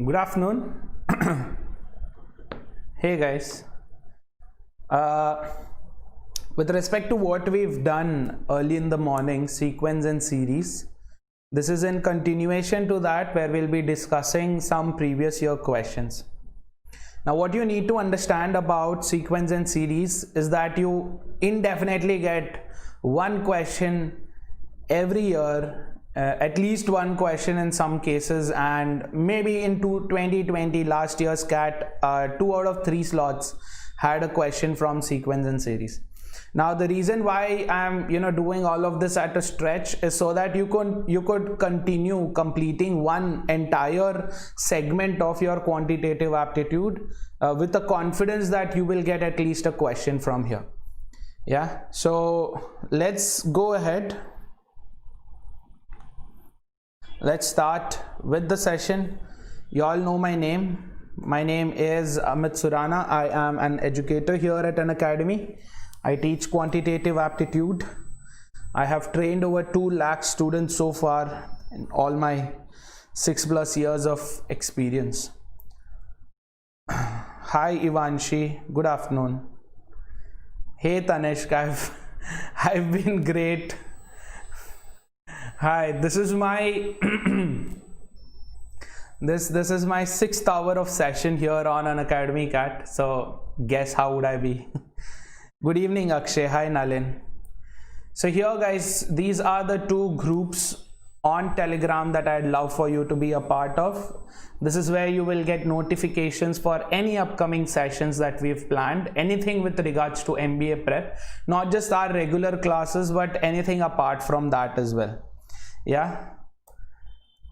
Good afternoon. Hey guys. With respect to what we've done early in the morning, sequence and series, this is in continuation to that where we'll be discussing some previous year questions. Now what you need to understand about sequence and series is that you indefinitely get one question every year, at least one question in some cases, and maybe in 2020 last year's CAT, 2 out of 3 slots had a question from sequence and series. Now the reason why I'm doing all of this at a stretch is so that you could continue completing one entire segment of your quantitative aptitude with the confidence that you will get at least a question from here. Yeah, so let's go ahead. Let's start with the session. You all know my name. My name is Amit Surana. I am an educator here at Unacademy. I teach quantitative aptitude. I have trained over 2 lakh students so far in all my 6+ years of experience. Hi Ivanshi, good afternoon. Hey Tanishk, I've been great. Hi, this is my this is my 6th hour of session here on Unacademy CAT. So guess how would I be? Good evening Akshay. Hi Nalin. So here guys, these are the 2 groups on Telegram that I'd love for you to be a part of. This is where you will get notifications for any upcoming sessions that we've planned, anything with regards to MBA prep, not just our regular classes but anything apart from that as well. Yeah,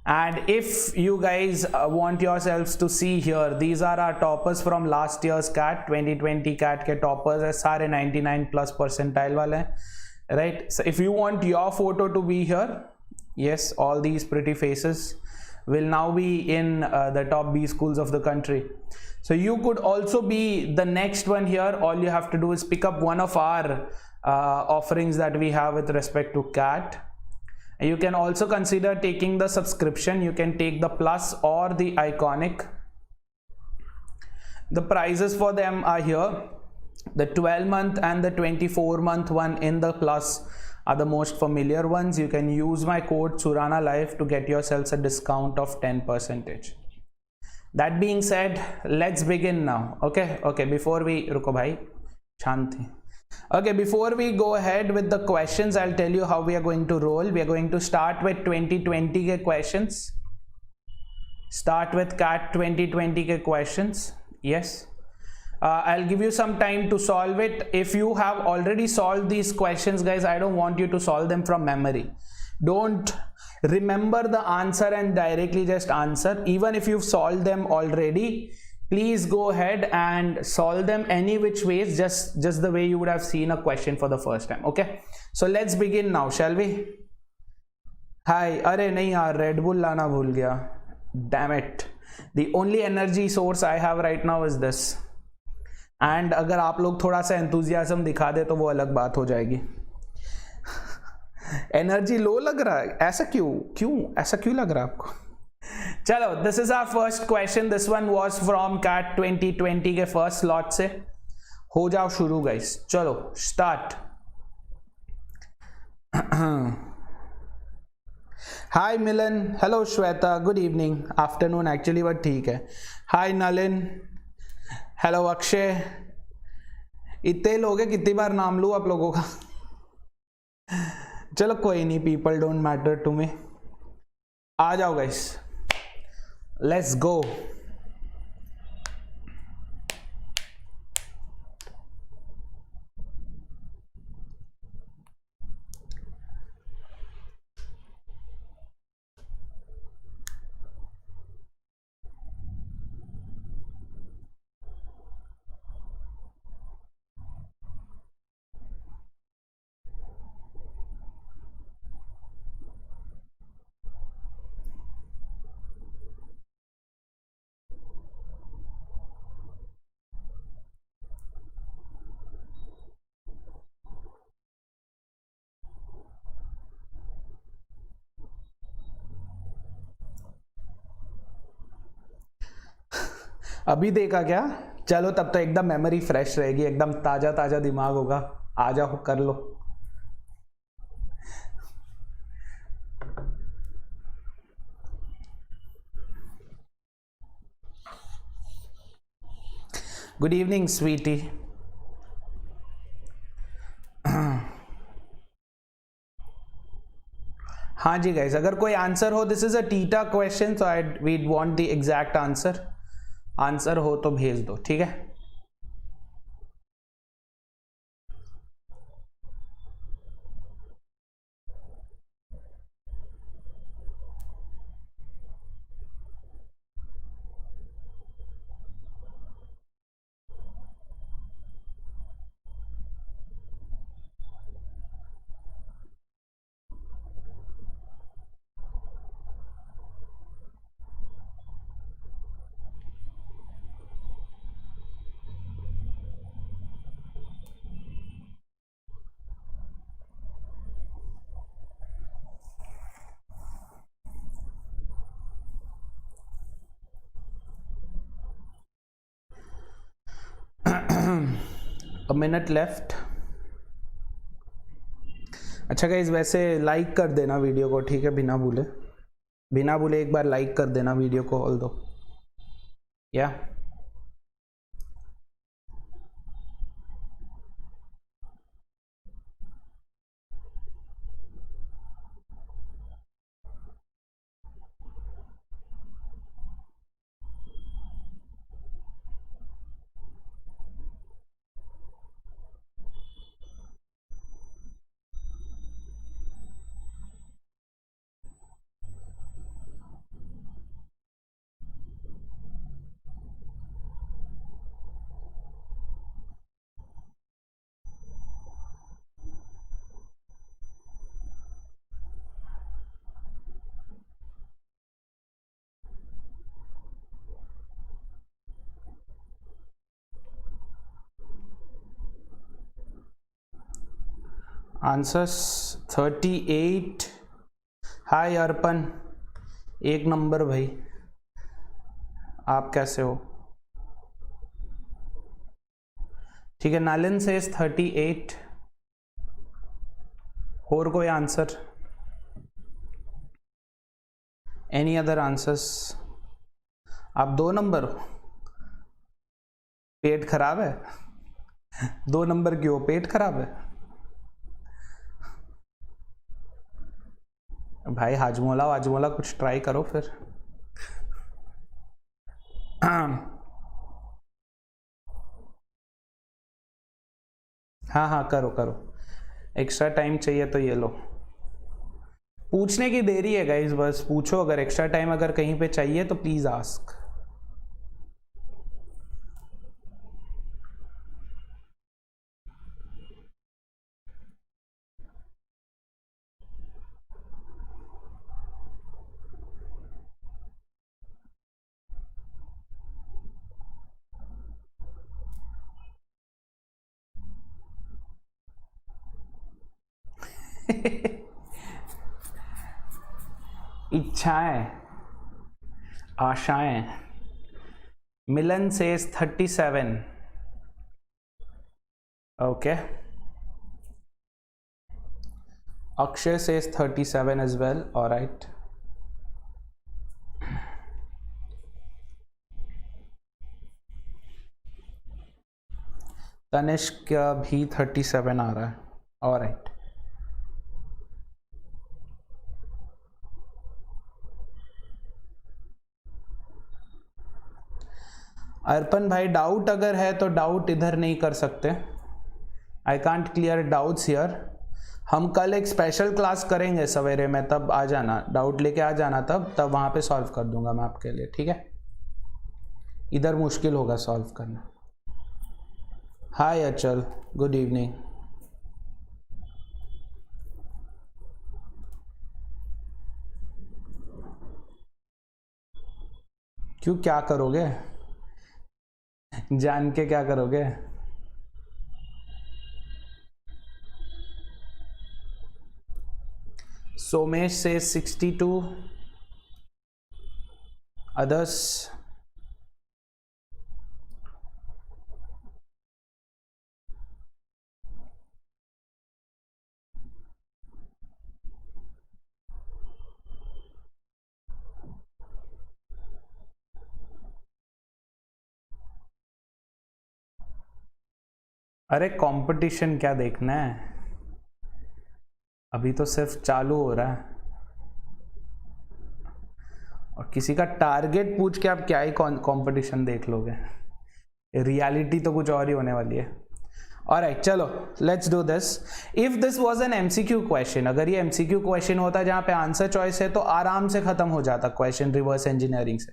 and if you guys want yourselves to see here, these are our toppers from last year's CAT 2020 CAT के toppers है सारे 99+ percentile वाले, right? So if you want your photo to be here, yes, all these pretty faces will now be in the top B schools of the country. So you could also be the next one here. All you have to do is pick up one of our offerings that we have with respect to CAT. You can also consider taking the subscription. You can take the plus or the iconic. The prices for them are here. The 12-month and the 24-month one in the plus are the most familiar ones. You can use my code Surana Life to get yourselves a discount of 10%. That being said, let's begin now. Okay, before we ruko bhai, shanti. Okay, before we go ahead with the questions, I'll tell you how we are going to roll. We are going to start with 2020 ke questions. Start with CAT 2020 ke questions. Yes. I'll give you some time to solve it. If you have already solved these questions, guys, I don't want you to solve them from memory. Don't remember the answer and directly just answer. Even if you've solved them already, please go ahead and solve them any which ways, just the way you would have seen a question for the first time. Okay, so let's begin now, shall we? Hi, अरे नहीं यार, Red Bull लाना भूल गया. Damn it. The only energy source I have right now is this. And अगर आप लोग थोड़ा सा enthusiasm दिखा दे तो वो अलग बात हो जाएगी. Energy low लग रहा है, ऐसा क्यों लग रहा है आपको? चलो, this is our first question. This one was from CAT 2020 के first slot से. हो जाओ शुरू guys. चलो, start. Hi Milan. Hello Shweta. Good evening. Afternoon actually, but ठीक है. Hi Nalin. Hello Akshay. इतने लोग हैं, कितनी बार नाम लूँ आप लोगों का? चलो कोई नहीं, people don't matter to me. आ जाओ guys. Let's go. अभी देखा क्या? चलो तब तो एकदम मेमोरी फ्रेश रहेगी, एकदम ताजा ताजा दिमाग होगा। आ जाओ कर लो। Good evening Sweety. हाँ जी गाइस, अगर कोई आंसर हो, this is a TITA question, so I we want the exact answer. Answer हो तो भेज दो, ठीक है। A minute left। अच्छा गाइस, वैसे लाइक कर देना वीडियो को, ठीक है, बिना भूले एक बार लाइक कर देना वीडियो को, ऑल दो या आंसर्स 38। हाय अर्पण, एक नंबर भाई, आप कैसे हो? ठीक है, नालिन सेज 38। और कोई आंसर? Any other answers? आप 2 नंबर हो? पेट खराब है? 2 नंबर क्यों, पेट खराब है? भाई हाजमोला वाजमोला कुछ ट्राई करो फिर। हाँ हाँ करो करो, एक्स्ट्रा टाइम चाहिए तो ये लो। पूछने की देरी है गाइस, बस पूछो, अगर एक्स्ट्रा टाइम अगर कहीं पे चाहिए तो प्लीज आस्क। इच्छाएं, आशाएं। Milan says 37। Okay, Akshay says 37 as well, alright। Tanishk का भी 37 आ रहा है, ऑलराइट। अर्पण भाई, डाउट अगर है तो डाउट इधर नहीं कर सकते, I can't clear doubts here. हम कल एक स्पेशल क्लास करेंगे सवेरे में, तब आ जाना, डाउट लेके आ जाना, तब वहाँ पे सॉल्व कर दूंगा मैं आपके लिए, ठीक है। इधर मुश्किल होगा सॉल्व करना। हाय अचल, गुड इवनिंग। क्यों, क्या करोगे? जान के क्या करोगे? सोमेश से 62, अदर्स? अरे कंपटीशन क्या देखना है, अभी तो सिर्फ चालू हो रहा है और किसी का टारगेट पूछ के आप क्या ही कंपटीशन देख लोगे, रियलिटी तो कुछ और ही होने वाली है। ऑलराइट चलो let's do this. If this was an MCQ question, अगर ये एमसीक्यू क्वेश्चन होता जहां पे आंसर चॉइस है तो आराम से खत्म हो जाता क्वेश्चन रिवर्स इंजीनियरिंग से।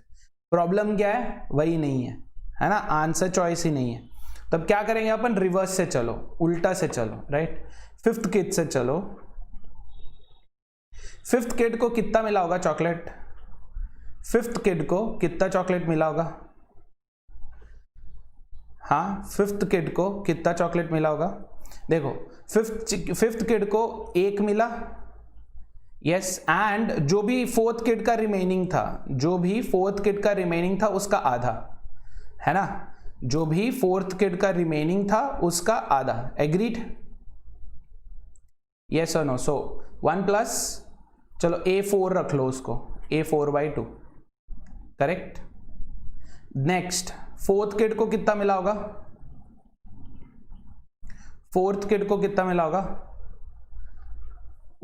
प्रॉब्लम क्या है, वही नहीं है ना, आंसर चॉइस ही नहीं है। तब क्या करेंगे अपन, रिवर्स से चलो, उल्टा से चलो, राइट। फिफ्थ किड से चलो। फिफ्थ किड को कितना मिला होगा चॉकलेट, फिफ्थ किड को कितना चॉकलेट मिला होगा, हाँ फिफ्थ किड को कितना चॉकलेट मिला होगा। देखो फिफ्थ किड को एक मिला, यस, एंड जो भी फोर्थ किड का रिमेनिंग था, जो भी फोर्थ किड का रिमेनिंग था उसका आधा, है ना, जो भी फोर्थ किड का रिमेनिंग था उसका आधा। एग्रीड, यस और नो। सो 1 प्लस, चलो A4 रख लो उसको, A4/2, correct. Next fourth kid को कितना मिला होगा, फोर्थ किड को कितना मिला होगा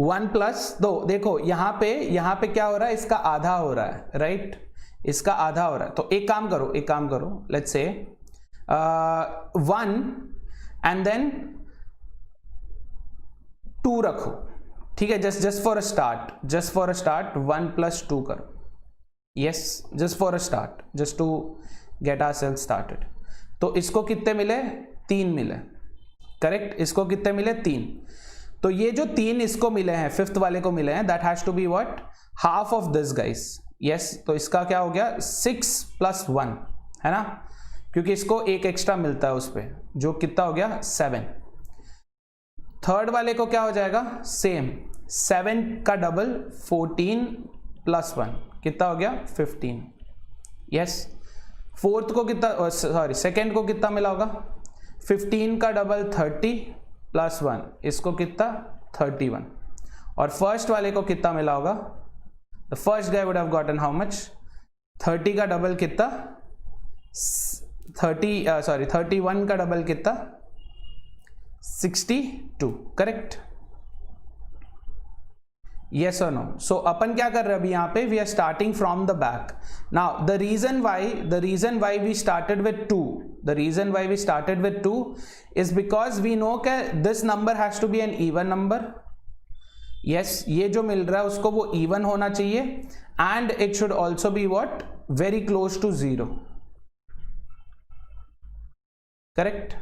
1 प्लस 2। देखो यहां पे क्या हो रहा है, इसका आधा हो रहा है, राइट, इसका आधा हो रहा है। तो एक काम करो, लेट्स से 1 एंड देन 2 रखो, ठीक है, just for a start 1 plus 2 करो, yes, just for a start, just to get ourselves started. तो इसको कितने मिले, 3 मिले, करेक्ट, इसको कितने मिले 3। तो ये जो 3 इसको मिले हैं, फिफ्थ वाले को मिले हैं, that has to be what, half of this guys, yes. तो इसका क्या हो गया 6 + 1, है ना, क्योंकि इसको एक एक्स्ट्रा मिलता है उस पर, जो कितना हो गया 7। थर्ड वाले को क्या हो जाएगा, सेम 7 का डबल 14 + 1 कितना हो गया 15, यस। फोर्थ को कितना, सॉरी सेकेंड को कितना मिला होगा, 15 का डबल 30 + 1, इसको कितना 31। और फर्स्ट वाले को कितना मिला होगा, the first guy would have gotten how much, 30 का डबल कितना 31 का डबल कितना 62, correct, yes or no। so अपन क्या कर रहे हैं अभी यहाँ पे, we are starting from the back। now the reason why we started with 2 is because we know that this number has to be an even number, yes, ये जो मिल रहा है उसको वो even होना चाहिए, and it should also be what, very close to 0, correct,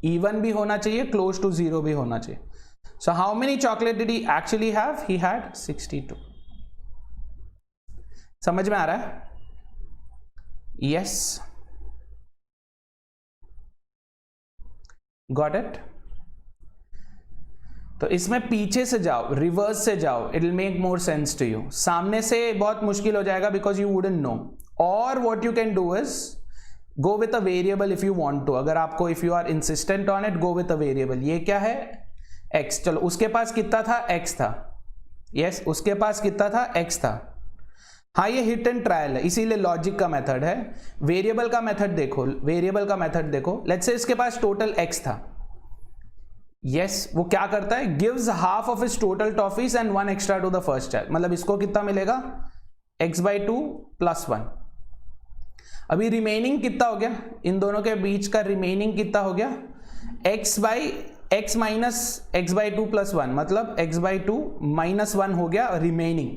even भी होना चाहिए, close to 0 भी होना चाहिए। So how many chocolate did he actually have? He had 62। समझ में आ रहा है, yes, got it। तो इसमें पीछे से जाओ, रिवर्स से जाओ, it will make more sense to you. सामने से बहुत मुश्किल हो जाएगा बिकॉज यू वुडंट नो, और what you can do is go with a variable if you want to, अगर आपको, if you are insistent on it, go with a variable. ये क्या है, x, चलो उसके पास कितना था, x था, यस, उसके पास कितना था, x था, हाँ ये हिट एंड ट्रायल है, इसीलिए लॉजिक का मेथड है। वेरिएबल का मेथड देखो, लेट्स से इसके पास टोटल x था, यस, वो क्या करता है, gives half of his total toffees and 1 extra to the first child, मतलब इसको कितना मिलेगा x/2 + 1। अभी रिमेनिंग कितना हो गया, इन दोनों के बीच का रिमेनिंग कितना हो गया, x माइनस x/2 + 1, मतलब x/2 - 1 हो गया रिमेनिंग,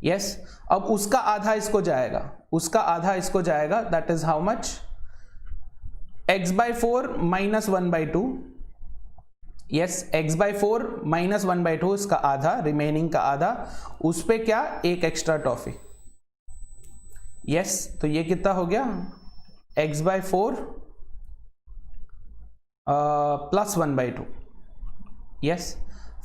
यस। अब उसका आधा इसको जाएगा, that is how much, x/4 - 1/2, yes, x/4 - 1/2 इसका आधा, रिमेनिंग का आधा, उस पे क्या, एक एक्स्ट्रा टॉफी, यस। तो ये कितना हो गया, x/4 + 1/2, यस।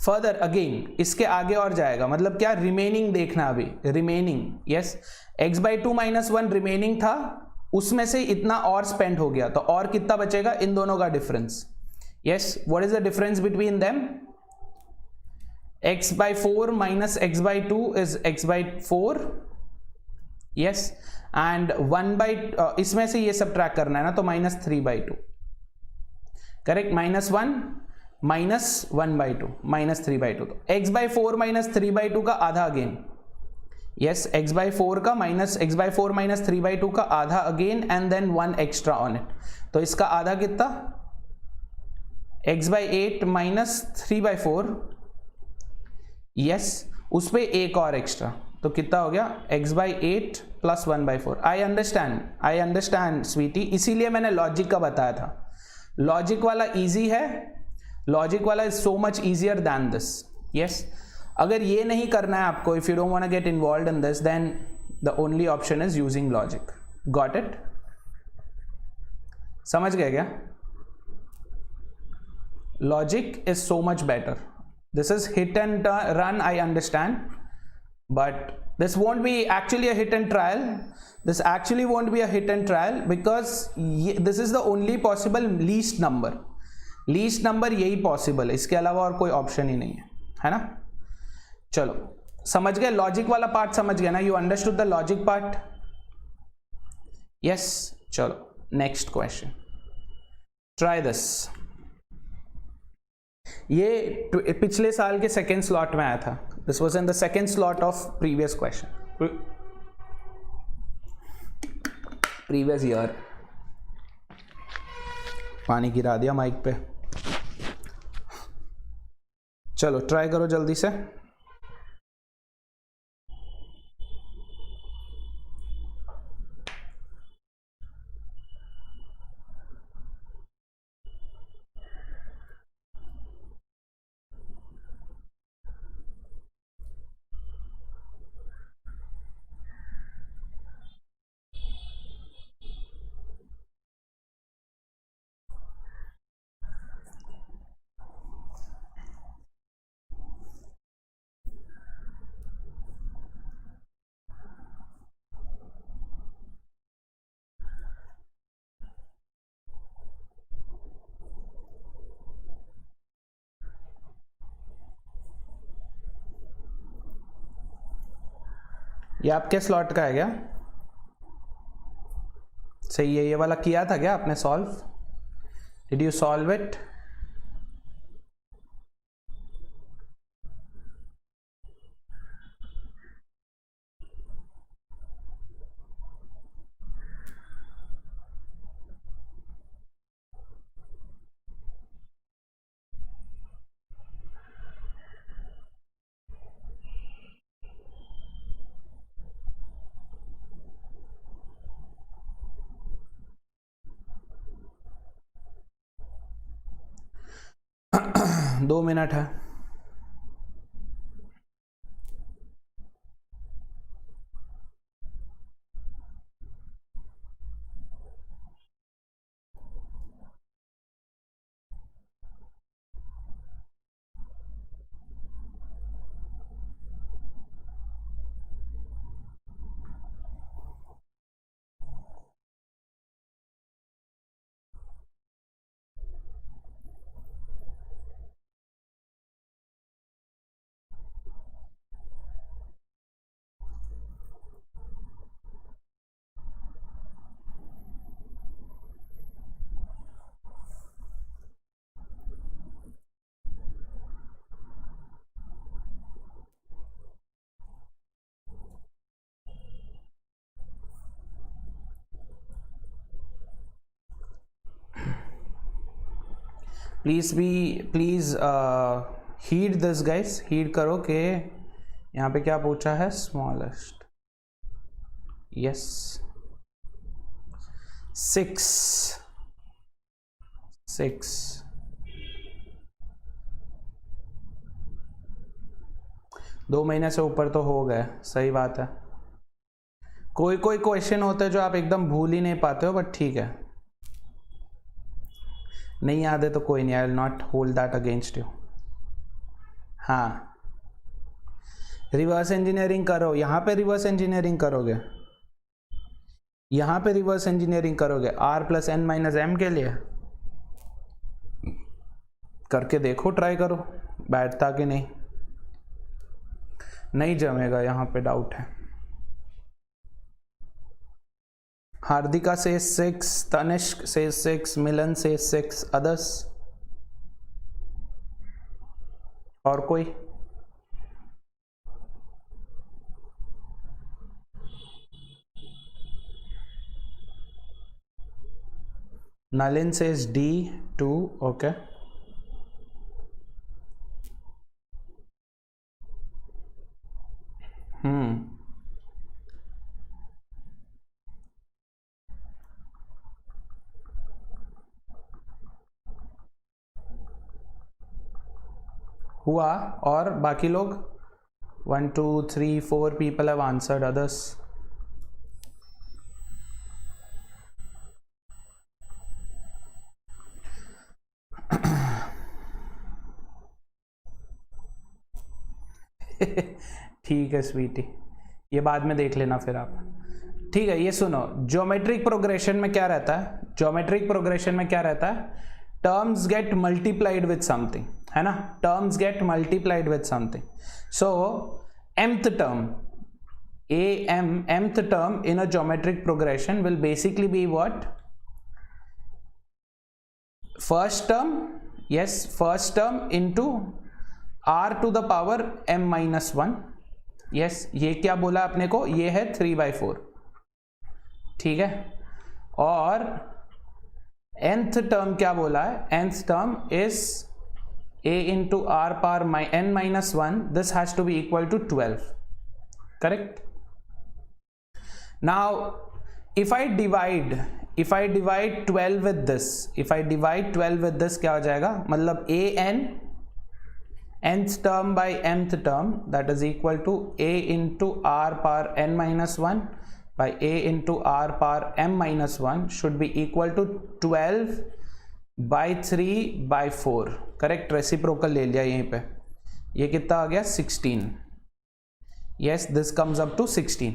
फर्दर अगेन इसके आगे और जाएगा, मतलब क्या, रिमेनिंग देखना अभी, रिमेनिंग, यस, x/2 - 1 रिमेनिंग था, उसमें से इतना और स्पेंड हो गया, तो और कितना बचेगा, इन दोनों का difference, yes. What is the difference between them, x/4 - x/2 is x/4, yes, and इसमें से ये सब्ट्रैक्ट करना है ना, तो -3/2, करेक्ट, -1 -1/2 -3/2, तो x/4 -3/2 का आधा अगेन, यस x/4 का x/4 -3/2 का आधा again and then 1 extra on it, तो इसका आधा कितना, x/8 -3/4, यस उस पर एक और एक्स्ट्रा, तो कितना हो गया x/8 + 1/4। आई अंडरस्टैंड स्वीटी, इसीलिए मैंने लॉजिक का बताया था। लॉजिक वाला इजी है, लॉजिक वाला is so much easier than this, yes. अगर ये नहीं करना है आपको, if you don't want to get involved in this, then the only option is using logic. Got it? समझ गए क्या? Logic is so much better. This is hit and run, I understand, but this won't be actually a hit and trial. This actually won't be a hit and trial because this is the only possible least number. Least number यही possible है, इसके अलावा और कोई option ही नहीं है ना? चलो समझ गए, लॉजिक वाला पार्ट समझ गए ना? You understood the logic part? Yes. चलो next question. Try this. ये पिछले साल के सेकेंड स्लॉट में आया था, this was in the second slot of previous question, previous year. पानी गिरा दिया माइक पे। चलो ट्राई करो जल्दी से। ये आपके स्लॉट का है क्या? सही है, ये वाला किया था क्या आपने solve? Did you solve it? दो मिनट है। Please heed this guys, heed करो कि यहाँ पे क्या पूछा है, स्मॉलेस्ट, यस 6 2 महीने से ऊपर तो हो गए, सही बात है। कोई कोई क्वेश्चन होते हैं जो आप एकदम भूल ही नहीं पाते हो, बट ठीक है, नहीं याद है तो कोई नहीं, I will not hold that against you. हाँ रिवर्स इंजीनियरिंग करो, यहाँ पे रिवर्स इंजीनियरिंग करोगे, यहाँ पे रिवर्स इंजीनियरिंग करोगे r + n - m के लिए, करके देखो, ट्राई करो, बैठता कि नहीं। नहीं जमेगा, यहाँ पे डाउट है। हार्दिका says 6, तनिष्क says 6, मिलन says 6, others और कोई? Nalin says D 2. Okay. हुआ और बाकी लोग? 1 2 3 4 people have answered. Others? ठीक है स्वीटी, ये बाद में देख लेना फिर आप। ठीक है, ये सुनो, ज्योमेट्रिक प्रोग्रेशन में क्या रहता है? ज्योमेट्रिक प्रोग्रेशन में क्या रहता है? Terms get multiplied with something, है ना? Terms get multiplied with something. So mth term, mth term in a geometric progression will basically be what? First term, yes, first term into r to the power m minus 1. yes, ये क्या बोला अपने को? ये है 3/4. ठीक है, और nth term क्या बोला है? nth term is a into r power n minus 1. This has to be equal to 12. Correct? Now if I divide 12 with this, क्या हो जाएगा? मतलब a n nth term by mth term, that is equal to a into r power n minus 1 by a into r power m minus 1 should be equal to 12 by 3/4. Correct? Reciprocal ले लिया यहीं पे. ये कितना आ गया? 16. Yes, this comes up to 16.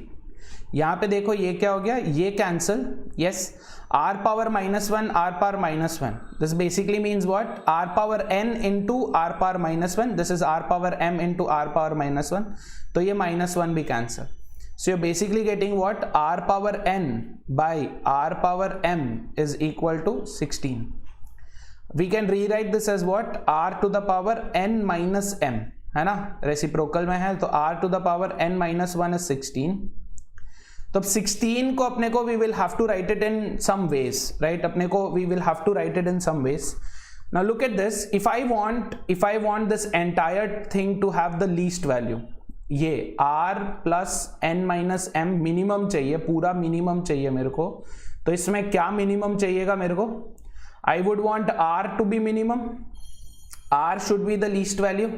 यहाँ पे देखो ये क्या हो गया? ये cancel. Yes, r power minus 1, r power minus 1. This basically means what? r power n into r power minus 1. This is r power m into r power minus 1. तो ये minus 1 भी cancel. So you're basically getting what? r power n by r power m is equal to 16. We can rewrite this as what? r to the power n minus m, है ना? Reciprocal में है तो r to the power n minus 1 is 16. तो 16 को अपने को we will have to write it in some ways, right? अपने को we will have to write it in some ways. Now look at this. If I want this entire thing to have the least value, ये r plus n minus m minimum चाहिए, पूरा minimum चाहिए मेरे को. तो इसमें क्या minimum चाहिएगा मेरे को? I would want r to be minimum. r should be the least value.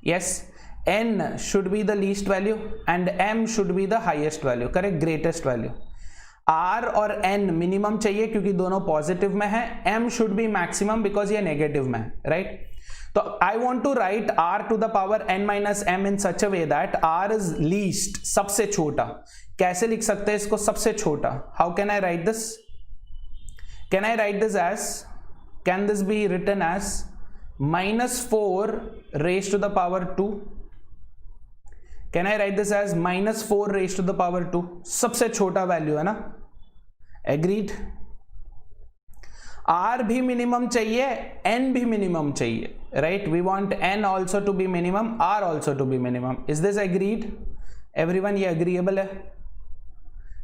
Yes, n should be the least value and m should be the highest value. Correct? Greatest value. r और n minimum चाहिए क्योंकि दोनों positive में है. m should be maximum because ये negative में है, right? तो I want to write r to the power n minus m in such a way that r is least, सबसे छोटा. कैसे लिख सकते हैं इसको सबसे छोटा? How can I write this? Can I write this as, can this be written as minus 4 raised to the power 2? Can I write this as minus 4 raised to the power 2? सबसे छोटा वैल्यू है ना? Agreed? R भी minimum चाहिए, n भी minimum चाहिए, right? We want n also to be minimum, R also to be minimum. Is this agreed? Everyone, ये agreeable है?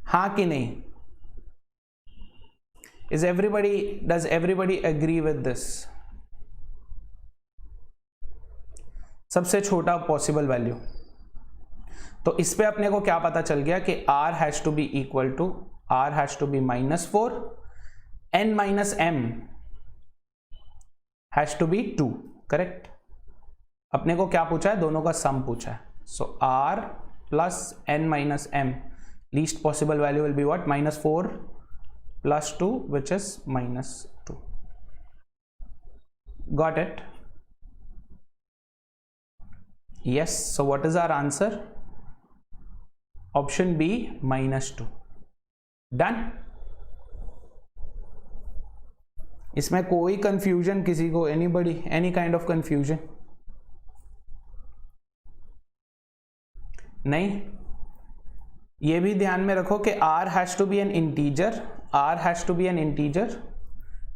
हाँ कि नहीं? Does everybody agree with this? सबसे छोटा पॉसिबल वैल्यू. तो इस पे अपने को क्या पता चल गया कि r has to be equal to, r has to be minus 4, n minus m has to be 2. Correct? अपने को क्या पूछा है? दोनों का सम पूछा है. सो r plus n minus m, least possible value will be what? Minus 4 plus 2, which is minus 2. Got it? Yes. So what is our answer? Option B, minus 2. Done? इसमें कोई confusion किसी को? Anybody? Any kind of confusion? नहीं? ये भी ध्यान में रखो कि r has to be an integer. r has to be an integer,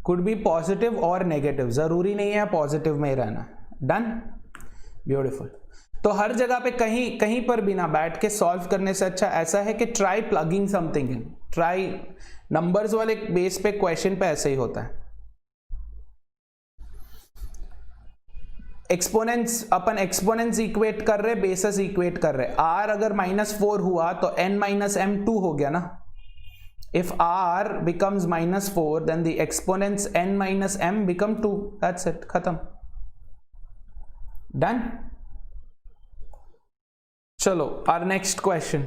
could be positive or negative. जरूरी नहीं है पॉजिटिव में ही रहना. डन? ब्यूटीफुल। तो हर जगह पे कहीं कहीं पर भी ना बैठ के सॉल्व करने से अच्छा ऐसा है कि try plugging something in, try numbers वाले बेस पे क्वेश्चन पे ऐसे ही होता है। एक्सपोनेंट्स, अपन एक्सपोनेंट्स इक्वेट कर रहे, बेसेस इक्वेट कर रहे। r अगर -4 हुआ तो n - m 2 हो गया ना। if r becomes -4 then the exponents n - m become 2, that's it, खत्म, डन। चलो our next question।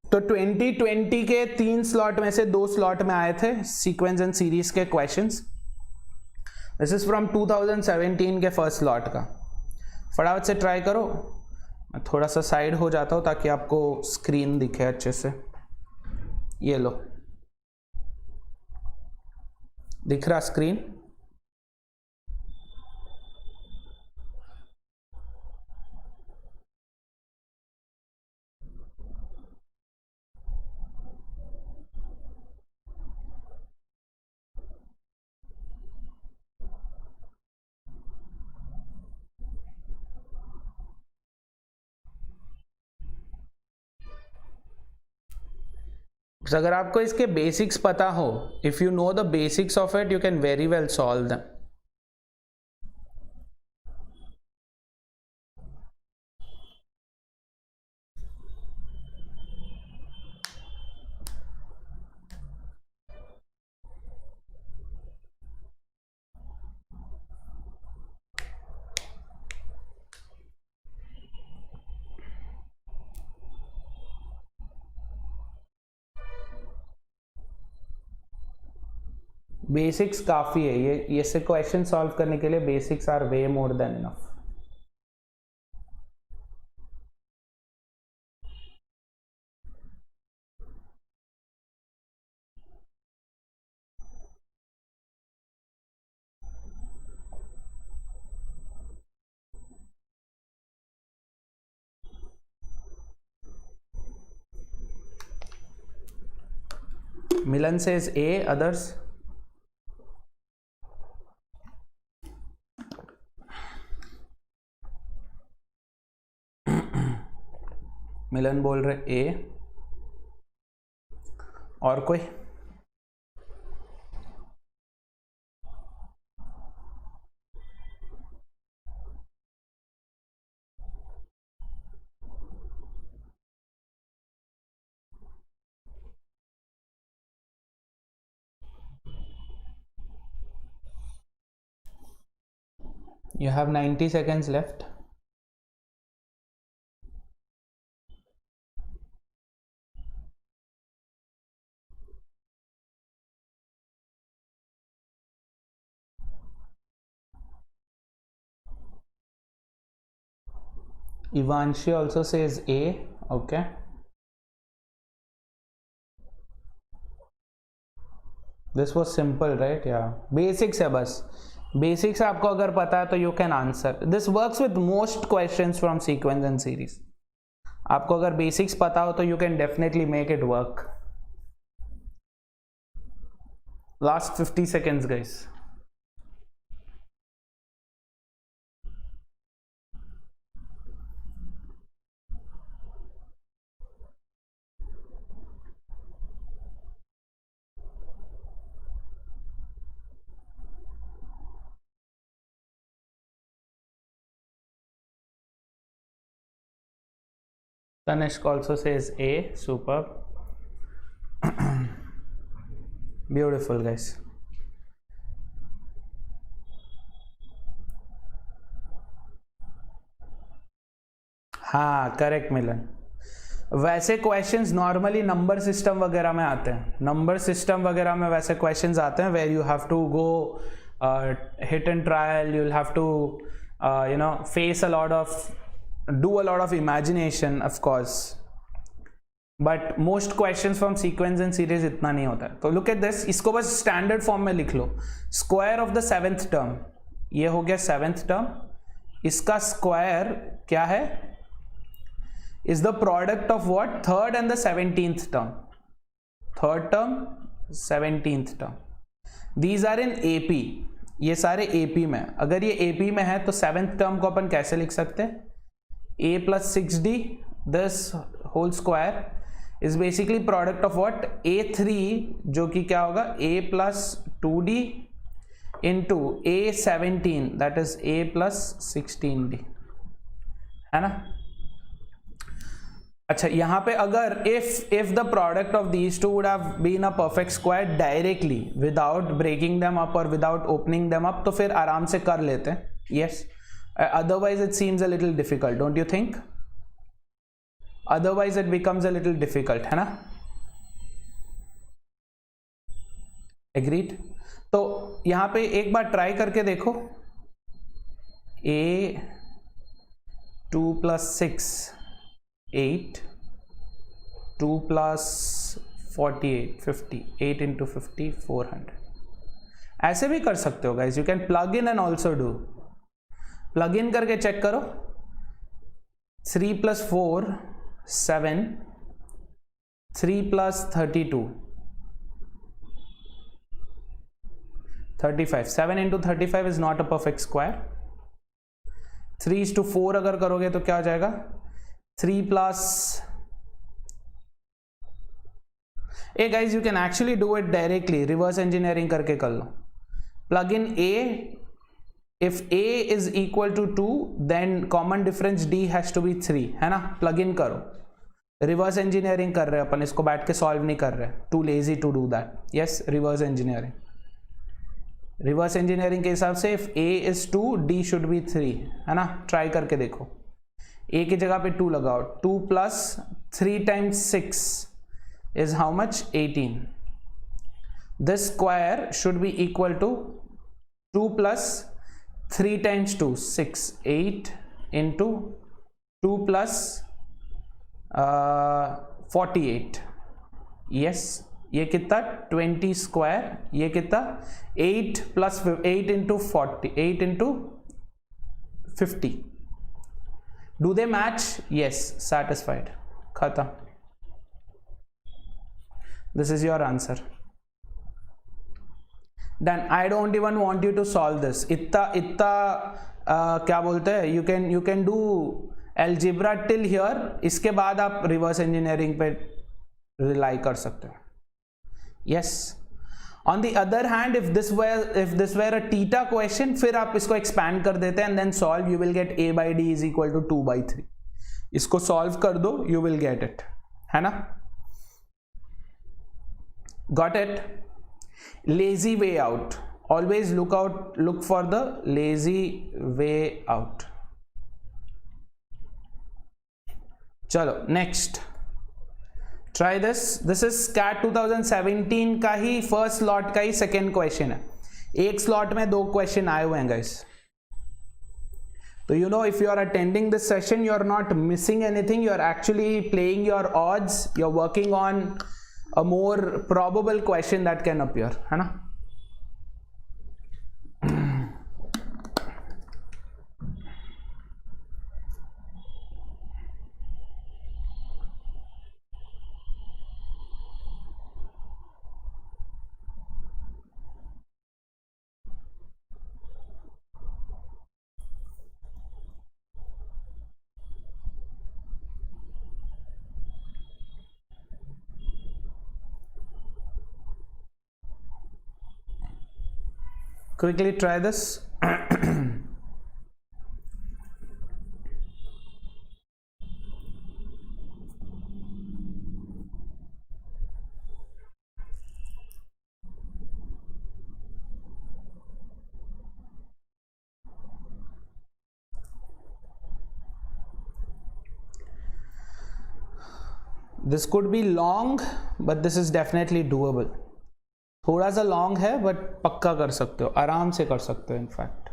तो 2020 के 3 स्लॉट में से 2 स्लॉट में आए थे सीक्वेंस एंड सीरीज के क्वेश्चंस। दिस इज फ्रॉम 2017 के फर्स्ट स्लॉट का। फटाफट से ट्राई करो। मैं थोड़ा सा साइड हो जाता हूँ ताकि आपको स्क्रीन दिखे अच्छे से। ये लो, दिख रहा स्क्रीन? तो अगर आपको इसके बेसिक्स पता हो, if you know the basics of it, you can very well solve them. Basics काफ़ी है, ये से क्वेश्चन सॉल्व करने के लिए basics are way more than enough. Milan says A, others? Milan बोल रहे ए, और कोई? You have 90 seconds left. Ivanshi also says A, okay. This was simple, right? Yeah. Basics है बस. Basics आपको अगर पता है तो you can answer. This works with most questions from sequence and series. आपको अगर basics पता हो तो you can definitely make it work. Last 50 seconds, guys. Tanishq also says A, superb. Beautiful, guys. हाँ, करेक्ट मिलन। वैसे क्वेश्चंस नॉर्मली नंबर सिस्टम वगैरह में आते हैं। नंबर सिस्टम वगैरह में वैसे क्वेश्चंस आते हैं where you have to go hit and trial, you will have to you know face a lot of, do a lot of imagination of course, but most questions from sequence and series इतना नहीं होता है। तो look at this, इसको बस standard form में लिख लो। Square of the 7th term, ये हो गया 7th टर्म, इसका स्क्वायर क्या है? is the product of what? 3rd and the 17th term. 3rd term, 17th term. These are in AP. ये सारे AP में, अगर ये AP में है तो सेवेंथ टर्म को अपन कैसे लिख सकते हैं, a plus 6d, this whole square is basically product of what, a3 जो कि क्या होगा a plus 2d into a17 that is a plus 16d, है ना। अच्छा यहाँ पे अगर if the product of these two would have been a perfect square directly without breaking them up or without opening them up तो फिर आराम से कर लेते हैं, yes. Otherwise it seems a little difficult, don't you think? Otherwise it becomes a little difficult, है ना। Agreed? तो यहाँ पे एक बार ट्राई करके देखो, a 2 plus 6 8, 2 plus 48 50, 8 into 50 400. ऐसे भी कर सकते हो guys, you can plug in and also do. Plug in करके चेक करो, 3 plus 4 7, 3 plus 32 35, 7 into 35 is not a perfect square. 3:4 अगर करोगे तो क्या हो जाएगा, 3 plus, hey guys you can actually do it directly, reverse engineering करके कर लो, plug in a, if a is equal to 2 then common difference d has to be 3, है ना। plug in करो, reverse engineering कर रहे हैं अपन, इसको बैठ के solve नहीं कर रहे, too lazy to do that, yes reverse engineering, reverse engineering के हिसाब से if a is 2 d should be 3, है ना। try करके देखो, a की जगह पे 2 लगाओ, 2 plus 3 times 6 is how much, 18. this square should be equal to 2 plus 3 times 2 6, 8 into 2 plus 48, yes ये कितना 20 स्क्वायर, ये कितना 8 plus 8 into 40, 8 into 50. do they match, yes satisfied, खत्म, this is your answer. Then I don't even want you to solve this, इतना क्या बोलते हैं, you can do algebra till here, इसके बाद आप reverse engineering पे rely कर सकते हो, yes. on the other hand if this were a theta question, फिर आप इसको expand कर देते हैं and then solve, you will get a by d is equal to 2 by 3, इसको solve कर दो you will get it, है ना। got it? lazy way out, always look for the lazy way out. चलो next try this is CAT 2017 का ही first slot का ही second question है, एक स्लॉट में 2 क्वेश्चन आए हुए हैं गाइस, तो you know if you are attending this session you are not missing anything, you are actually playing your odds, you are working on a more probable question that can appear, है ना। quickly try this. this could be long but this is definitely doable, थोड़ा सा long है but पक्का कर सकते हो, आराम से कर सकते हो इनफैक्ट।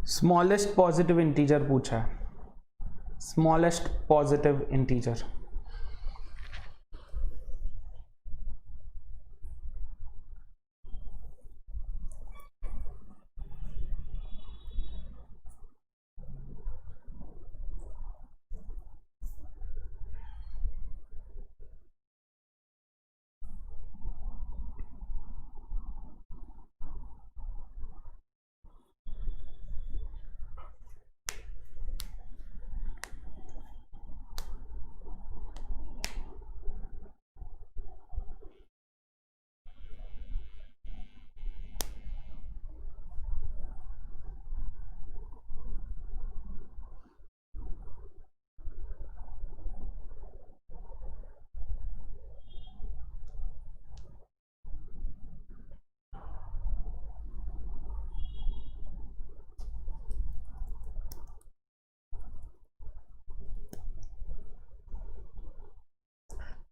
स्मॉलेस्ट पॉजिटिव इंटीजर पूछा है, smallest positive integer.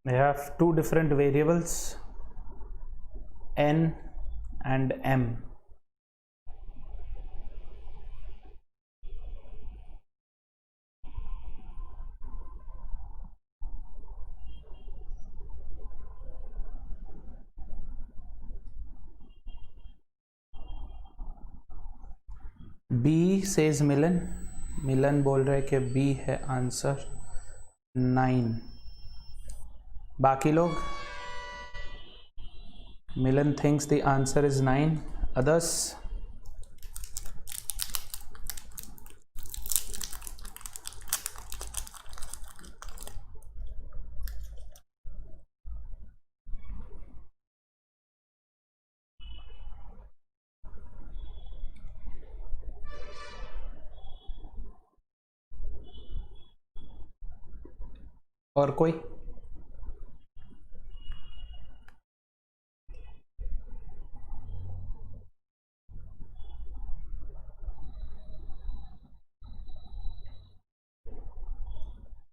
They have two different variables, n and m. B says मिलन, मिलन बोल रहे कि B है आंसर 9। बाकी लोग, मिलन thinks the answer is 9, others और कोई?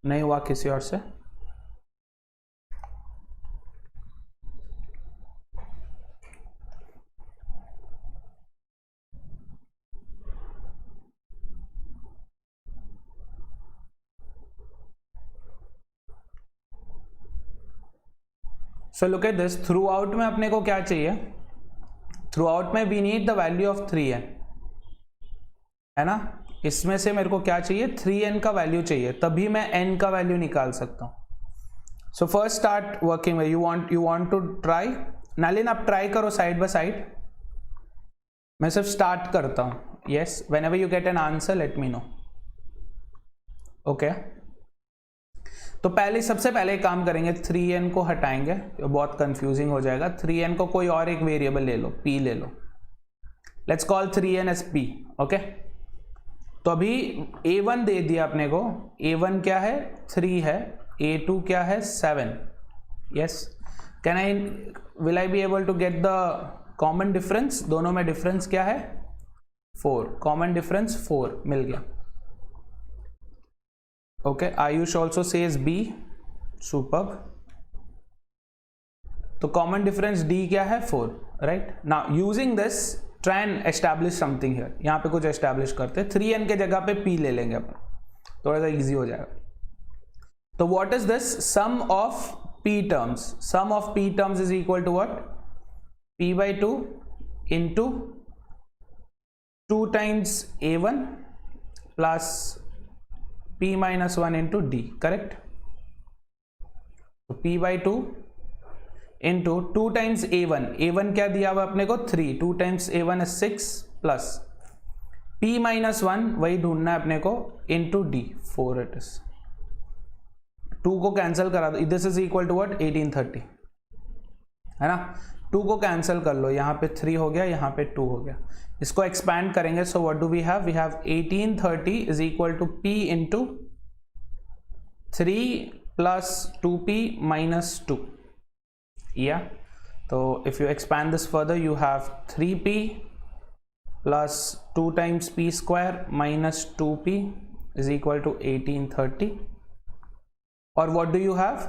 नहीं हुआ किसी और से? So look at this, throughout में अपने को क्या चाहिए? थ्रू आउट में we need the value of 3n, है ना? इसमें से मेरे को क्या चाहिए? 3n का वैल्यू चाहिए, तभी मैं n का वैल्यू निकाल सकता हूं। सो फर्स्ट स्टार्ट वर्किंग में, यू वांट टू ट्राई। नालिन आप ट्राई करो साइड बाय साइड, मैं सिर्फ स्टार्ट करता हूं। Yes, whenever you get an answer let me know. Okay, तो पहले सबसे पहले एक काम करेंगे, 3n को हटाएंगे, तो बहुत कंफ्यूजिंग हो जाएगा। 3n को कोई और एक वेरिएबल ले लो, p ले लो, let's call 3n as p। Okay, तो अभी a1 दे दिया अपने को, a1 क्या है? 3 है, a2 क्या है? 7। Yes, will I be able to get the common difference? दोनों में डिफरेंस क्या है? 4, कॉमन डिफरेंस 4 मिल गया। Okay, Ayush also says b, superb. तो कॉमन डिफरेंस d क्या है? 4, right? Now using this try and establish something here. यहाँ पे कुछ एस्टैब्लिश करते, 3n के जगह पे p ले लेंगे अपन, थोड़ा सा इजी हो जाएगा। तो what is this? Sum of p terms, sum of p terms is equal to what? p/2 into 2 times a1 plus p-1 into d, correct? तो p/2 इंटू 2 टाइम्स a1 क्या दिया हुआ अपने को? 3, 2 times a1 is 6 plus p-1 वही ढूंढना है अपने को, इंटू d, 4 इट इज। 2 को कैंसिल करा दो, this is equal to what? 1830, है ना? 2 को कैंसिल कर लो, यहाँ पे 3 हो गया, यहाँ पे 2 हो गया। इसको एक्सपैंड करेंगे, so what do we have? We have 1830 is equal to p into 3 plus 2p minus 2। Yeah, so if you expand this further, you have 3p plus 2 times p square minus 2p is equal to 1830. और what do you have?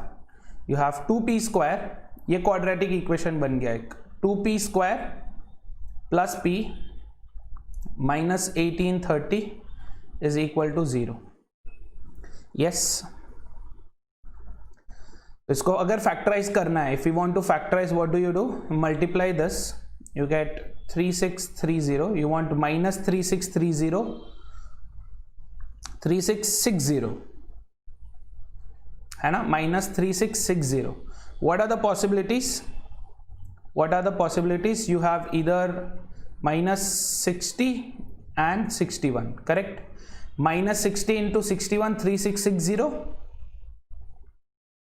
You have 2p square, ये quadratic equation बन गया एक, 2p square plus p minus 1830 is equal to 0. Yes. इसको अगर factorise करना है, if you want to factorize, what do you do? Multiply this, you get 3630. You want minus 3660 है ना, minus 3660. What are the possibilities? You have either minus 60 and 61, correct? Minus 60 into 61, 3660.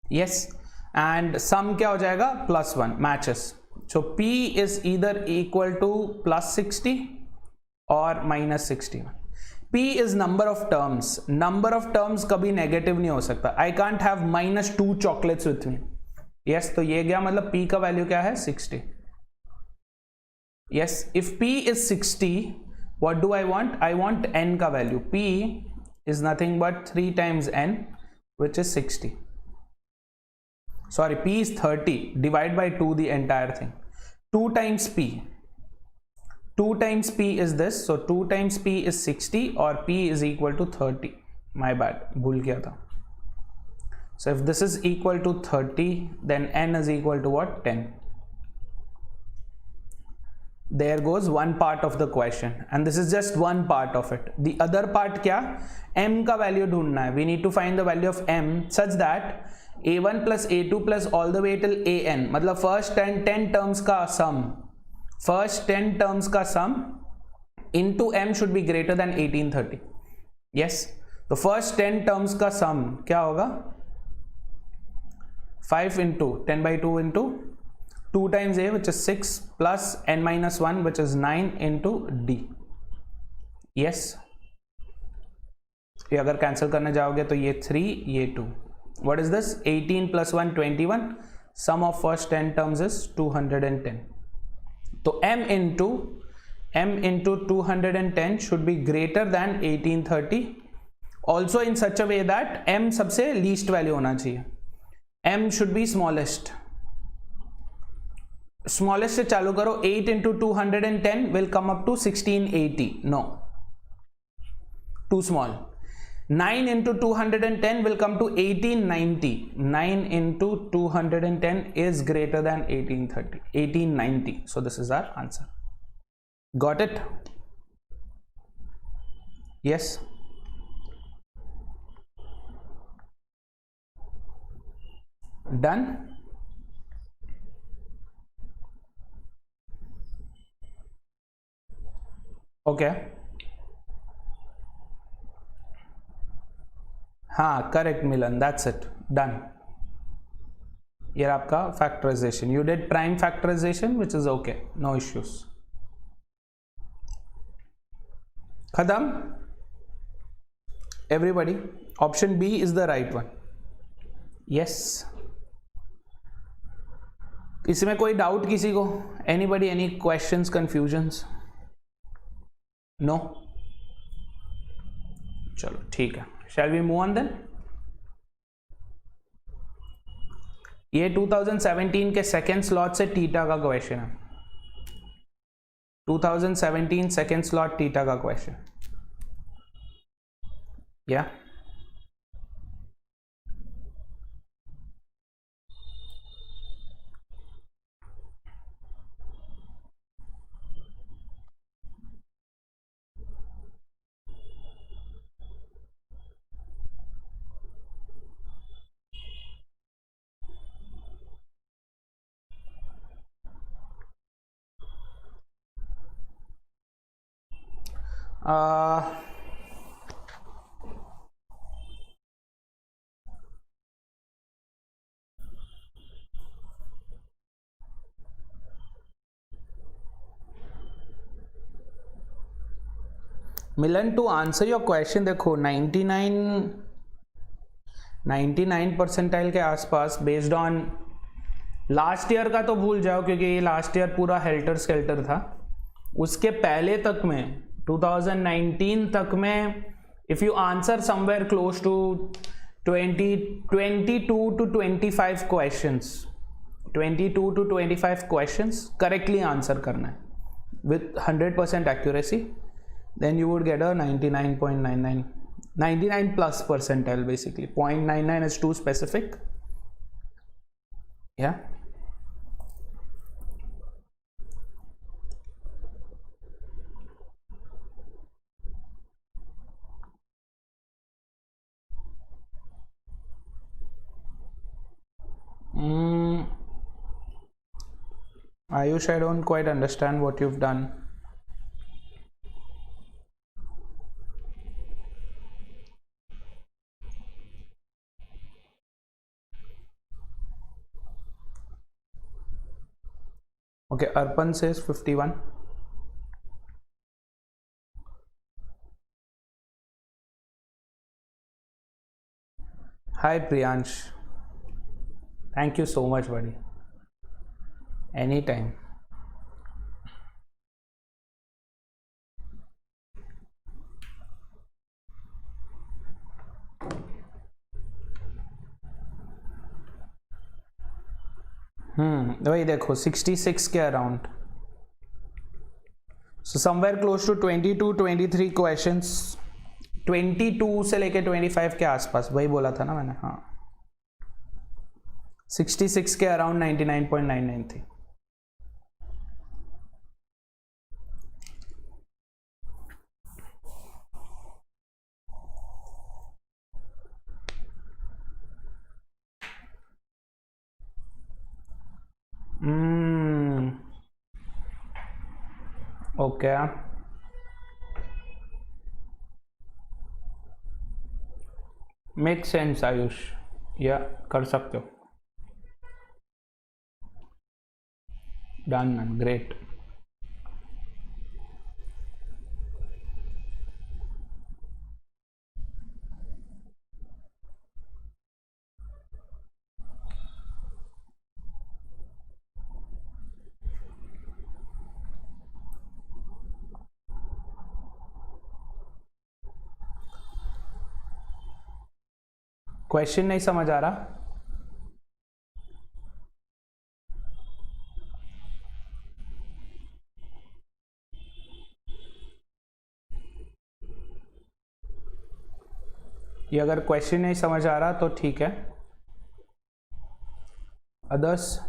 Yes, and sum क्या हो जाएगा? plus 1, matches. So P is either equal to plus 60 or minus 61. P is number of terms. Number of terms कभी negative नहीं हो सकता. I can't have minus 2 chocolates with me. Yes, तो ये गया, मतलब P का वैल्यू क्या है? 60. Yes, if P is 60, what do I want? I want N का value. P is nothing but 3 times N, which is 60. Sorry, P is 30. Divide by 2 the entire thing. 2 times P. 2 times P is this. So 2 times P is 60 or P is equal to 30. My bad. भूल गया था. So if this is equal to 30, then N is equal to what? 10. There goes one part of the question, and this is just one part of it. The other part क्या? M का value ढूंढना है. We need to find the value of M such that A1 plus A2 plus all the way till AN, मतलब first 10 terms का sum into M should be greater than 1830. Yes, तो first 10 terms का sum क्या होगा? 5 into 10 by 2 into 2 times A, which is 6, plus N minus 1, which is 9 into D. Yes, ये अगर cancel करने जाओगे तो ये 3, ये 2. What is this? 18 plus 1, 21. Sum of first 10 terms is 210. So M into 210 should be greater than 1830. Also in such a way that M सबसे least value होना चाहिए. M should be smallest. Smallest से चालू करो. 8 into 210 will come up to 1680. No, too small. 9 into 210 will come to 1890. 9 into 210 is greater than 1890. So this is our answer. Got it? Yes. Done? Okay. हाँ, correct Milan, that's it, done. ये आपका factorisation. You did prime factorisation which is okay, no issues. खत्म. Everybody, option B is the right one. Yes. इसमें कोई doubt किसी को? Anybody, any questions, confusions? No. चलो ठीक है. Shall we move on then? ये 2017 के सेकेंड स्लॉट से टीटा का क्वेश्चन है. 2017 सेकेंड स्लॉट टीटा का क्वेश्चन. या मिलन, टू आंसर योर क्वेश्चन, देखो 99 परसेंटाइल के आसपास बेस्ड ऑन लास्ट ईयर का तो भूल जाओ, क्योंकि ये लास्ट ईयर पूरा हेल्टर स्केल्टर था. उसके पहले तक में 2019 तक में if you answer somewhere close to 22 to 25 questions, 22 to 25 questions correctly answer करना है with 100% accuracy. then you would get a 99.99, 99 plus percentile basically. 0.99 is too specific. Yeah. Ayush, I don't quite understand what you've done. Okay, Arpan says 51. Hi Priyansh. Thank you so much, buddy. Anytime. वही देखो 66 के around. So somewhere close to 22-23 questions, 22 से लेके 25 के आसपास, वही बोला था ना मैंने. हाँ, 66 के अराउंड 99.99 थी. Okay, make sense Ayush. या कर सकते हो. Done man, great. क्वेश्चन नहीं समझ आ रहा? ये अगर क्वेश्चन नहीं समझ आ रहा तो ठीक है. अदर्स?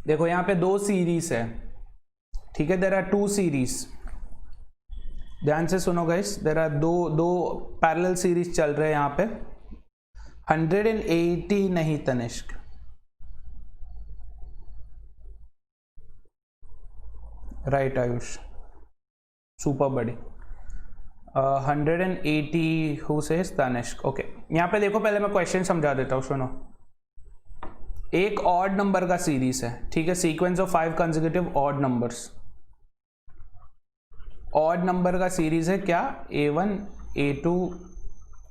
देखो यहाँ पे 2 सीरीज है, ठीक है. There are 2 series. ध्यान से सुनो गाइस, देर आर दो पैरेलल सीरीज चल रहे हैं यहाँ पे. 180 नहीं तनिष्क, राइट आयुष, सुपर बड़ी. 180 हु सेज तनिष्क. ओके, यहाँ पे देखो, पहले मैं क्वेश्चन समझा देता हूँ, सुनो. एक ऑड नंबर का सीरीज है, ठीक है. Sequence of 5 consecutive odd numbers. Odd number का सीरीज है क्या? A1, A2,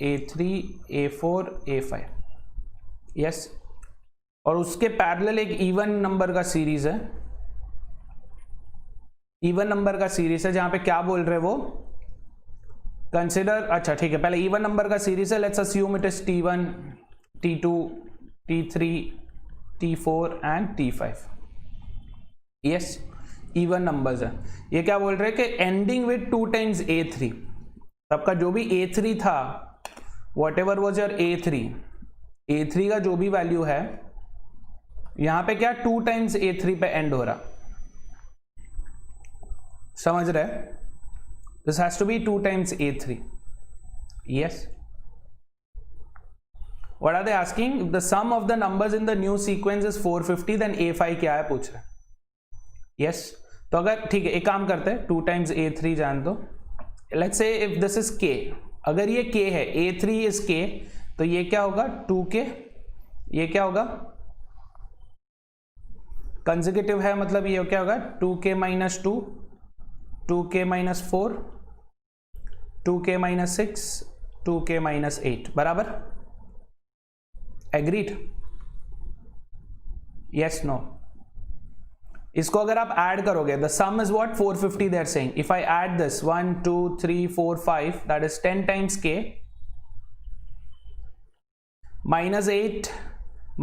A3, A4, A5. Yes. और उसके पैरेलल एक इवन नंबर का सीरीज है. इवन नंबर का सीरीज है जहां पे क्या बोल रहे वो, कंसिडर. अच्छा ठीक है, पहले इवन नंबर का सीरीज है. Let's assume it is T1, T2, T3, T4 and T5. Yes, even numbers है. ये क्या बोल रहे हैं कि एंडिंग विद 2 times A3. सबका जो भी A3 था, what ever was your A3 का जो भी वैल्यू है, यहां पे क्या 2 times A3 पे एंड हो रहा. समझ रहे? This has to be 2 times A3. Yes. What are they asking? If the sum of the numbers in the new sequence is 450, then A5 क्या है पूछ रहे. Yes. तो अगर ठीक है, एक काम करते हैं, 2 times A3 जान दो. Let's say if this is K, अगर ये K है, A3 is K, तो ये क्या होगा 2K. ये क्या होगा? कंसेक्यूटिव है, मतलब ये क्या होगा 2K minus 2, 2K minus 4, 2K minus 6, 2k minus 8 बराबर. एग्रीड? Yes no? इसको अगर आप ऐड करोगे, the sum is what 450 they are saying. If I add this 1 2 3 4 5 that is 10 times k minus 8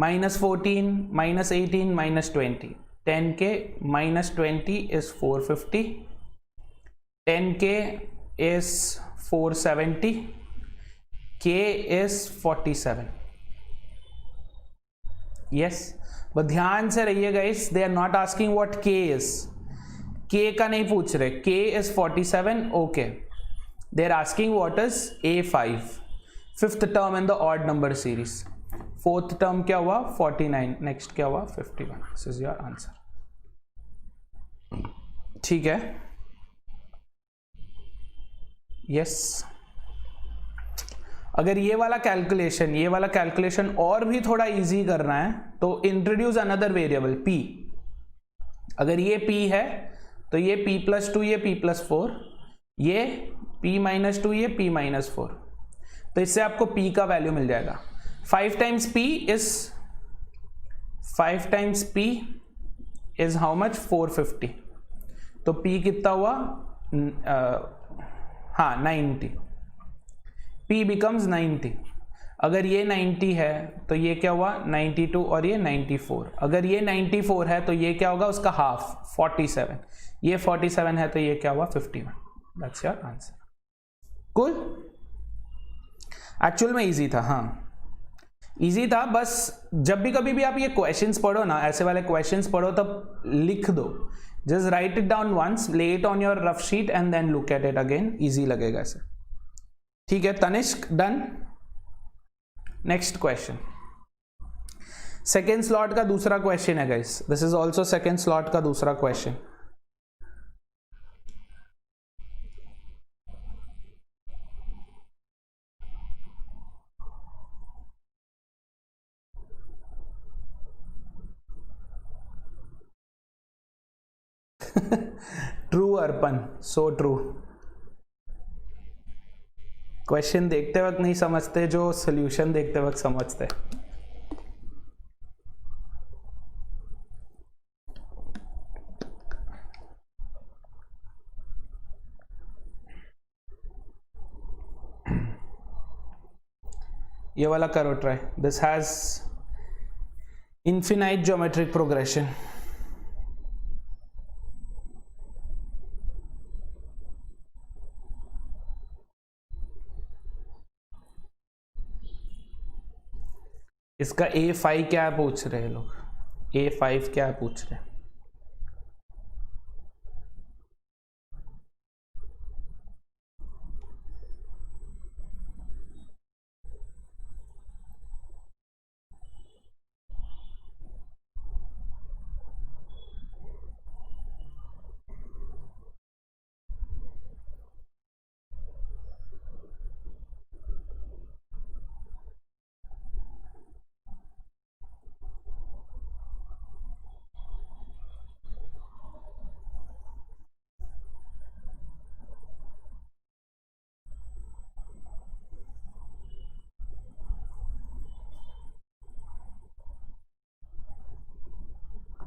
minus 14 minus 18 minus 20. 10k minus 20 is 450. 10k is 470. k is 47. yes. But ध्यान से रहिए guys, they are not asking what k is. k का नहीं पूछ रहे. k is 47. Okay, they are asking what is a5, fifth term in the odd number series. Fourth term क्या हुआ? 49. Next क्या हुआ? 51. This is your answer. ठीक है. यस. अगर ये वाला कैलकुलेशन और भी थोड़ा इजी करना है तो इंट्रोड्यूस अनदर वेरिएबल p. अगर ये p है तो ये p+2, ये p+4, ये p-2, ये p-4. तो इससे आपको p का वैल्यू मिल जाएगा. 5 times p is how much? 450. तो p कितना हुआ? हाँ 90. p becomes 90. अगर ये 90 है तो ये क्या हुआ? 92 और ये 94. अगर ये 94 है तो ये क्या होगा? उसका हाफ 47. ये 47 है तो ये क्या हुआ? 51. That's your answer. Cool. Actual में इजी था. हाँ इजी था. बस जब भी कभी भी आप ये क्वेश्चंस पढ़ो ना, ऐसे वाले क्वेश्चंस पढ़ो तब लिख दो. Just write it down once, lay it on your rough sheet and then look at it again. Easy लगेगा ऐसे. ठीक है Tanishk, done. Next question. Second slot का दूसरा क्वेश्चन है guys. This is also second slot का दूसरा question. True Arpan, so true. Question देखते वक्त नहीं समझते जो सॉल्यूशन देखते वक्त समझते. ये वाला करो try. This has infinite geometric progression. इसका A5 क्या पूछ रहे हैं लोग? A5 क्या पूछ रहे हैं?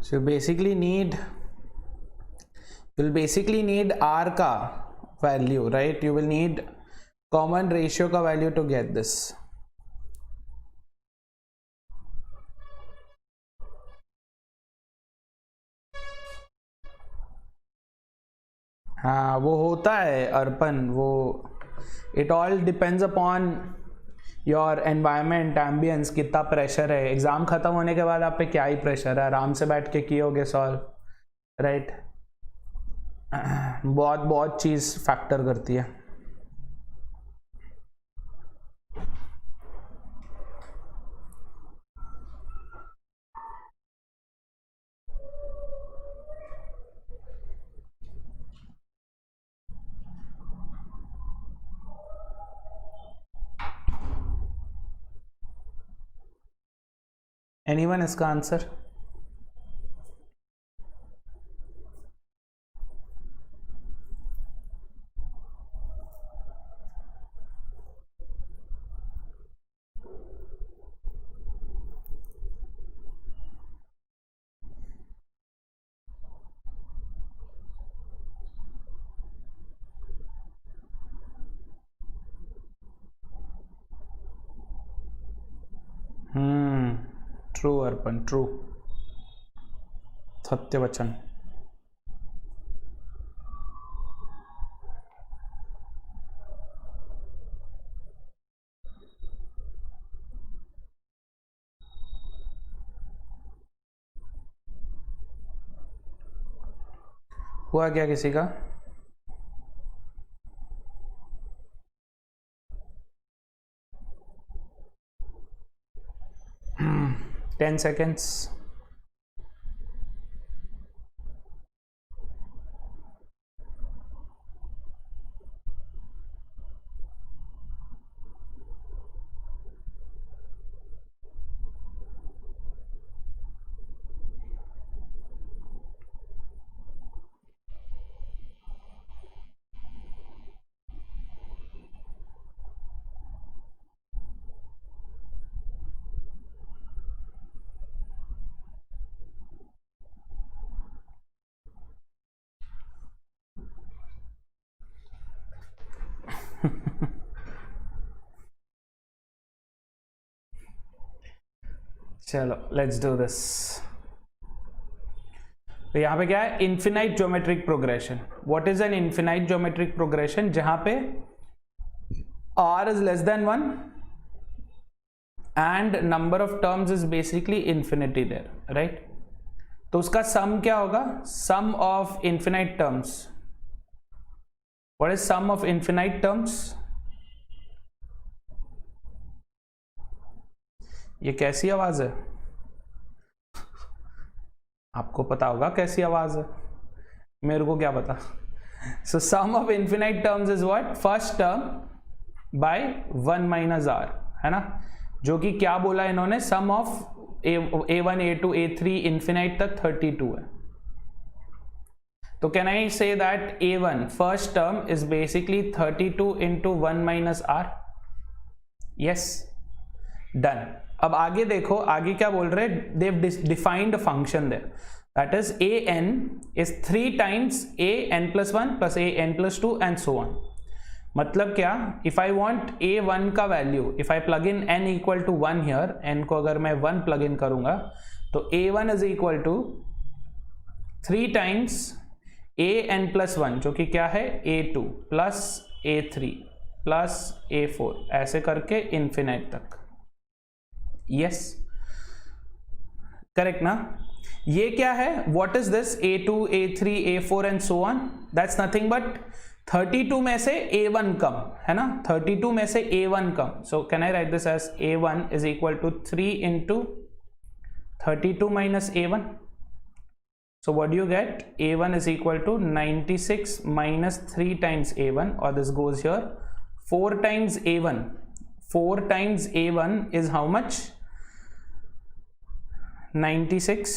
So you'll basically need R का value, right? You will need common ratio का value to get this. हाँ वो होता है अर्पण. वो it all depends upon your environment, ambience, कितना प्रेशर है. एग्जाम खत्म होने के बाद आप पे क्या ही प्रेशर है, आराम से बैठ के किए होगे सॉल्व, राइट. बहुत बहुत चीज़ फैक्टर करती है. एनीवन इसका आंसर? ट्रू अर्पण, ट्रू, सत्य वचन। हुआ क्या किसी का? Ten seconds. चलो लेट्स डू दिस। तो यहाँ पे क्या है? Infinite geometric progression. What is an infinite geometric progression? जहां पे r is less than 1 and number of terms is basically infinity there, right? तो उसका सम क्या होगा? Sum of infinite terms. What is sum of infinite terms? ये कैसी आवाज है? आपको पता होगा कैसी आवाज है, मेरे को क्या पता। So sum of infinite terms is what? First term by 1 minus r, है ना? जो कि क्या बोला इन्होंने? सम of a1 a2 a3 infinite तक 32 है। तो can I say that a1 first term is basically 32 into 1 minus r? Yes, done. अब आगे देखो, आगे क्या बोल रहे हैं? They have defined a function there, that is an is 3 times an+1 plus an+2 and so on। मतलब क्या? इफ आई वांट a1 का value, if I plug in n equal to 1 here, n को अगर मैं 1 plug in करूंगा तो a1 is equal to 3 times an+1 जो कि क्या है? a2 plus a3 plus a4, ऐसे करके इन्फिनाइट तक। यस, करेक्ट ना? ये क्या है? What is this? a2 a3 a4 and so on. That's nothing but 32 में से a1 कम, है ना? 32 में से a1 कम। So can I write this as a1 is equal to 3 into 32 minus a1। So what do you get? a1 is equal to 96 minus 3 times a1, और this goes here 4 times a1। 4 times a1 is how much? 96,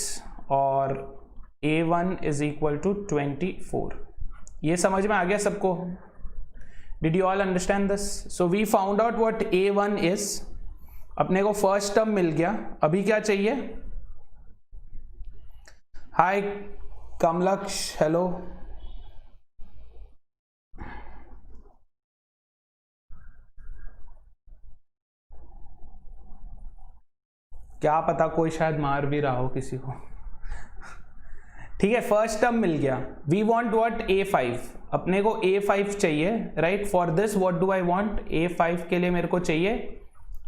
और a1 is equal to 24। ये समझ में आ गया सबको? Did you all understand this? So we found out what a1 is. अपने को फर्स्ट टर्म मिल गया। अभी क्या चाहिए? Hi Kamalaksh, hello. क्या पता कोई शायद मार भी रहा हो किसी को। ठीक है, फर्स्ट टर्म मिल गया। We want what? a5। अपने को a5 चाहिए, right? For this what do I want? a5 के लिए मेरे को चाहिए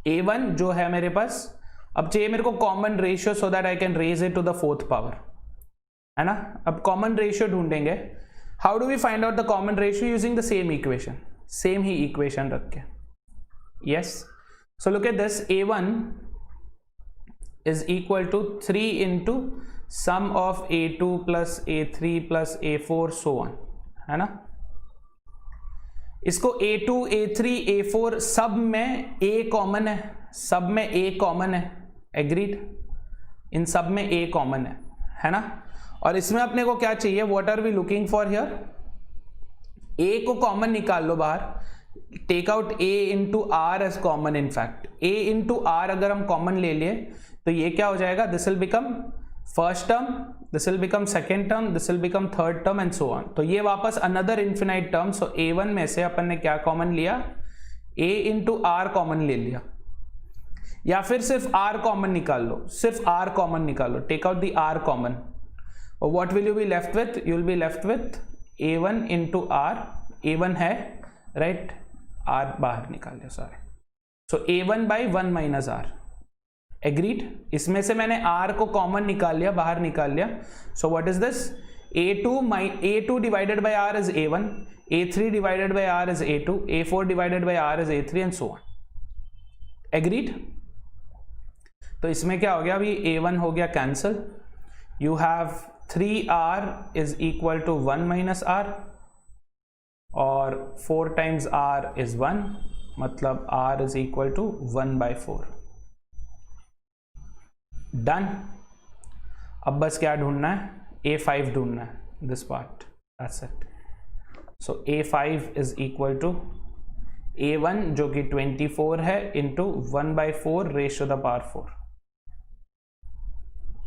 a1 जो है मेरे पास। अब चाहिए मेरे को common ratio so that I can raise it to the 4th power, है ना? अब कॉमन रेशियो ढूंढेंगे। How do we find out the common ratio? Using the same equation, same ही इक्वेशन रख के। Yes, so look at this. a1 is equal to 3 into sum of a2 plus a3 plus a4 so on, है ना? इसको a2 a3 a4 सब में a common है, सब में a कॉमन है, एग्रीड? इन सब में a कॉमन है ना? और इसमें अपने को क्या चाहिए? What are we looking for here? a को कॉमन निकाल लो बाहर, take out a into R as common. In fact a into R अगर हम कॉमन ले लिए तो ये क्या हो जाएगा? This will become first term, this will become second term, this will become third term and so on. तो ये वापस अनदर इन्फिनाइट टर्म। सो a1 में से अपन ने क्या कॉमन लिया? a इंटू आर कॉमन ले लिया। या फिर सिर्फ r कॉमन निकाल लो, सिर्फ r कॉमन निकालो, take out the r common, और what will you be left with, you will be left with a1 into r, a1 है राइट, r बाहर निकाल लिया, sorry, so a1 by 1 minus r, agreed. इसमें से मैंने r को कॉमन निकाल लिया, बाहर निकाल लिया, so what is this, a2 divided by r is a1, a3 divided by r is a2, a4 divided by r is a3 and so on, agreed. तो इसमें क्या हो गया, अभी a1 हो गया cancel, you have 3r is equal to 1 minus r, और 4 times r is 1, मतलब r is equal to 1 by 4, done. अब बस क्या ढूंढना है, a5 ढूंढना है, this part, that's it. So a5 is equal to a1 जो कि 24 है into 1 by 4 raise to the power 4,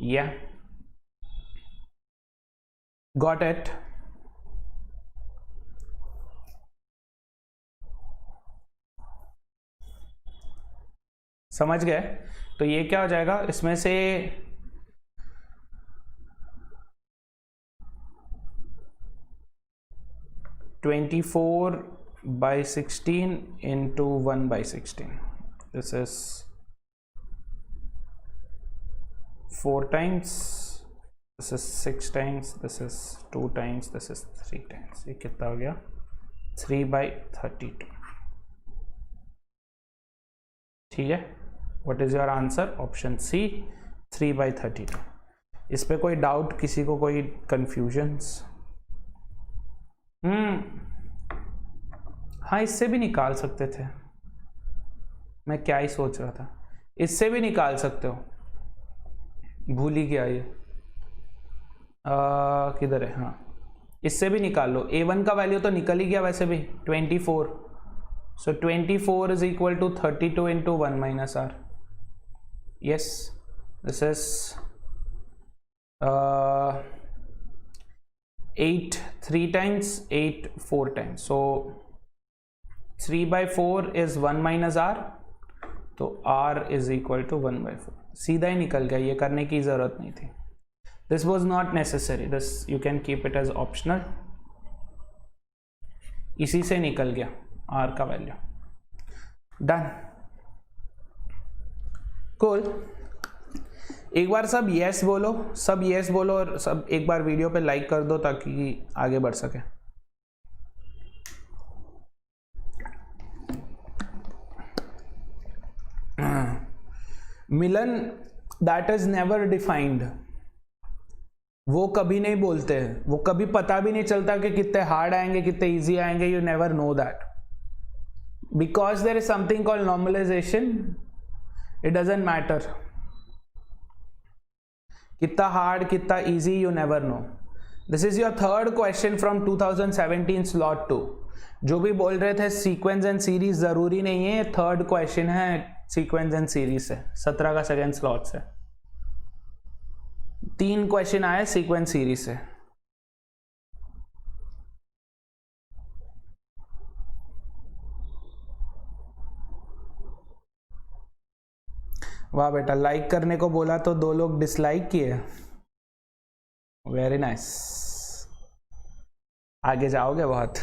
या गॉट इट। समझ गए। तो ये क्या हो जाएगा, इसमें से 24 by 16 into 1 by 16, this is 4 times, this is 6 times, this is 2 times, this is 3 times, ये कितना हो गया, 3 by 32, ठीक है। What is your answer, option C 3 by 32। इस पे कोई डाउट, किसी को कोई कंफ्यूजन्स? हाँ, इससे भी निकाल सकते थे, मैं क्या ही सोच रहा था, इससे भी निकाल सकते हो, भूल ही गया ये, किधर है, हाँ इससे भी निकाल लो, a1 का वैल्यू तो निकल ही गया वैसे भी 24, so 24 is equal to 32 into 1 minus r, yes, this is 8 3 times, 8 4 times, so 3 by 4 is 1 minus r, तो r is equal to 1 by 4, सीधा ही निकल गया, ये करने की ज़रूरत नहीं थी, this was not necessary, this you can keep it as optional, इसी से निकल गया r का वैल्यू, डन, कूल। एक बार सब यस बोलो, सब यस बोलो, और सब एक बार वीडियो पे लाइक कर दो ताकि आगे बढ़ सके। मिलन, दैट इज नेवर डिफाइंड, वो कभी नहीं बोलते हैं, वो कभी पता भी नहीं चलता कि कितने हार्ड आएंगे कितने इजी आएंगे, you never know that, because there is something called normalization, it doesn't matter कितना हार्ड कितना easy, you never know. This is your third question from 2017 slot 2। जो भी बोल रहे थे सीक्वेंस एंड सीरीज जरूरी नहीं है, थर्ड क्वेश्चन है सीक्वेंस एंड सीरीज से, 17 का सेकेंड स्लॉट से 3 क्वेश्चन आए सीक्वेंस सीरीज से। वाह बेटा, लाइक करने को बोला तो 2 लोग डिसलाइक किए, वेरी नाइस, आगे जाओगे बहुत।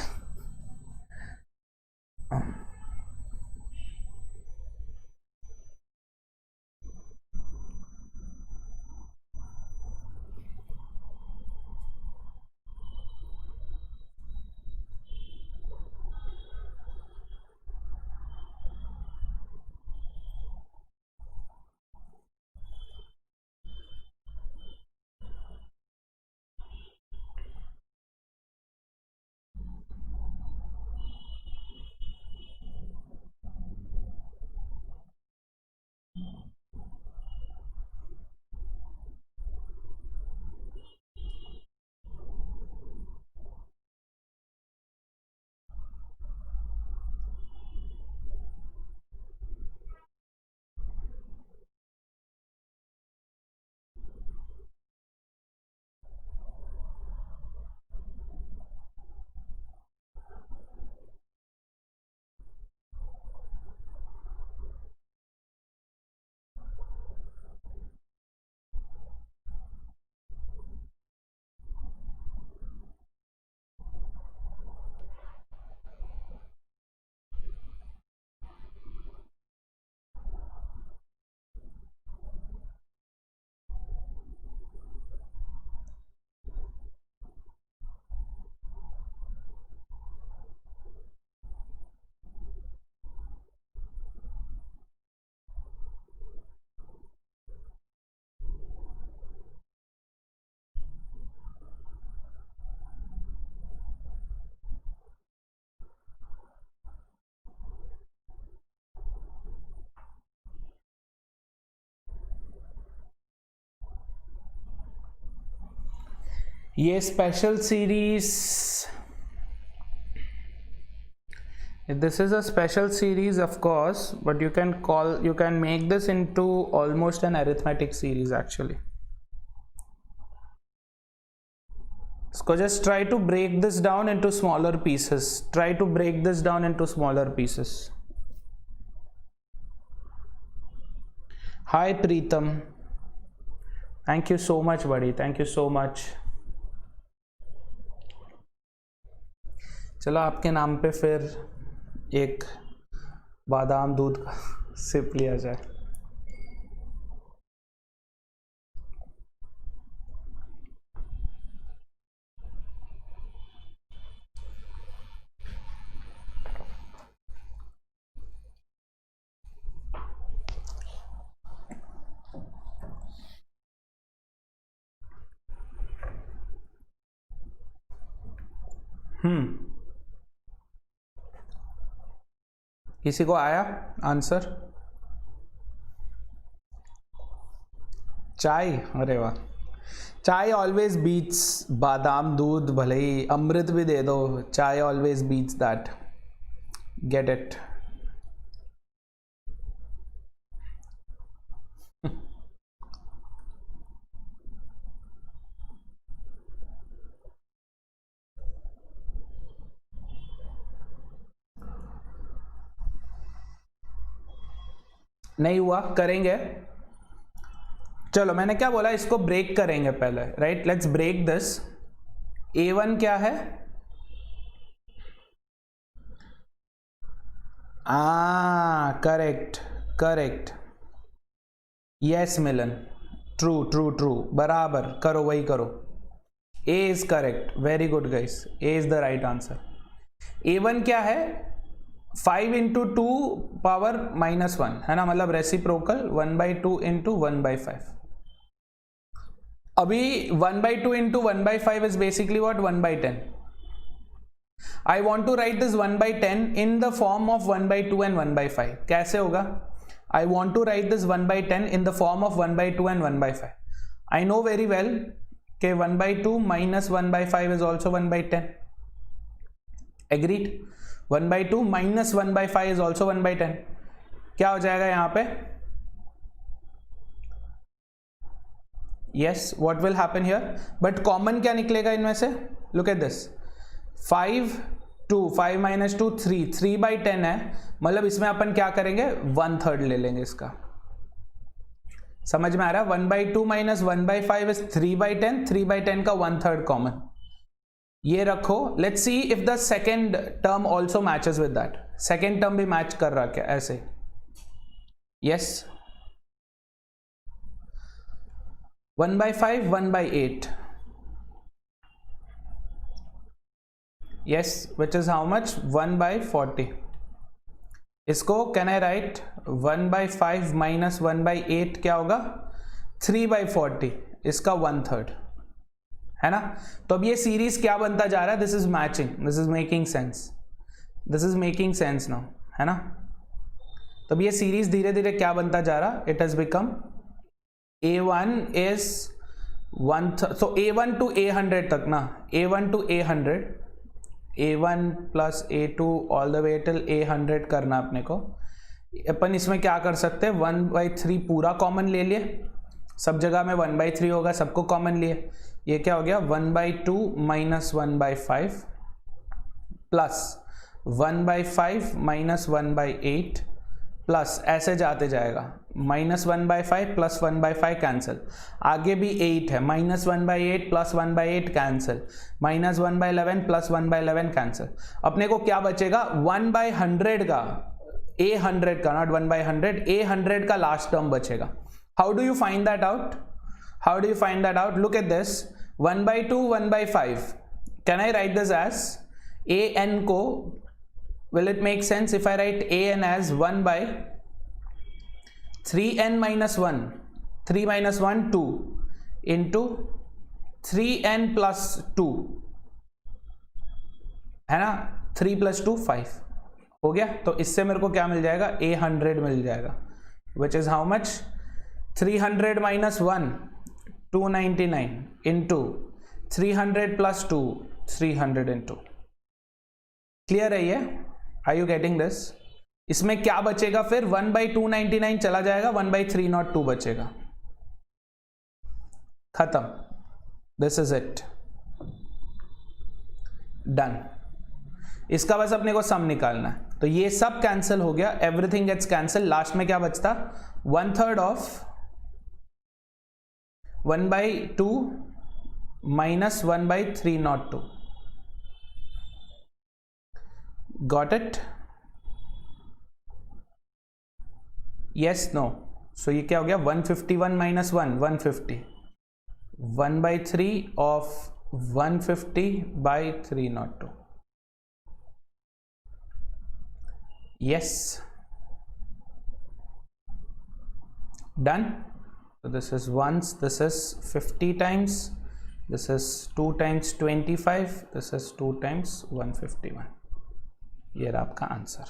ये special series, this is a special series of course, but you can make this into almost an arithmetic series actually. So just try to break this down into smaller pieces. Try to break this down into smaller pieces. Hi Preetam, thank you so much buddy, thank you so much. चलो आपके नाम पे फिर एक बादाम दूध का SIP लिया जाए। किसी को आया आंसर? चाय, अरे वाह, चाय ऑलवेज बीट्स बादाम दूध, भले ही अमृत भी दे दो, chai always beats that, get it. नहीं हुआ, करेंगे। चलो मैंने क्या बोला, इसको ब्रेक करेंगे पहले, right? Let's break this. A1 क्या है? करेक्ट करेक्ट, यस मिलन, ट्रू ट्रू ट्रू, बराबर करो, वही करो। A is correct, very good guys, A is the right answer. A1 क्या है? 5 इंटू 2 पावर -1 है ना, मतलब रेसिप्रोकल 1/2 इंटू 1/5। अभी 1/2 into 1/5 is basically what, 1/10। I want to write this 1/10 in the form of 1/2 and 1/5। कैसे होगा? I want to write this 1/10 in the form of 1/2 and 1/5। I know very well के 1/2 minus 1/5 is also 1/10। Agreed? 1/2 minus 1/5 is also 1/10। क्या हो जाएगा यहां पे? Yes, what will happen here? But common क्या निकलेगा इनमें से? लुक एट दिस, 5 2, 5 माइनस 2 3, 3/10 है, मतलब इसमें अपन क्या करेंगे, 1/3 ले लेंगे इसका। समझ में आ रहा है? 1/2 माइनस 1/5 इज 3/10, 3/10 का 1/3 कॉमन, ये रखो। Let's see if the second term also matches with that. Second term भी मैच कर रहा क्या? ऐसे, yes. 1/5 1/8, yes, which is how much? 1/40। इसको कैन आई राइट 1/5 माइनस 1/8 क्या होगा? 3/40, इसका 1/3 है ना। तो अब ये सीरीज क्या बनता जा रहा है? This is matching, this is making sense, this is making sense now, है ना। तो अब ये सीरीज धीरे धीरे क्या बनता जा रहा? It has become A1 is 1/3, so A1 to A100 तक ना, A1 to A100, A1 plus A2 all the way till A100 करना अपने को। अपन इसमें क्या कर सकते हैं, 1/3 पूरा कॉमन ले लिए, सब जगह में 1/3 होगा, सबको कॉमन लिए। ये क्या हो गया? 1/2 माइनस 1/5 प्लस 1/5 माइनस 1/8 प्लस ऐसे जाते जाएगा, -1/5 प्लस 1/5 कैंसिल, आगे भी 8 है, -1/8 प्लस 1/8 कैंसिल, -1/11 प्लस 1/11 कैंसिल। अपने को क्या बचेगा? 1/100 का, A100 का, नॉट 1/100, A100 का लास्ट टर्म बचेगा। How do you find that out? How do you find that out? Look at this, 1/2 1/5, can I write this as an को, will it make sense if I write an as 1/3n minus 1, 3 minus 1 2 into 3n plus 2 है ना, 3 plus 2 5 हो गया। तो इससे मेरे को क्या मिल जाएगा? A100 मिल जाएगा, which is how much? 300 minus 1 299 into 300 plus 2, 302. Clear है ये? Are you getting this? इसमें क्या बचेगा फिर? 1/299 चला जाएगा, 1/302 बचेगा. खत्म. This is it. डन. इसका बस अपने को सम निकालना है. तो ये सब कैंसिल हो गया, एवरीथिंग गेट्स कैंसिल. लास्ट में क्या बचता? 1/3 of 1/2 minus 1/302. Got it? Yes, no. So ये क्या हो गया? 151 minus 1, 150. 1/3 of 150/302. Yes. Done. So this is once, this is 50 times, this is 2 times 25, this is 2 times 151. ये रहा आपका आंसर.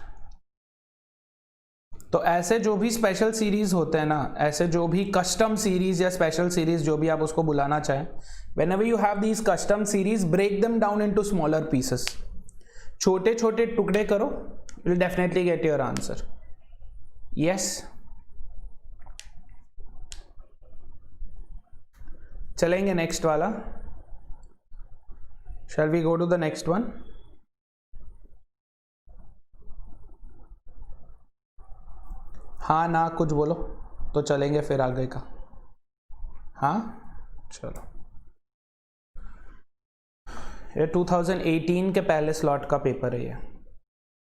तो ऐसे जो भी स्पेशल सीरीज होते हैं ना, ऐसे जो भी कस्टम सीरीज या स्पेशल सीरीज, जो भी आप उसको बुलाना चाहें, whenever you have these custom series, break them down into smaller pieces. छोटे छोटे टुकड़े करो, you'll definitely get your answer. Yes. चलेंगे नेक्स्ट वाला. Shall we go to the next one? हाँ ना कुछ बोलो तो चलेंगे फिर आगे का. हाँ चलो. ये 2018 के पहले स्लॉट का पेपर है. ये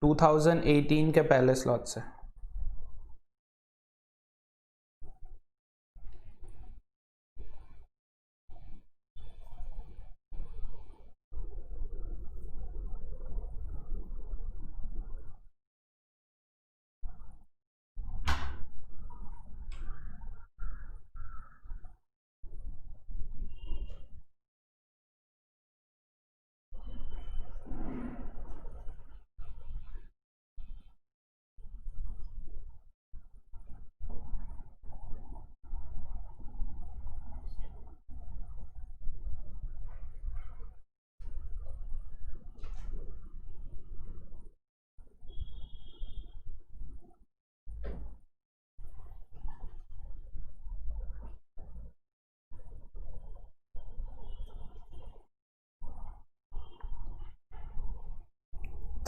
2018 के पहले स्लॉट से.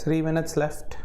Three minutes left.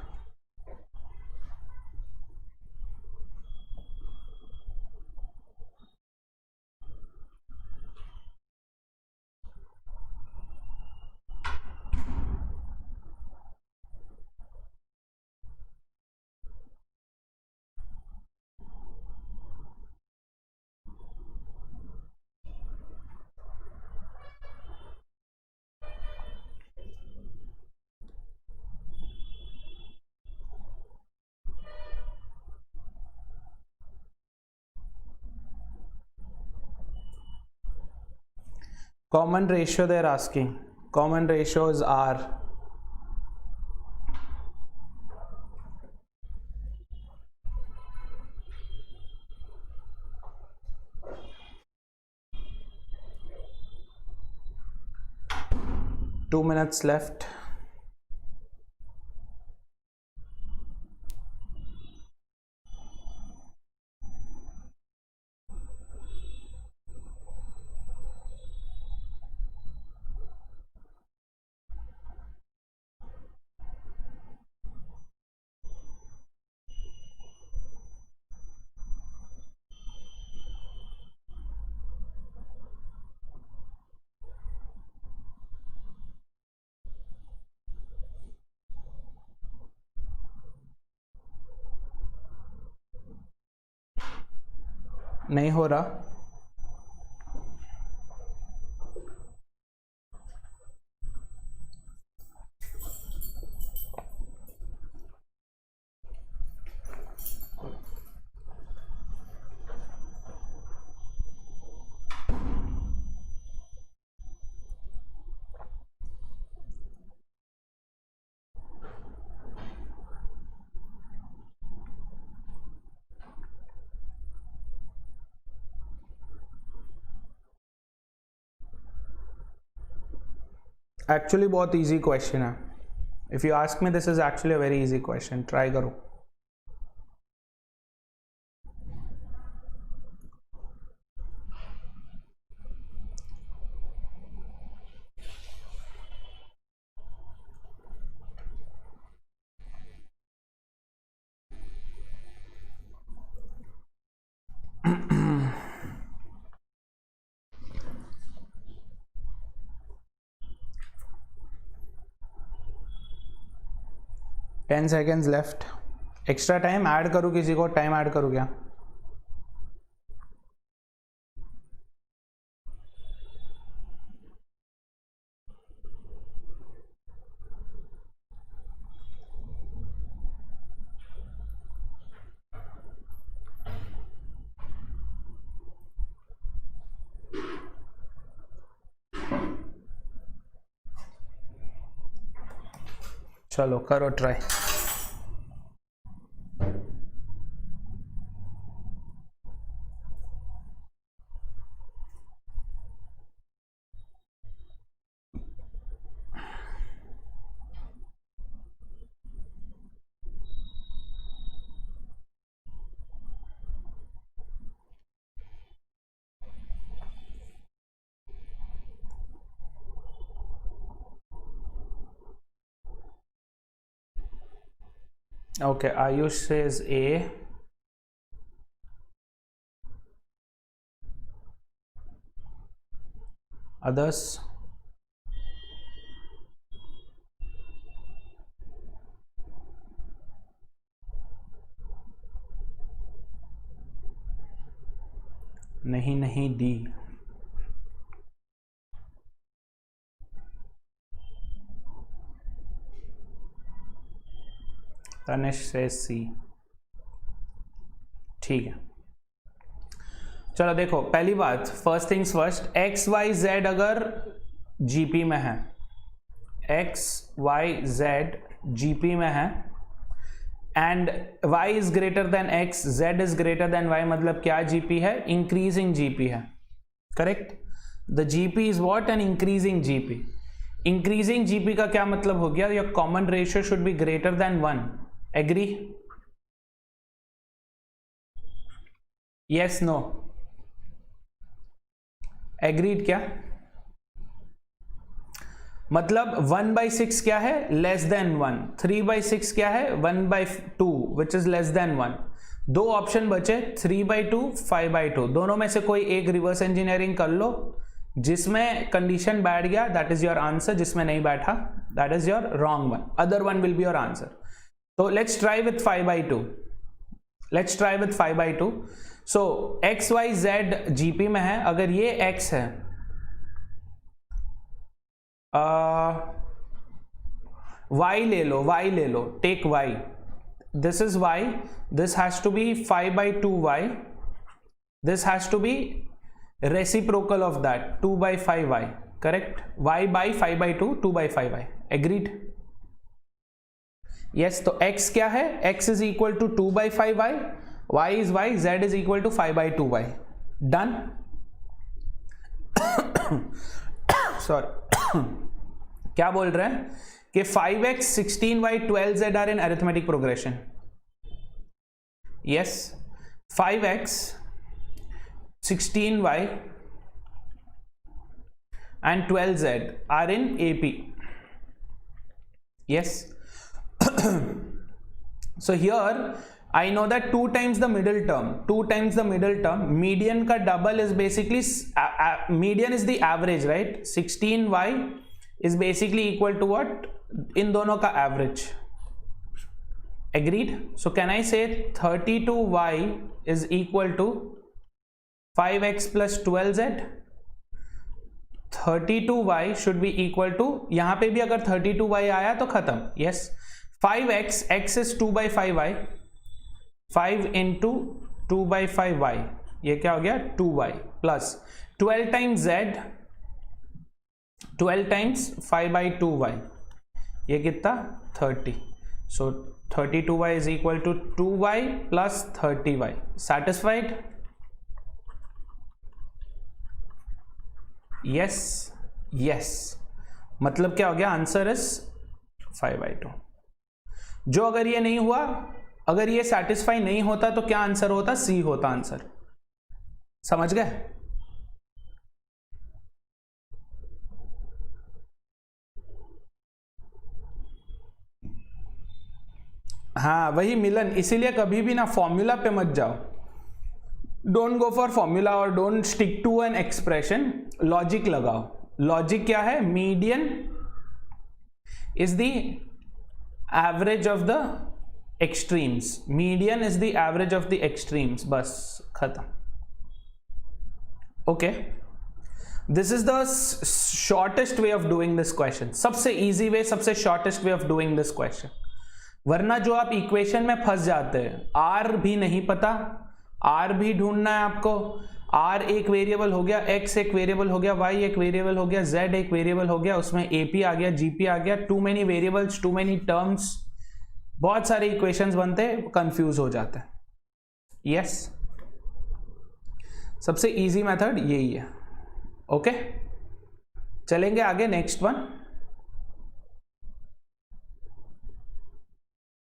Common ratio they're asking. Common ratio is R. Two minutes left. नहीं हो रहा. एक्चुअली बहुत इजी क्वेश्चन है. If you ask me, this is actually a very easy question. Try करो. Ten seconds left. Extra time add करूँ, किसी को time add करूँ क्या? चलो करो try. Okay, Ayush says A. Others? नहीं नहीं, D. तनिष से C. ठीक है. चलो देखो, पहली बात, first things first, X Y Z अगर जीपी में है, एक्स वाई जेड जीपी में है, and y is greater than x, z is greater than y, मतलब क्या जीपी है? इंक्रीजिंग जीपी है. Correct. The GP is what? An increasing GP. Increasing GP का क्या मतलब हो गया? Your common ratio should be greater than 1. Agree? Yes no? Agreed क्या? मतलब 1/6 क्या है? Less than 1. 3/6 क्या है? 1/2 विच इज लेस देन 1. दो ऑप्शन बचे, 3/2, 5/2. दोनों में से कोई एक रिवर्स इंजीनियरिंग कर लो. जिसमें कंडीशन बैठ गया दैट इज योर आंसर, जिसमें नहीं बैठा that is your wrong one. Other one will be your answer. तो let's try with 5/2. Let's try with 5/2. So x Y Z GP में है. अगर ये x है, y ले लो, y ले लो, take y. This is y. This has to be 5/2y. This has to be reciprocal of that, 2/5y. correct? y by 5/2, 2/5y. agreed? yes. तो x क्या है? x is equal to 2/5y, y is y, z is equal to 5/2y. done? sorry. क्या बोल रहे हैं कि 5x, 16y, 12z are in arithmetic progression. yes. 5x, 16y and 12z are in AP. yes. so here I know that 2 times the middle term, 2 times the middle term, median का double is basically median is the average, right? 16y is basically equal to what? इन दोनों का average. agreed? so can I say 32y is equal to 5x plus 12z? 32y should be equal to, यहां पे भी अगर 32y आया तो खत्म. yes. 5x, x is 2/5y, 5 into 2/5y, ये क्या हो गया? 2y plus 12 times z, 12 times 5/2y, ये कितना? 30. so 32y is equal to 2y plus 30y. satisfied? yes. yes. मतलब क्या हो गया, आंसर इज 5/2। जो अगर ये नहीं हुआ, अगर ये सेटिस्फाई नहीं होता तो क्या आंसर होता, सी होता आंसर। समझ गए? हाँ वही मिलन, इसीलिए कभी भी ना फॉर्मूला पे मत जाओ, डोंट गो फॉर फॉर्मूला और don't stick to an expression, logic लगाओ। लॉजिक क्या है, median is the average of the extremes, median is the average of the extremes, बस खत्म। Okay, this is the shortest way of doing this question, सबसे easy way, सबसे shortest way of doing this question. वरना जो आप equation में फंस जाते हैं, आर भी नहीं पता, आर भी ढूंढना है आपको, आर एक वेरिएबल हो गया, एक्स एक वेरिएबल हो गया, वाई एक वेरिएबल हो गया, जेड एक वेरिएबल हो गया, उसमें एपी आ गया, जीपी आ गया, too many variables, too many terms, बहुत सारे इक्वेशंस बनते, कंफ्यूज हो जाते हैं। यस, सबसे इजी मेथड यही है। ओके, चलेंगे आगे, next one.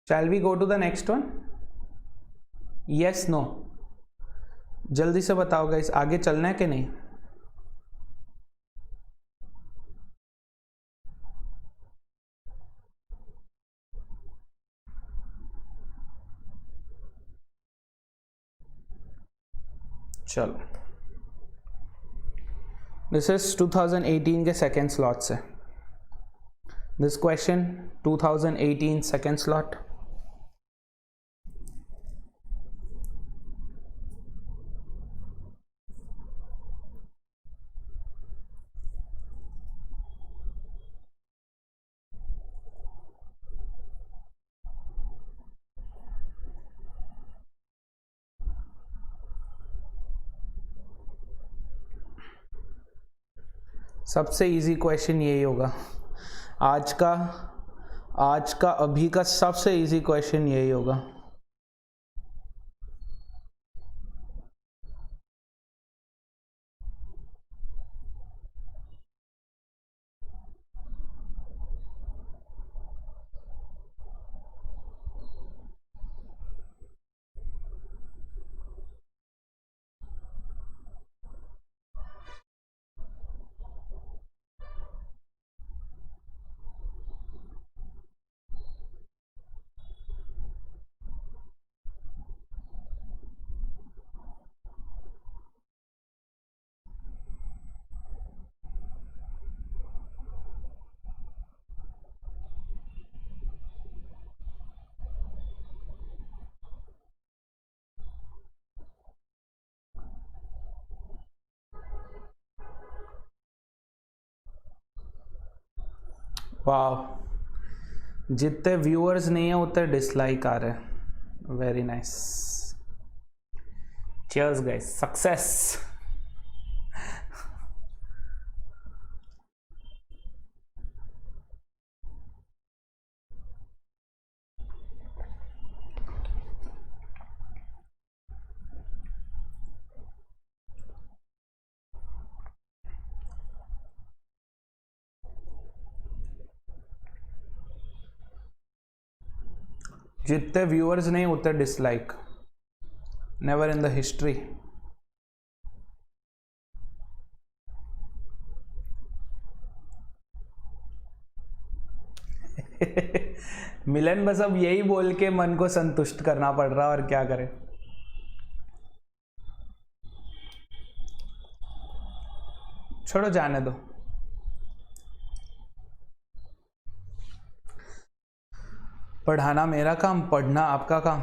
Shall we go to the next one? Yes, no? जल्दी से बताओ गाइस, आगे चलना है कि नहीं? चलो, दिस इज 2018 के सेकेंड स्लॉट से, दिस क्वेश्चन 2018 सेकेंड स्लॉट। सबसे इजी क्वेश्चन यही होगा आज का अभी का सबसे इजी क्वेश्चन यही होगा। वाह, जितने व्यूअर्स नहीं है उतने डिसलाइक आ रहे हैं, very nice, cheers guys, success. जितने व्यूअर्स नहीं उतने dislike, never in the history. Milan बस अब यही बोल के मन को संतुष्ट करना पड़ रहा, और क्या करें। छोड़ो, जाने दो। पढ़ाना मेरा काम, पढ़ना आपका काम।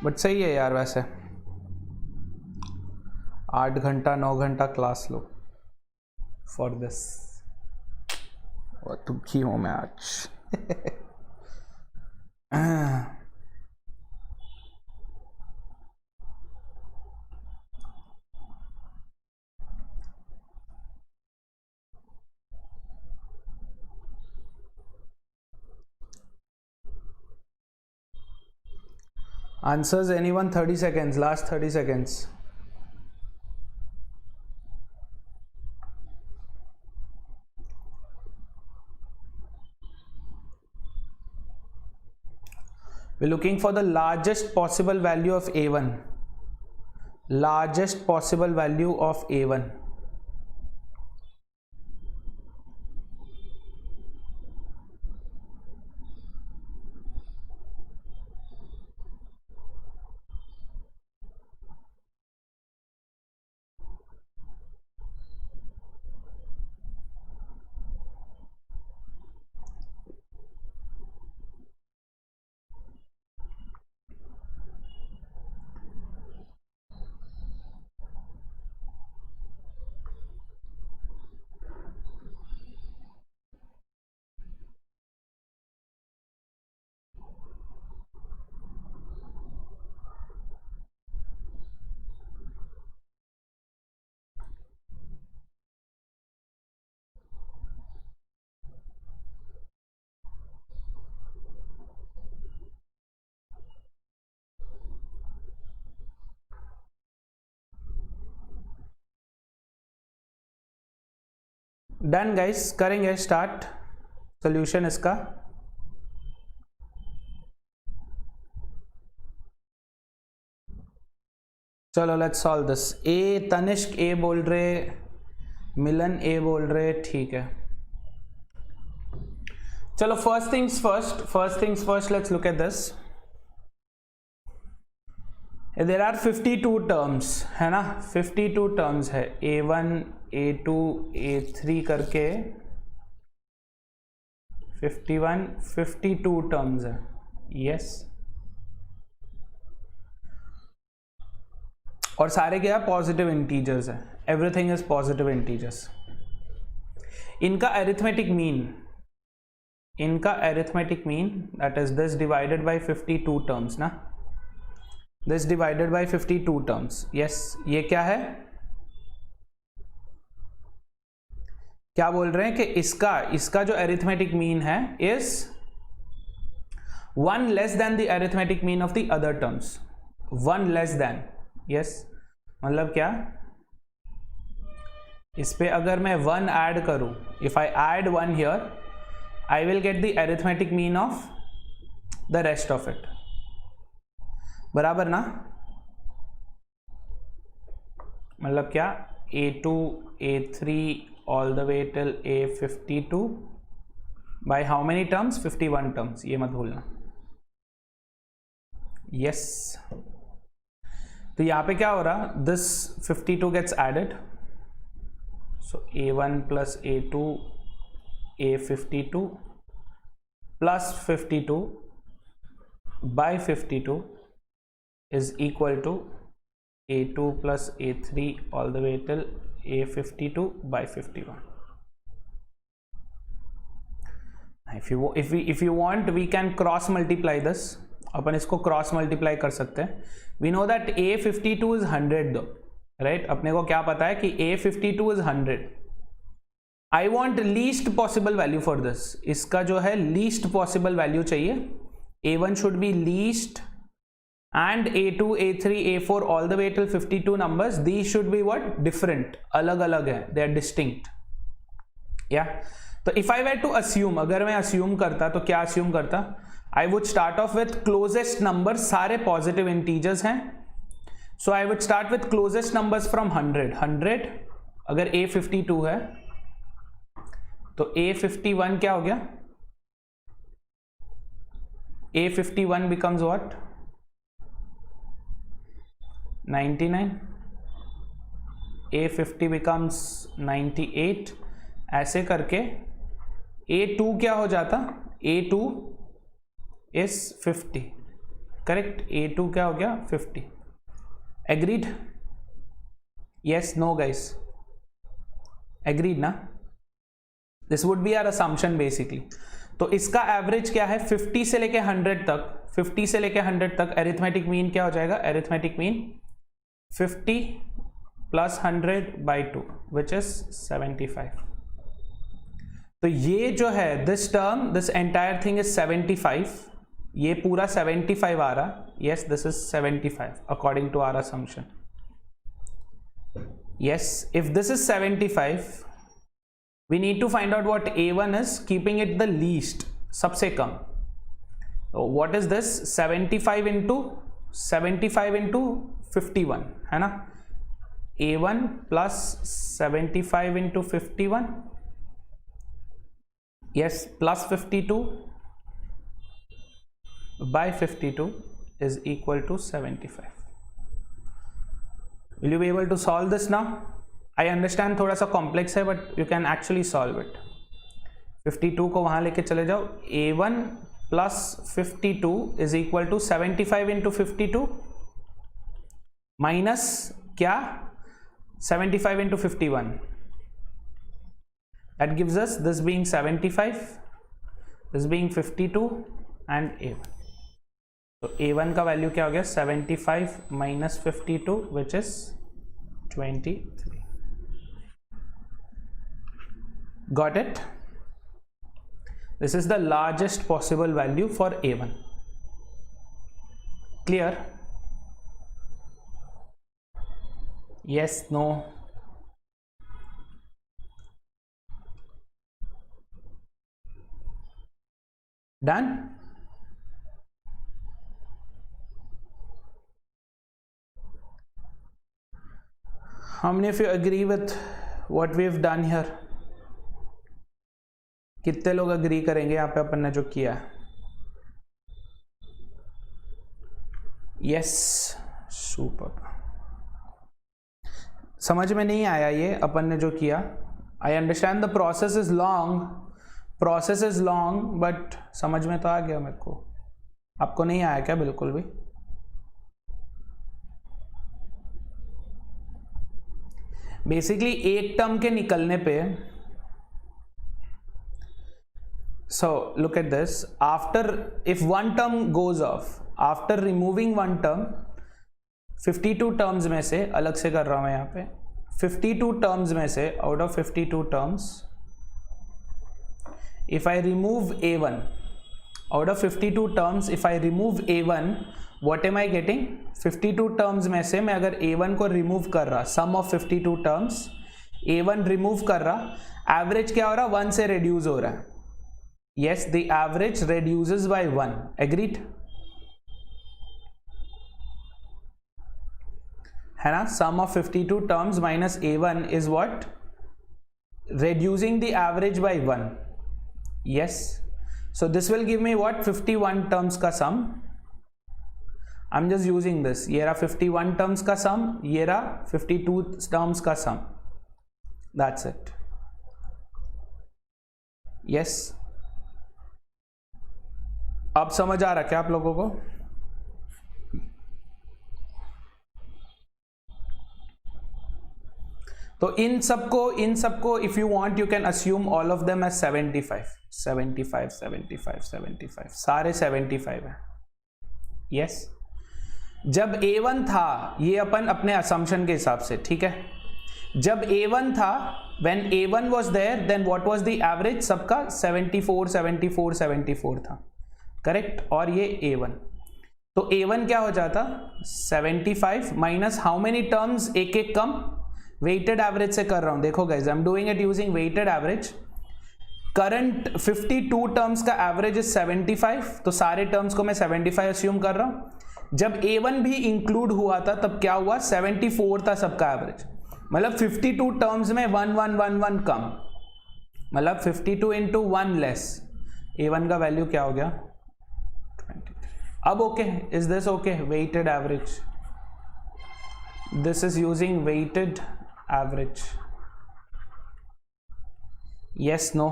बट सही है यार, वैसे 8 घंटा 9 घंटा क्लास लो फॉर दिस, और दुखी हूं मैं आज। Answers anyone? 30 seconds, last 30 seconds. We're looking for the largest possible value of A1. Largest possible value of A1. Done guys, करेंगे स्टार्ट सोल्यूशन इसका. चलो let's solve this. A Tanishq A बोल रहे, मिलन ए बोल रहे, ठीक है. चलो first things first let's look at this. There are 52 terms है ना, 52 टर्म्स है. A1 A2 A3 करके 52 टर्म्स है. यस, और सारे क्या है? पॉजिटिव इंटीजर्स है. Everything is positive integers. इनका arithmetic mean that is this divided by 52 terms ना, this divided by 52 terms. Yes, ये क्या है? क्या बोल रहे हैं कि इसका जो अरिथमेटिक मीन है is 1 less than the arithmetic mean of the other terms. 1 less than. Yes, मतलब क्या? इस पे अगर मैं 1 ऐड करूं, if I add 1 here, I will get the arithmetic mean of the rest of it. बराबर ना? मतलब क्या? A2 A3 all the way till A52 by how many terms? 51 terms. ये मत भूलना. Yes. तो यहाँ पे क्या हो रहा? This 52 gets added. So A1 plus A2 A52 plus 52 by 52 is equal to A2 plus A3 all the way till A52 by 51. If you want, we can cross multiply this. अपन इसको cross multiply कर सकते हैं. We know that A52 is 100 though, right? अपने को क्या पता है कि A52 is 100. I want least possible value for this. इसका जो है least possible value चाहिए. A1 should be least and A2 A3 A4 all the way till 52 numbers, these should be what? Different. अलग अलग है, they are distinct. Yeah. तो if I were to assume, अगर मैं assume करता तो क्या assume करता? I would start off with closest numbers. सारे positive integers हैं. So I would start with closest numbers from 100. 100 अगर A52 है तो A51 क्या हो गया? A51 becomes what? 99. A50 becomes 98. ऐसे करके A2 क्या हो जाता? A2 is 50. करेक्ट. A2 क्या हो गया? 50. Agreed? Yes, no guys? Agreed ना? This would be our assumption basically. तो इसका एवरेज क्या है? 50 से लेके 100 तक. 50 से लेके 100 तक अरिथमेटिक मीन क्या हो जाएगा? Arithmetic mean 50 plus 100 by 2 which is 75. तो ये जो है this term, this entire thing is 75. ये पूरा 75 आ रहा. Yes, this is 75 according to our assumption. Yes, if this is 75, we need to find out what A1 is, keeping it the least, सबसे कम. So what is this? 75 into 51 है ना. A1 plus 75 into 51. Yes, plus 52 by 52 is equal to 75. Will you be able to solve this now? I understand थोड़ा सा complex है, but you can actually solve it. 52 को वहाँ लेके चले जाओ. A1 plus 52 is equal to 75 into 52 minus क्या 75 into 51. That gives us this being 75, this being 52 and A1. तो A1 का वैल्यू क्या हो गया? 75 minus 52 which is 23. Got it? This is the largest possible value for A1. Clear? Yes, no? Done? How many of you agree with what we've done here? कितने लोग agree करेंगे यहाँ पे अपन ने जो किया है? Yes, super. समझ में नहीं आया ये अपन ने जो किया? I understand the process is long, but समझ में तो आ गया मेरे को. आपको नहीं आया क्या बिल्कुल भी? बेसिकली एक टर्म के निकलने पे, so look at this, if one term goes off, after removing one term, 52 terms में से, अलग से कर रहा हूं मैं यहाँ पे, 52 terms में से, out of 52 terms, if I remove A1, out of 52 terms, if I remove A1, what am I getting? 52 terms में से मैं अगर A1 को remove कर रहा, sum of 52 terms, A1 remove कर रहा, average क्या हो रहा? 1 से reduce हो रहा है. Yes, the average reduces by 1. Agreed? है ना? Sum of 52 terms minus A1 is what? Reducing the average by 1. Yes. So this will give me what? 51 terms का sum. I'm just using this. ये रहा 51 terms का sum. ये रहा 52 terms का sum. That's it. Yes. अब समझ आ रहा क्या आप लोगों को? तो इन सबको if you want you can assume all of them as 75 सारे 75 है. यस. जब A1 था, ये अपन अपने असम्पशन के हिसाब से, ठीक है, जब A1 था, when A1 was there, then what was the average? सबका 74 था, करेक्ट. और ये A1, तो A1 क्या हो जाता? 75 माइनस हाउ मेनी टर्म्स, एक एक कम, वेटेड एवरेज से कर रहा हूं. देखो guys, I am doing it using weighted average. Current 52 terms का एवरेज इज 75, तो सारे टर्म्स को मैं 75 अस्यूम कर रहा हूं. जब A1 भी इंक्लूड हुआ था तब क्या हुआ? 74 था सबका एवरेज. मतलब 52 टर्म्स में 1 कम, मतलब 52 इंटू 1 लेस. A1 का वैल्यू क्या हो गया? 23. अब okay, is this okay? Weighted average, this is using weighted average. Yes, no?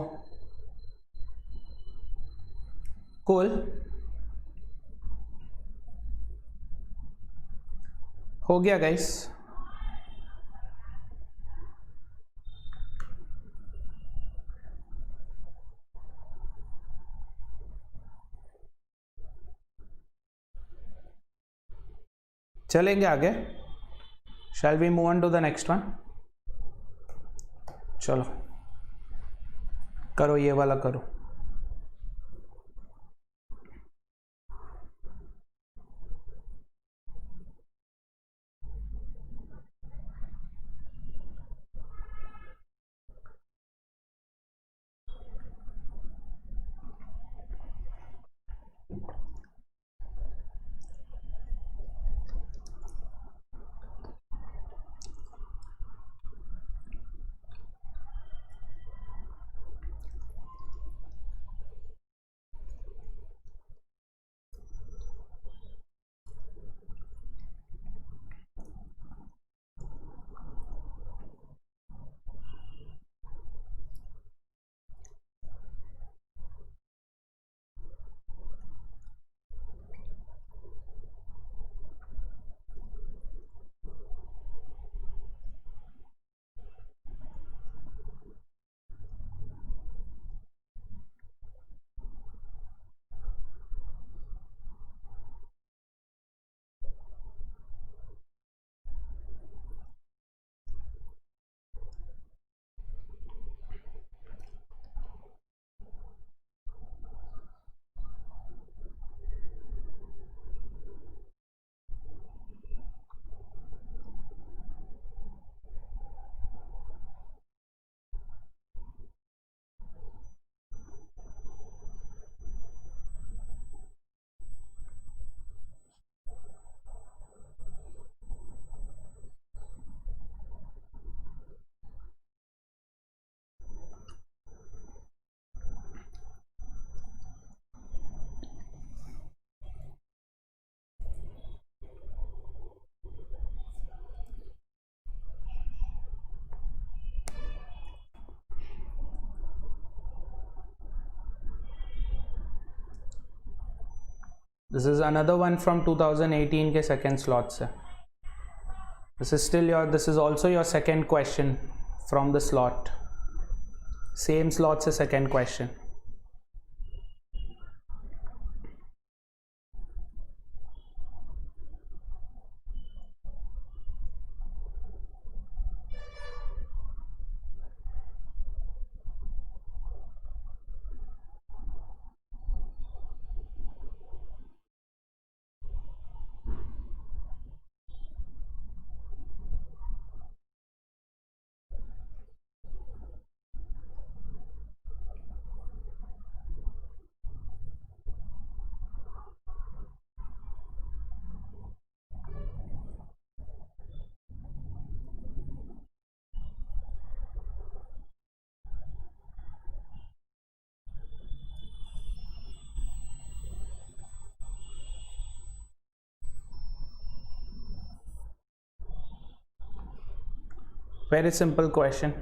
Cool. हो गया गाइस? चलेंगे आगे. Shall we move on to the next one? चलो करो, ये वाला करो. This is another one from 2018 के second slot से. This is still your, this is also your second question from the slot. Same slot से second question. Very simple question.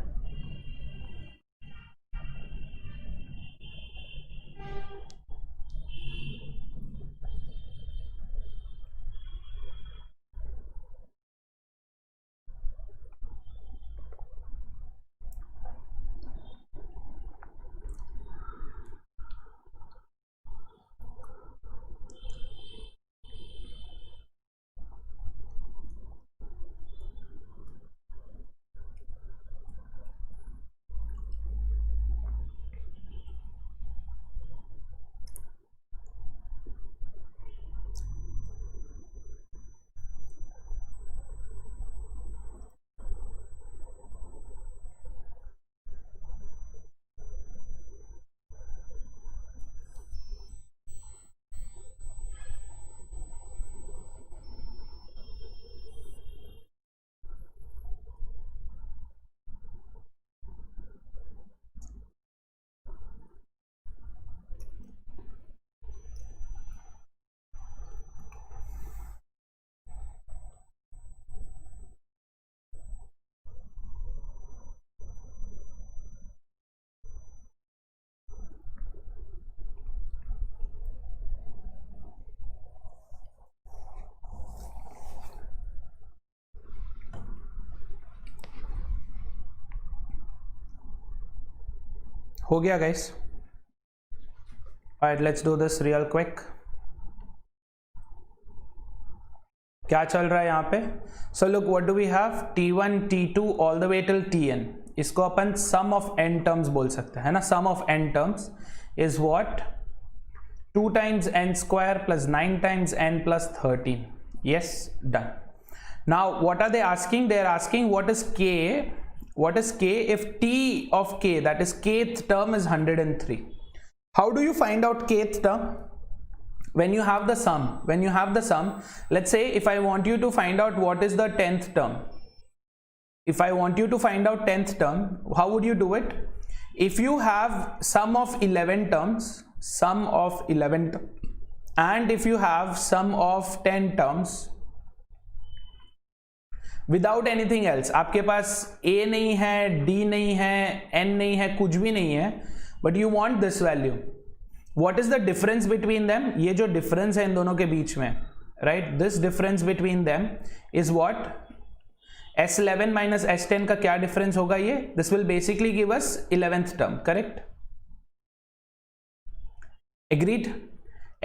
हो गया guys. Alright, let's do this real quick. क्या चल रहा है यहाँ पे? So look, what do we have? T1, T2 all the way till Tn. इसको अपन sum of n terms बोल सकते हैं ना. Sum of n terms is what? 2 times n square plus 9 times n plus 13. Yes, done. Now what are they asking? They are asking what is k? What is k if t of k, that is kth term, is 103? How do you find out kth term? When you have the sum, let's say if I want you to find out what is the 10th term, if I want you to find out 10th term, how would you do it? If you have sum of 11 terms, and if you have sum of 10 terms, without anything else, आपके पास a नहीं है, d नहीं है, n नहीं है, कुछ भी नहीं है, but you want this value. What is the difference between them? ये जो डिफरेंस है इन दोनों के बीच में, right, this difference between them is what? S11 minus S10 का क्या डिफरेंस होगा ये? This will basically give us 11th term, correct? Agreed?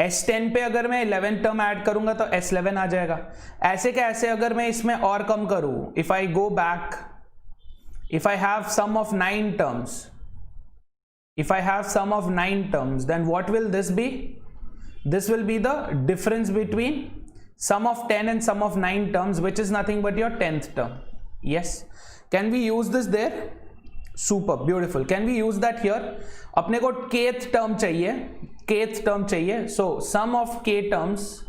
S10 पे अगर मैं 11th टर्म ऐड करूंगा तो S11 आ जाएगा. ऐसे कैसे अगर मैं इसमें और कम करूं, if I go back, if I have sum of 9 terms, then what will this be? This will be the difference between sum of 10 and sum of 9 terms, which is nothing but your 10th term. Yes, can we use this there? Super beautiful. Can we use that here? अपने को kth term चाहिए, so sum of k terms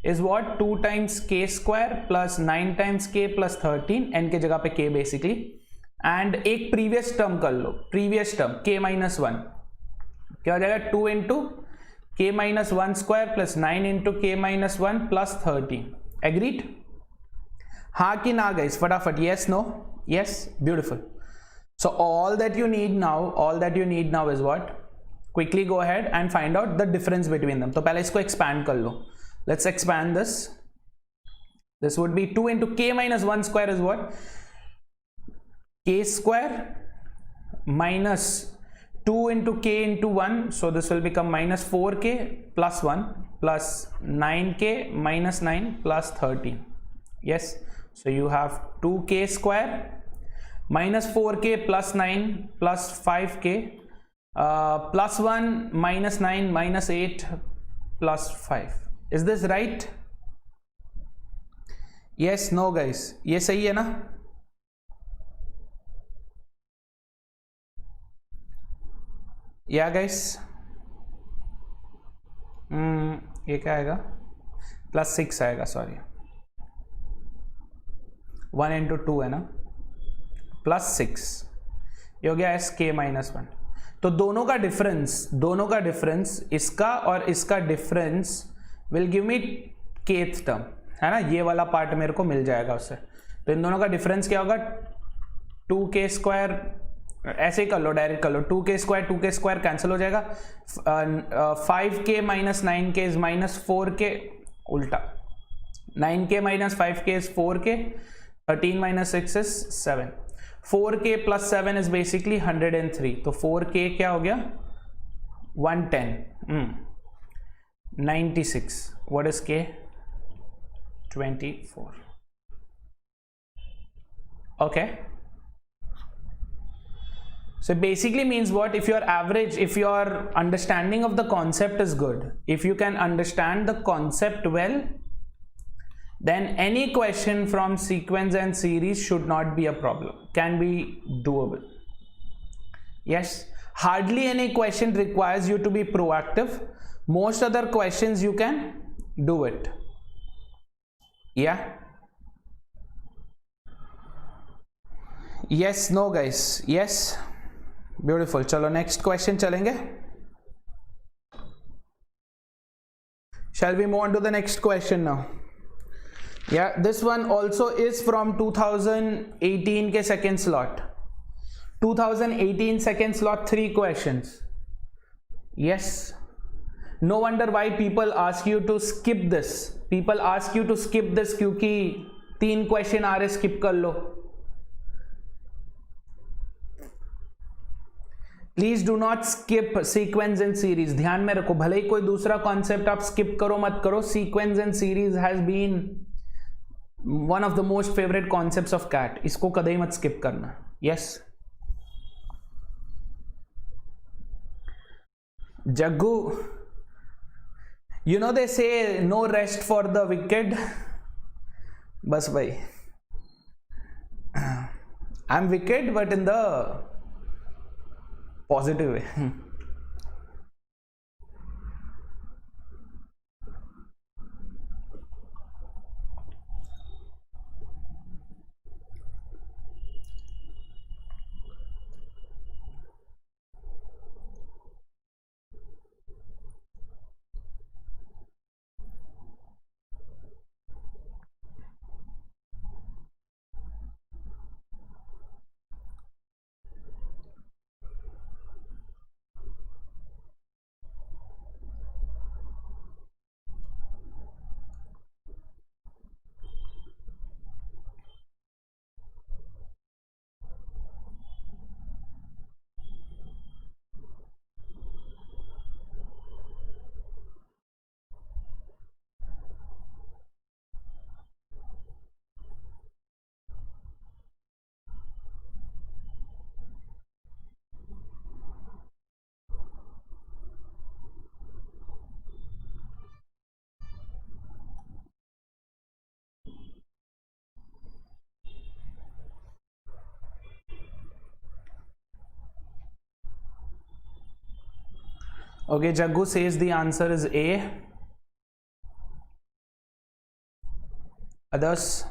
is what? 2 times k square plus 9 times k plus 13, n के जगह पे k basically, and एक previous term कर लो, previous term k minus 1, क्या हो जाएगा? 2 into k minus 1 square plus 9 into k minus 1 plus 13. Agreed? हाँ कि ना guys? फटाफट, yes, no, yes, beautiful. So all that you need now is what? Quickly go ahead and find out the difference between them. तो पहले इसको expand कर लो. Let's expand this. This would be 2 into k minus 1 square is what? K square minus 2 into k into 1. So this will become minus 4k plus 1 plus 9k minus 9 plus 13. Yes. So you have 2k square minus 4k plus 9 plus 5k plus 1 minus 9 minus 8 plus 5. Is this right? Yes, no guys, ये सही है ना? Yeah guys, ये क्या आएगा? Plus 6 आएगा, sorry 1 into 2 है ना, प्लस 6, ये हो गया एस के माइनस 1. तो दोनों का डिफरेंस इसका और इसका difference will give me kth term, है ना, ये वाला पार्ट मेरे को मिल जाएगा उससे. तो इन दोनों का डिफरेंस क्या होगा? 2k स्क्वायर, ऐसे ही कर लो, डायरेक्ट कर लो, 2k स्क्वायर कैंसिल हो जाएगा. 5k minus 9k is minus 4k, उल्टा 9k minus 5k is 4k, 13 minus 6 is 7. 4k plus 7 is basically 103. तो 4k क्या हो गया? 110. 96. What is k? 24. Okay. So basically means what? If your average, if your understanding of the concept is good, if you can understand the concept well, then any question from sequence and series should not be a problem, can be doable. Yes, hardly any question requires you to be proactive. Most other questions you can do it. Yeah. Yes, no guys, yes, beautiful. चलो next question चलेंगे. Shall we move on to the next question now? Yeah, this one also is from 2018 के second slot. 2018 second slot, 3 questions. Yes. No wonder why people ask you to skip this. People ask you to skip this क्योंकि 3 question आ रहे, skip कर लो. Please do not skip sequence and series. ध्यान में रखो, भले ही कोई दूसरा concept आप skip करो मत करो, sequence and series has been one of the most favorite concepts of CAT. इसको कदे ही मत skip करना. Yes. Jaggu, you know they say no rest for the wicked. बस भाई, I'm wicked but in the positive way. Okay, Jaggu says the answer is A. Others?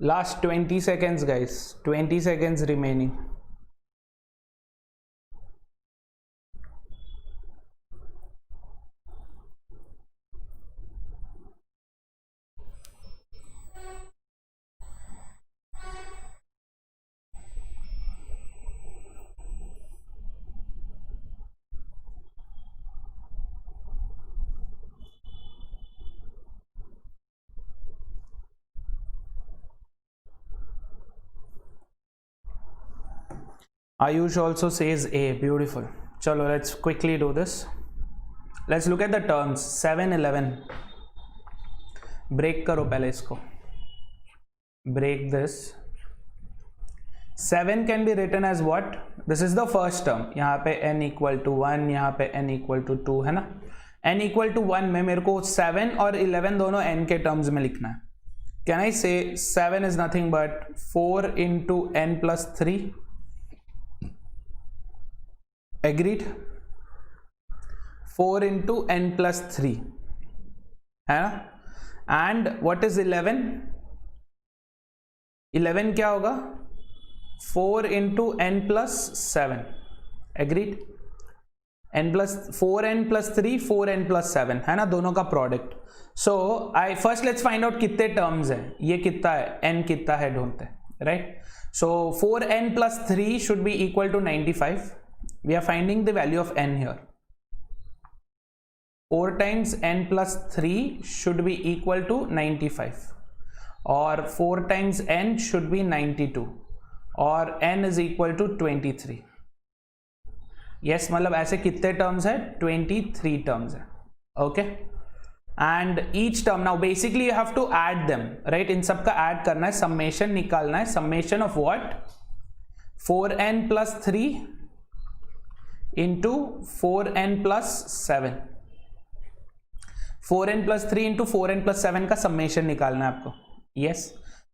Last 20 seconds, guys. 20 seconds remaining. Ayush also says A. Beautiful. Chalo, let's quickly do this. Let's look at the terms. 7, 11. Break karo pehle isko. Break this. 7 can be written as what? This is the first term. यहाँ पे n equal to 1, यहाँ पे n equal to 2 है ना. n equal to 1 में मेरे को 7 और 11 दोनों n के terms में लिखना है. Can I say 7 is nothing but 4 into n plus 3? Agreed? 4 into n plus 3 है ना. And what is 11? 11 क्या होगा? 4 into n plus 7. Agreed? n plus 4n plus 3, 4n plus 7 है ना, दोनों का product. So I first let's find out कितने terms है. ये कितना है, n कितना है ढूंढते हैं, right? So 4n plus 3 should be equal to 95. We are finding the value of n here. 4 times n plus 3 should be equal to 95, or 4 times n should be 92, or n is equal to 23. Yes, मतलब ऐसे कितने terms है? 23 terms है. Okay? And each term, now basically you have to add them, right? इन सब का add करना है, summation निकालना है. Summation of what? 4n plus 3 into 4n plus 7. 4n plus 3 into 4n plus 7 का summation निकालना है आपको. Yes.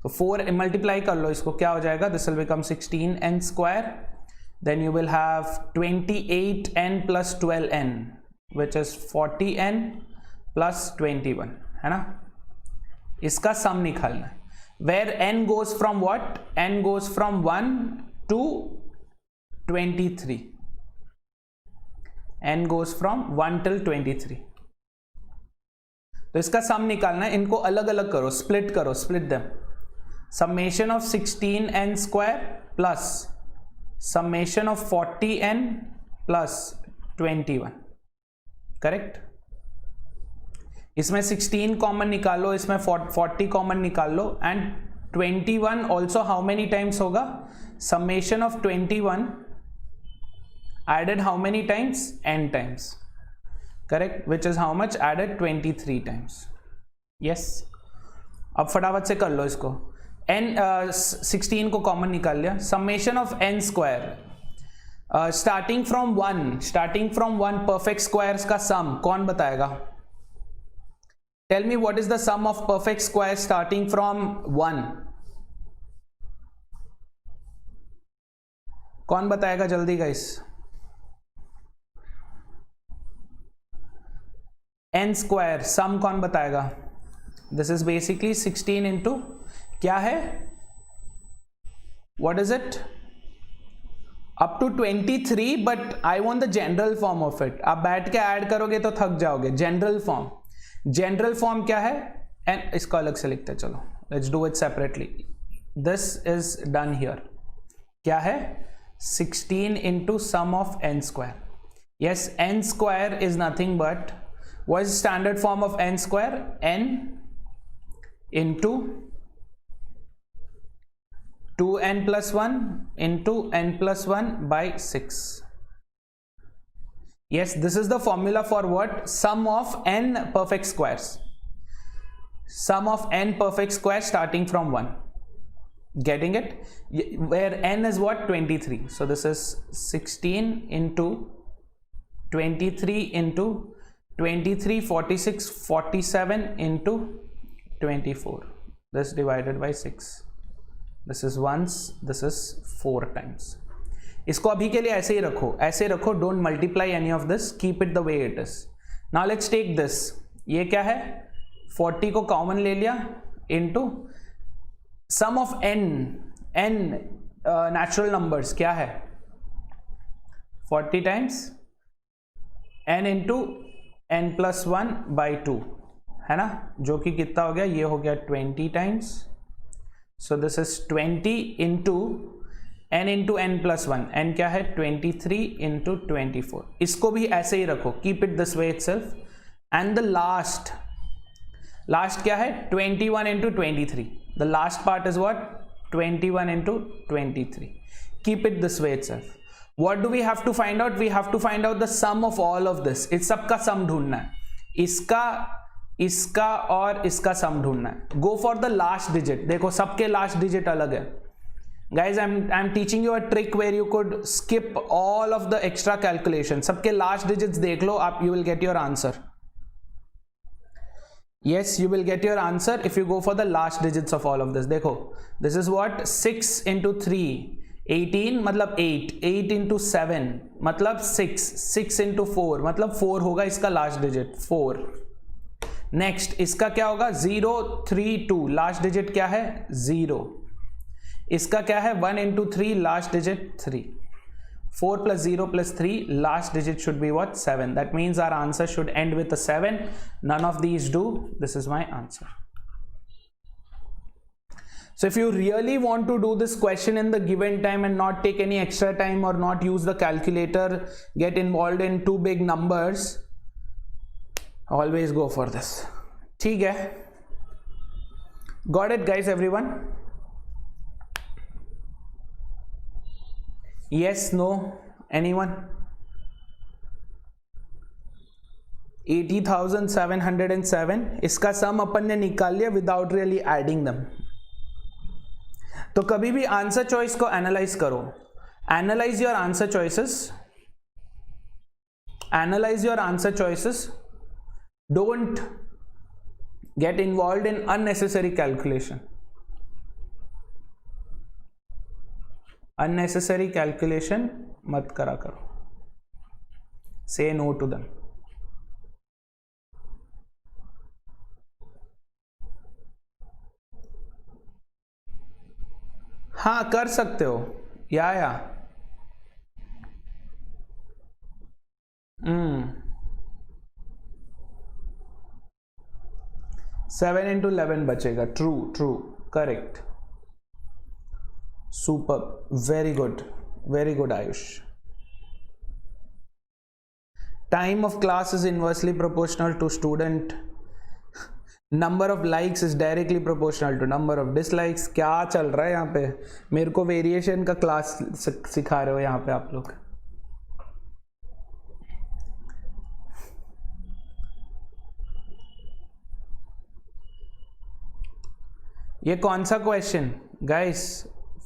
So 4 multiply कर लो इसको, क्या हो जाएगा? This will become 16n square. Then you will have 28n plus 12n, which is 40n plus 21, है ना. इसका sum निकालना है. Where n goes from what? n goes from 1 to 23. n goes from 1 till 23. तो इसका सम निकालना है. इनको अलग अलग करो, स्प्लिट करो, split them. Summation of 16n square plus summation of 40n plus 21. Correct. इसमें 16 कॉमन निकालो, इसमें 40 कॉमन निकाल लो, and 21 also how many times होगा? Summation of 21 added how many times? n times. Correct? Which is how much? Added 23 times. Yes. अब फटाफट से कर लो इसको. n 16 को कॉमन निकाल लिया. Summation of n square. Starting from 1 perfect squares का sum कौन बताएगा? Tell me what is the sum of perfect squares starting from 1. कौन बताएगा जल्दी guys? n स्क्वायर सम कौन बताएगा? दिस इज बेसिकली 16 इंटू क्या है? What is it? Up to 23, but I want the general form of it. आप बैठ के ऐड करोगे तो थक जाओगे. जनरल फॉर्म क्या है? एंड इसको अलग से लिखते हैं. चलो let's do it separately. This is done here. क्या है? 16 into sum of n square. Yes, n square is nothing but what is standard form of n square? n into 2n plus 1 into n plus 1 by 6. Yes, this is the formula for what? Sum of n perfect squares. Sum of n perfect squares starting from 1. Getting it? Where n is what? 23. So this is 16 into 23 into 23, 46, 47 into 24. This divided by 6. This is once, this is 4 times. इसको अभी के लिए ऐसे ही रखो. Don't multiply any of this. Keep it the way it is. Now let's take this. ये क्या है? 40 को कॉमन ले लिया into sum of n natural numbers क्या है 40 times n into n plus 1 by 2 है ना, जो कि कितना हो गया, ये हो गया 20 times. So this is 20 into n plus 1. n क्या है 23 इंटू 24. इसको भी ऐसे ही रखो, keep it this way itself. And the last क्या है 21 into 23. The last part is what 21 into 23. Keep it this way itself. What do we have to find out? We have to find out the sum of all of this. इस सब का सम ढूंढना है, इसका और इसका सम ढूंढना है. Go for the last digit. देखो सबके last digit अलग है. Guys, I'm teaching you a trick where you could skip all of the extra calculation. सबके last digits देख लो आप, you will get your answer. Yes, you will get your answer if you go for the last digits of all of this. देखो, this is what 6 into 3, 18 मतलब 8, 8 into 7 मतलब 6, 6 into 4 मतलब 4 होगा इसका last digit 4. Next इसका क्या होगा 0, 3, 2 last digit क्या है 0. इसका क्या है 1 into 3 last digit 3. 4 plus 0 plus 3 last digit should be what 7. That means our answer should end with a 7. None of these do. This is my answer. So if you really want to do this question in the given time and not take any extra time or not use the calculator, get involved in too big numbers, always go for this. ठीक है? Got it guys, everyone? Yes, no, anyone? 80,707. इसका सम अपन ने निकाल लिया without really adding दम. तो कभी भी आंसर चॉइस को एनालाइज करो. Analyse your answer choices. Analyse your answer choices. Don't get involve in unnecessary calculation. Unnecessary calculation मत करा करो. से नो टू देम. हाँ कर सकते हो या 7 into 11 बचेगा. True true correct. Super, very good Ayush. Time of class is inversely proportional to student. Number of likes is directly proportional to number of dislikes. क्या चल रहा है यहाँ पे? मेरे को वेरिएशन का क्लास सिखा रहे हो यहाँ पे आप लोग. ये कौन सा question guys?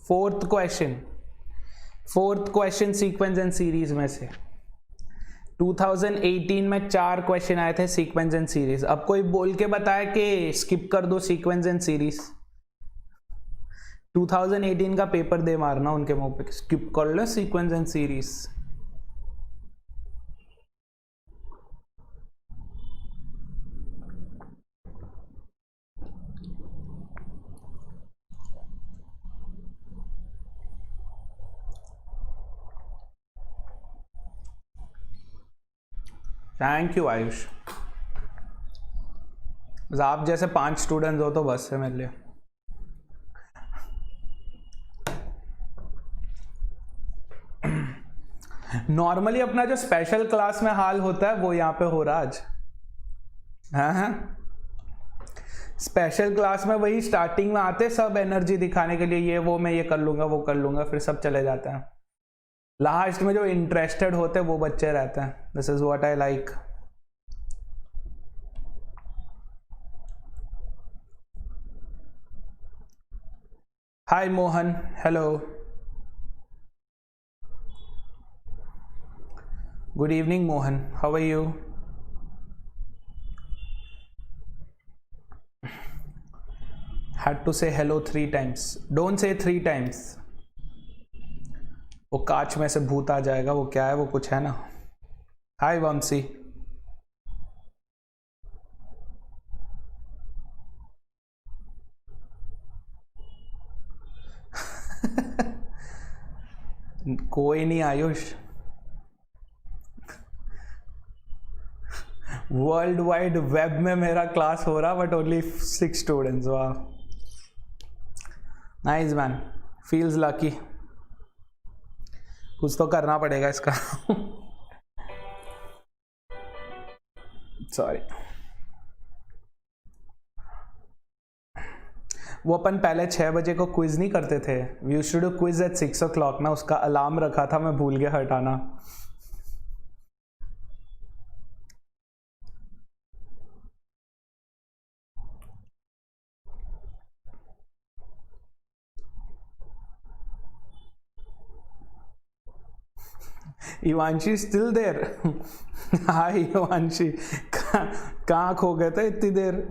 Fourth question sequence and series में से 2018 में 4 क्वेश्चन आए थे सीक्वेंस एंड सीरीज. अब कोई बोल के बताया कि स्किप कर दो सीक्वेंस एंड सीरीज. 2018 का पेपर दे मारना उनके मुंह पे, स्किप कर लो sequence and series. Thank you Ayush. आप जैसे 5 स्टूडेंट्स हो तो बस है मेरे लिए. नॉर्मली अपना जो स्पेशल क्लास में हाल होता है वो यहाँ पे हो रहा आज. हाँ स्पेशल क्लास में वही स्टार्टिंग में आते सब एनर्जी दिखाने के लिए, ये वो मैं ये कर लूंगा वो कर लूंगा, फिर सब चले जाते हैं. लास्ट में जो इंटरेस्टेड होते हैं वो बच्चे रहते हैं. This is what I like. Hi Mohan, hello, good evening Mohan, how are you? Had to say hello 3 times. Don't say 3 times. वो कांच में से भूत आ जाएगा. वो क्या है, वो कुछ है ना. हाय वंशी. कोई नहीं आयुष, वर्ल्ड वाइड वेब में मेरा क्लास हो रहा बट ओनली 6 स्टूडेंट्स. वाह, नाइस मैन, फील्स लकी. कुछ तो करना पड़ेगा इसका. सॉरी. वो अपन पहले 6 बजे को क्विज नहीं करते थे. We used to do quiz at 6 o'clock ना. उसका अलार्म रखा था, मैं भूल गया हटाना. इवांशी स्टिल देर. हाय इवांशी, कहाँ खो गए थे इतनी देर?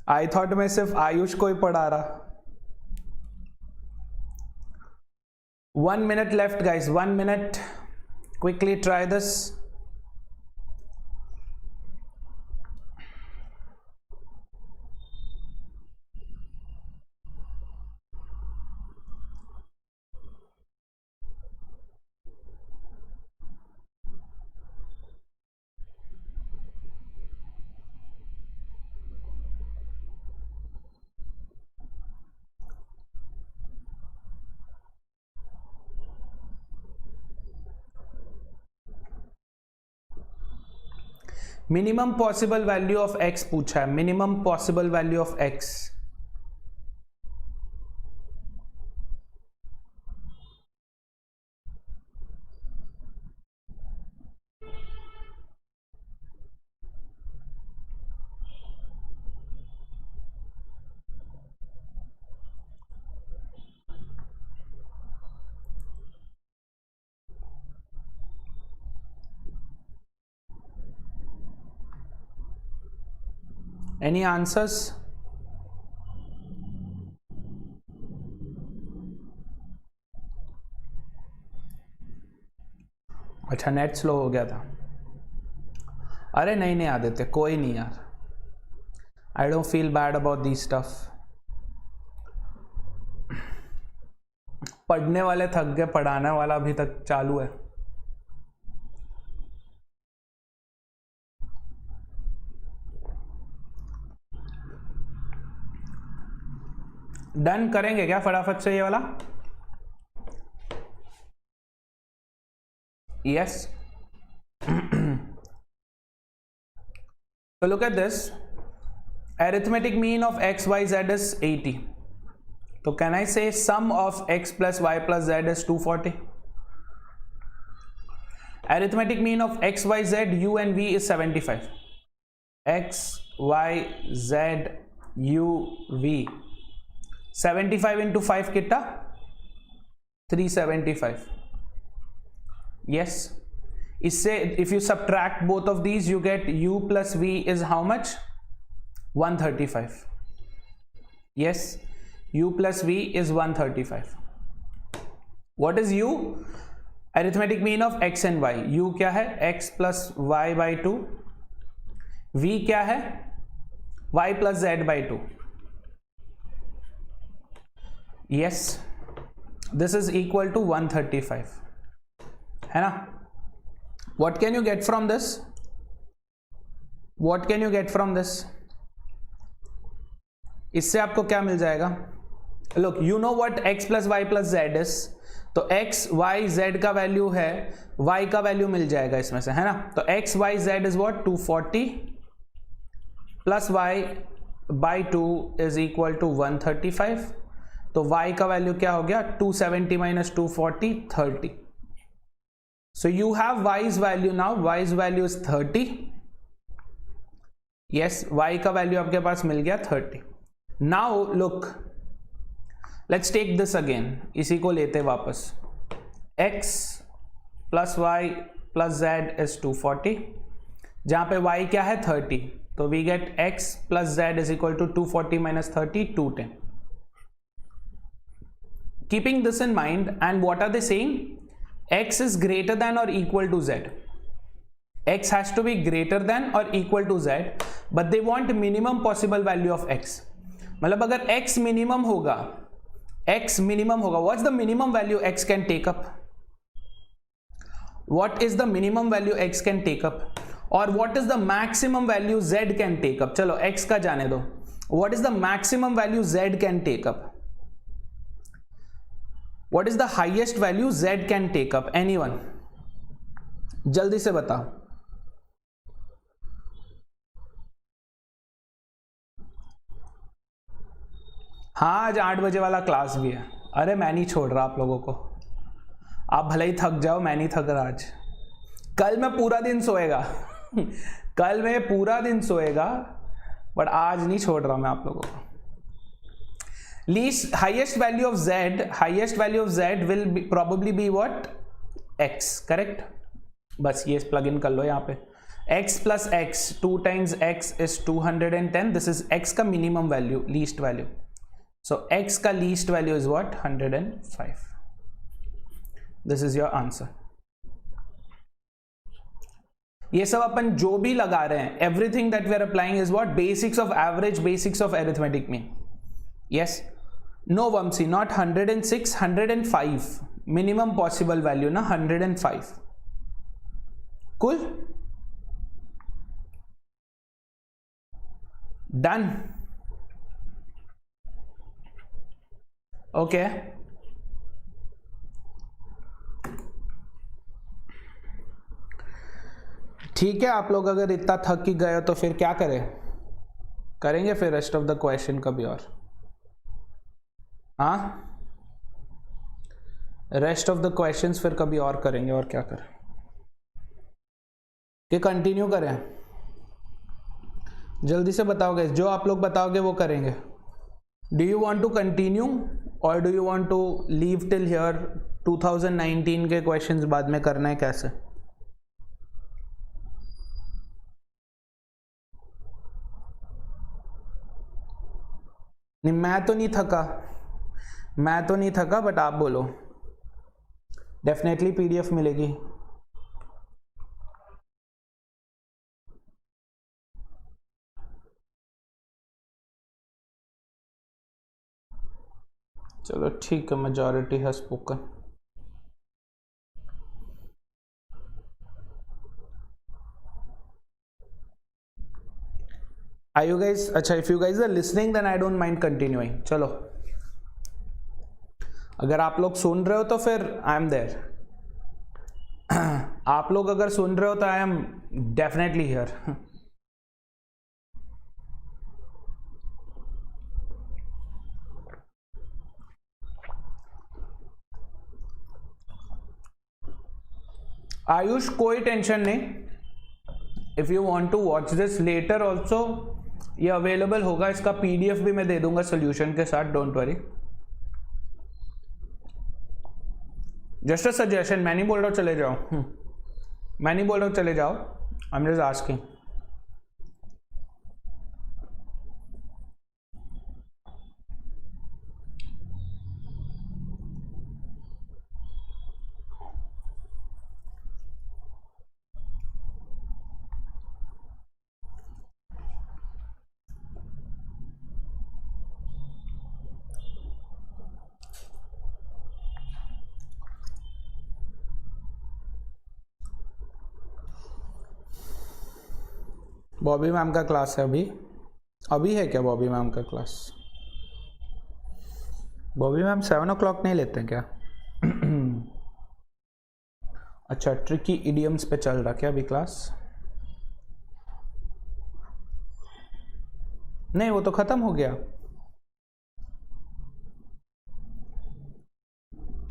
आई थॉट मैं सिर्फ आयुष को ही पढ़ा रहा. 1 minute left guys, 1 minute. Quickly try this. Minimum possible value of x पूछा है. Minimum possible value of x. Any answers? अच्छा, नेट स्लो हो गया था. अरे नहीं आदित्य, कोई नहीं यार. I don't feel bad about this stuff. पढ़ने वाले थक गए, पढ़ाने वाला अभी तक चालू है. डन करेंगे क्या फटाफट से ये वाला? Yes. So look at this. Arithmetic mean of x, y, z is 80. So can I say sum of x plus y plus z is 240? Arithmetic mean of x, y, z, u and v is 75. x, y, z, u, v. 75 into 5 कितना? 375. Yes. इससे if you subtract both of these you get u plus v is how much? 135. Yes, u plus v is 135. What is u? Arithmetic mean of x and y. u क्या है? x plus y by 2. v क्या है? y plus z by 2. Yes, this is equal to 135. है ना? What can you get from this? What can you get from this? इससे आपको क्या मिल जाएगा? Look, you know what x plus y plus z is. तो x, y, z का value है, y का वैल्यू मिल जाएगा इसमें से, है ना? तो x, y, z is what? 240 plus y by 2 is equal to 135. तो y का वैल्यू क्या हो गया? 270 minus 240, 30. So you have y's value now. Y's value is 30. Yes, y का वैल्यू आपके पास मिल गया 30. Now look, let's take this again. इसी को लेते वापस. x plus y plus z is 240. जहाँ पे y क्या है? 30. तो we get x plus z is equal to 240 minus 30, 210. Keeping this in mind, and what are they saying? X is greater than or equal to z. X has to be greater than or equal to z, but they want minimum possible value of x. मतलब अगर x minimum होगा, what's the minimum value x can take up? what is the minimum value x can take up और what is the maximum value z can take up. चलो x का जाने दो. What is the maximum value z can take up? What is the highest value z can take up? Anyone? जल्दी से बताओ. हाँ आज 8 बजे वाला क्लास भी है. अरे मैं नहीं छोड़ रहा आप लोगों को. आप भले ही थक जाओ, मैं नहीं थक रहा आज. कल मैं पूरा दिन सोएगा कल मैं पूरा दिन सोएगा, बट आज नहीं छोड़ रहा मैं आप लोगों को. Least highest value of z will be probably be what? x, correct? बस ये plug in कर लो यहाँ पे. x plus x, 2 times x is 210. This is x का minimum value, least value. So x का least value is what? 105. This is your answer. ये सब अपन जो भी लगा रहे हैं, everything that we are applying is what? Basics of average, basics of arithmetic mean. Yes. No Vamsi, not 106, 105. Minimum possible value na 105. Cool? Done. Okay. ठीक है, आप लोग अगर इतना थक ही गए तो फिर क्या करें? करेंगे फिर रेस्ट ऑफ द क्वेश्चन कभी और. हाँ, रेस्ट ऑफ द क्वेश्चंस फिर कभी और करेंगे. और क्या करें कि कंटिन्यू करें? जल्दी से बताओगे. जो आप लोग बताओगे वो करेंगे. Do you want to continue और do you want to leave till here? 2019 के क्वेश्चंस बाद में करना है कैसे? नहीं मैं तो नहीं थका, बट आप बोलो. डेफिनेटली पीडीएफ मिलेगी. चलो ठीक है, मेजॉरिटी है स्पोकन. Are you guys? अच्छा, if you guys are listening then I don't mind continuing. चलो, अगर आप लोग सुन रहे हो तो फिर आई एम देयर. आप लोग अगर सुन रहे हो तो I am definitely here. Ayush कोई टेंशन नहीं. If you want to watch this later also, ये अवेलेबल होगा. इसका पीडीएफ भी मैं दे दूंगा सोल्यूशन के साथ. Don't worry. Just a suggestion. मैं नहीं बोल रहा हूँ चले जाओ. मैं नहीं बोल रहा हूँ चले जाओ. I am just asking. Bobby ma'am का क्लास है अभी है क्या? बॉबी मैम का क्लास. बॉबी मैम 7 o'clock नहीं लेते क्या? अच्छा, ट्रिकी इडियम्स पे चल रहा क्या अभी क्लास? नहीं, वो तो खत्म हो गया.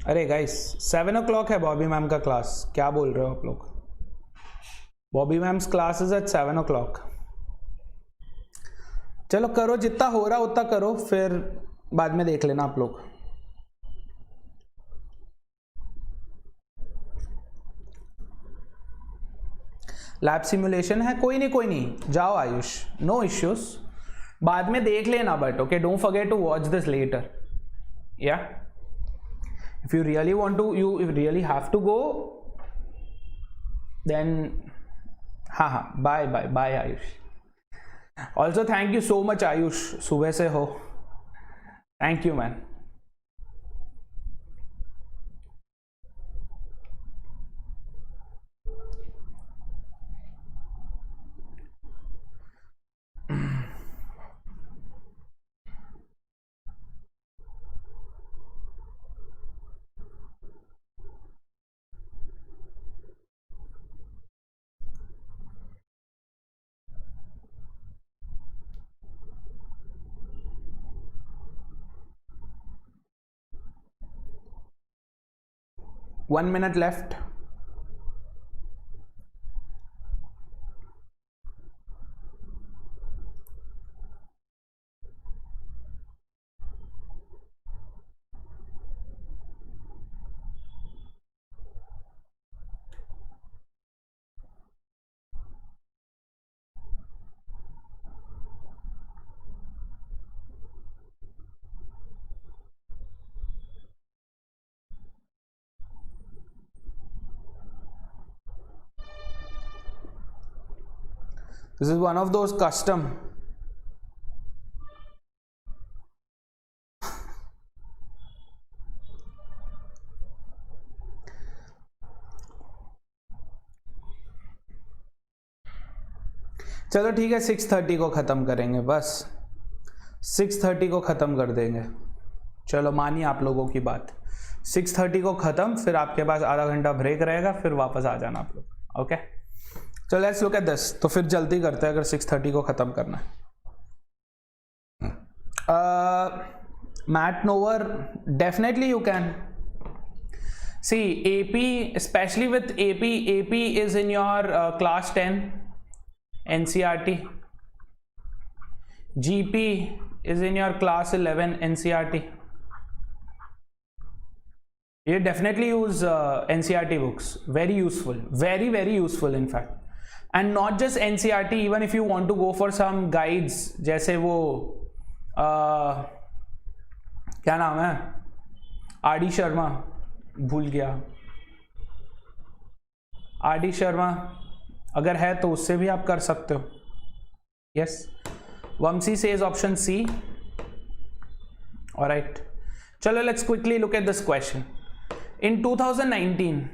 अरे गाइस, 7 o'clock है बॉबी मैम का क्लास. क्या बोल रहे हो आप लोग? Bobby ma'am's class is at 7 o'clock. चलो करो, जितना हो रहा उतना करो, फिर बाद में देख लेना आप लोग. लैब सिमुलेशन है? कोई नहीं, जाओ आयुष, नो इश्यूज. बाद में देख लेना, but okay, don't forget to watch this later. या if you really want to, you really have to go, then हाँ, bye Ayush. Also thank you so much Ayush, सुबह से हो. Thank you man. 1 minute left. This is one of those custom. चलो ठीक है, 6:30 को ख़त्म करेंगे, बस 6:30 को ख़त्म कर देंगे. चलो मानिए आप लोगों की बात, 6:30 को ख़त्म, फिर आपके पास आधा घंटा ब्रेक रहेगा, फिर वापस आ जाना आप लोग. ओके, चलो लेट्स लुक एट दिस. तो फिर जल्दी करते हैं अगर 6:30 को ख़त्म करना है. मैट नोवर, definitely you can. See, AP, especially with AP is in your class 10 NCERT. GP is in your class 11 NCERT. You definitely use NCERT books. Very useful, very very useful in fact. And not just NCERT, even if you want to go for some guides, जैसे वो क्या नाम है, RD Sharma, भूल गया, RD Sharma, अगर है तो उससे भी आप कर सकते हो. यस, वंशी सेज ऑप्शन सी. ऑलराइट, चलो let's quickly look at this question. In 2019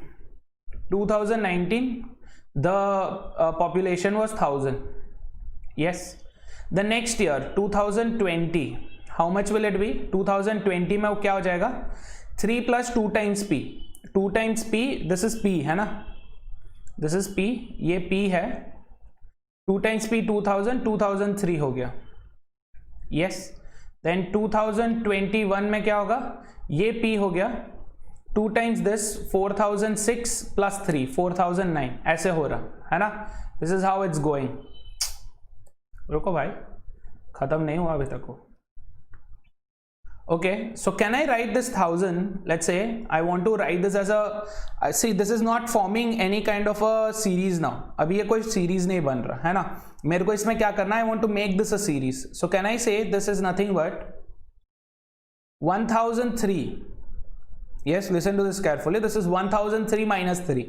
the population was 1000. Yes, the next year 2020, how much will it be? 2020 में वो क्या हो जाएगा? 3 + 2 times p. 2 times p, this is p है ना, this is p, ये p है. 2 times p 2000, 2003 हो गया. Yes, then 2021 में क्या होगा? ये p हो गया. 2 times this 4006 + 3 4009, ऐसे हो रहा है ना. This is how it's going. रुको भाई, खत्म नहीं हुआ अभी तक वो. Okay, so can I write this 1000? Let's say I want to write this as a, see this is not forming any kind of a series now. अभी ये कोई series नहीं बन रहा है ना. मेरे को इसमें क्या करना है? I want to make this a series. So can I say this is nothing but 1003. Yes, listen to this carefully. This is 1003 minus 3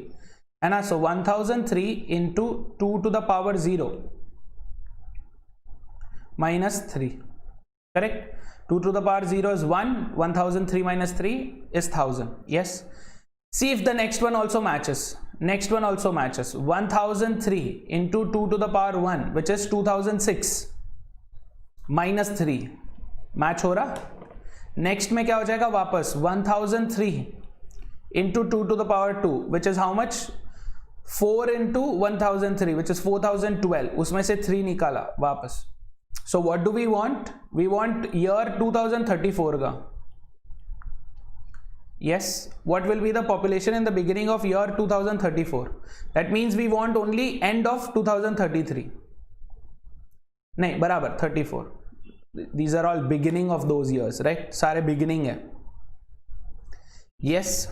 है ना. So 1003 into 2 to the power 0 minus 3. Correct? 2 to the power 0 is 1. 1003 minus 3 is 1000. Yes. See if the next one also matches. Next one also matches. 1003 into 2 to the power 1, which is 2006 minus 3. Match हो रहा. Next में क्या हो जाएगा? वापस 1003 into 2 to the power 2, which is how much? 4 into 1003, which is 4012. उसमें से 3 निकाला वापस. So what do we want? We want year 2034 का. Yes, what will be the population in the beginning of year 2034? That means we want only end of 2033. नहीं, बराबर 34. These are all beginning of those years, right? सारे beginning है. Yes.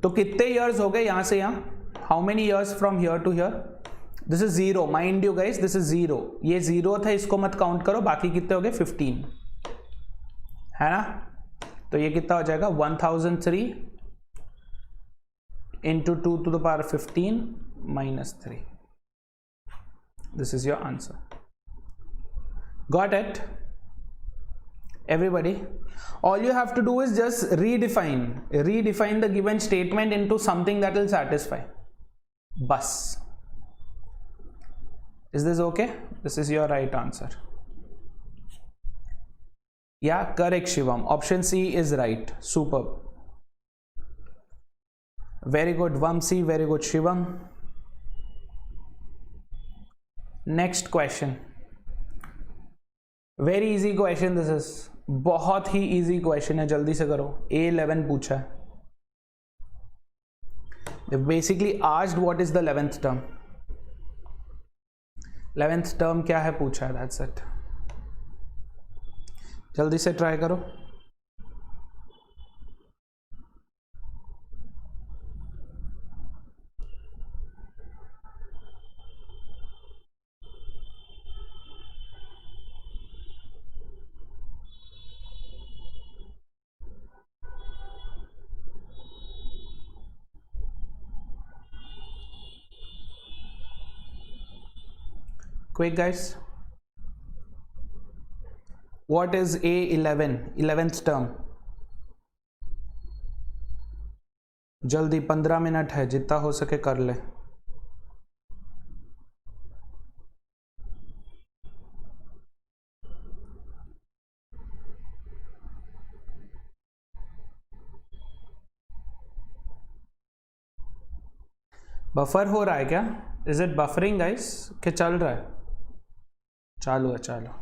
तो कितने years हो गए यहाँ से यहाँ? How many years from here to here? This is 0. Mind you guys, this is 0. ये 0 था, इसको मत काउंट करो. बाकी कितने हो गए? 15 है ना. तो ये कितना हो जाएगा? 1003 into 2 to the power 15 minus 3. This is your answer. Got it? Everybody? All you have to do is just redefine the given statement into something that will satisfy. Bus. Is this okay? This is your right answer. Yeah, correct Shivam. Option C is right. Superb. Very good Vamsi, very good Shivam. Next question. Very easy question this is. बहुत ही easy question है, जल्दी से करो. A11 पूछा है. They basically asked what is the 11th term. 11th term क्या है पूछा है, that's it. जल्दी से ट्राई करो. Quick guys. What is A11? 11th term. जल्दी 15 मिनट है, जितना हो सके कर ले. बफर हो रहा है क्या? इज इट बफरिंग गाइस कि चल रहा है? चालू है, चालू.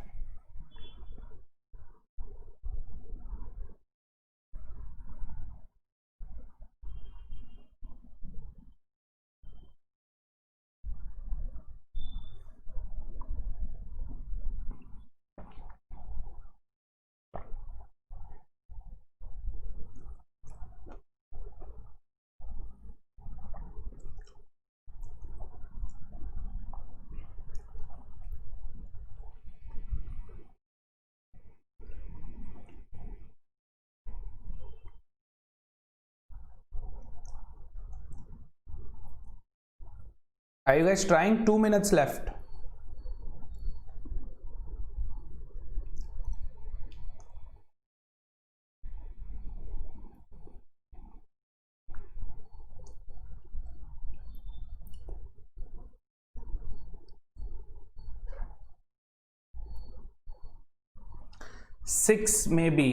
Are you guys trying? 2 minutes left. Six maybe.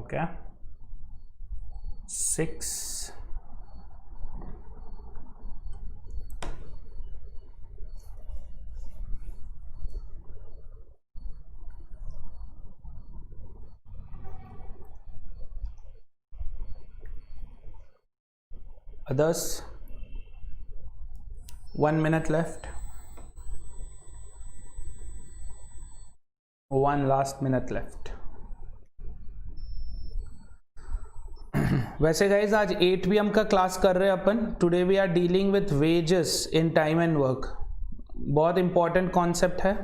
Okay. 6. Others? 1 minute left. 1 last minute left. वैसे गाइज आज 8 PM का क्लास कर रहे हैं अपन. Today we are dealing with wages in time and work. बहुत इंपॉर्टेंट कॉन्सेप्ट है.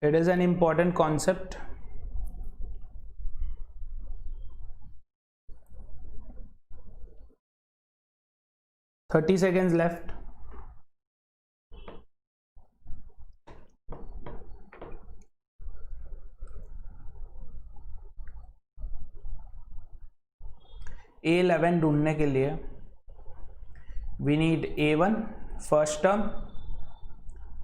It is an important concept. Thirty seconds left. A11 ढूंढने के लिए we need A1 first term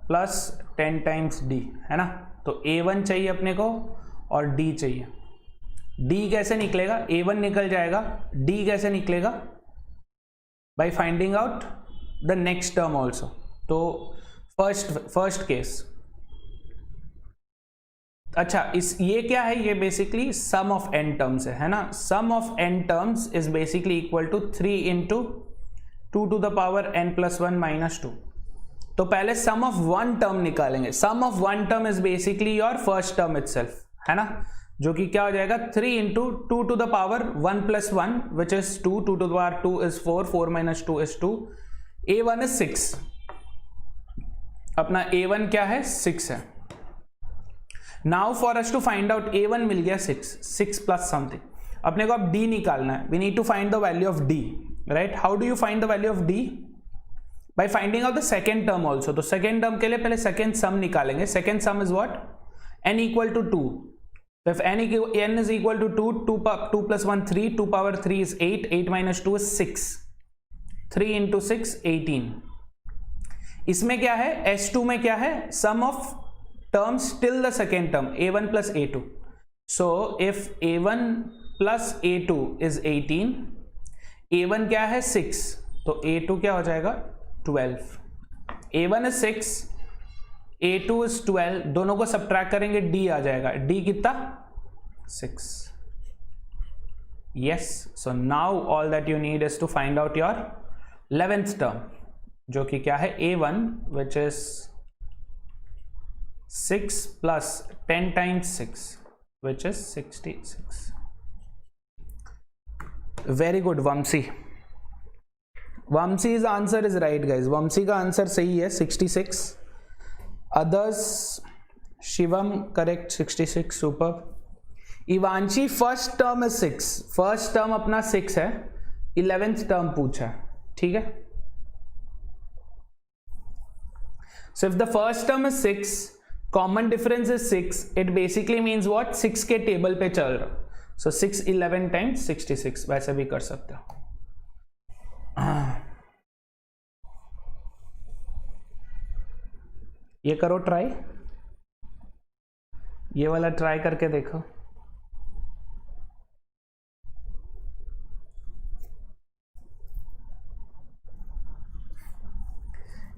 plus 10 times D, है ना. तो A1 चाहिए अपने को और D चाहिए. D कैसे निकलेगा? A1 निकल जाएगा. D कैसे निकलेगा? by finding out the next term also. तो first case. अच्छा, ये क्या है? ये basically sum of n terms है ना. sum of n terms is basically equal to 3 into 2 to the power n plus 1 minus 2. तो पहले sum of one term निकालेंगे. sum of one term is basically your first term itself, है ना, जो कि क्या हो जाएगा? 3 into 2 to the power 1 plus 1 which is 2, 2 to the power 2 is 4, 4 minus 2 is 2. A1 is 6. अपना A1 क्या है? 6 है. Now for us to find out A1 मिल गया 6 plus something. अपने को अब D निकालना है. We need to find the value of D, right? How do you find the value of D? By finding out the second term also. तो second term के लिए पहले second sum निकालेंगे. Second sum is what? n equal to 2. So if n is equal to 2, 2 plus 1 3, 2 power 3 is 8, 8 minus 2 is 6, 3 into 6 18. इसमें क्या है? S2 में क्या है? sum of terms till the second term, A1 plus A2. So if A1 plus A2 is 18, A1 क्या है? 6, तो A2 क्या हो जाएगा? 12. A1 is 6, A2 is 12. दोनों को सब्ट्रैक्ट करेंगे, D आ जाएगा. D कितना? 6. Yes, so now all that you need is to find out your 11th term, जो कि क्या है a1 which is 6 plus 10 times 6 which is 66. Very good, Vamsi. Vamsi's answer is right, guys. Vamsi का answer सही है 66. Others, Shivam correct 66. Super. Ivanshi first term is 6. First term अपना 6 है, 11th term पूछा है, ठीक है. So if the first term is 6, common difference is 6, it basically means what? 6 के टेबल पे चल रहा. So 6 11 times 66, वैसे भी कर सकते हो. ये करो ट्राई, ये वाला ट्राई करके देखो.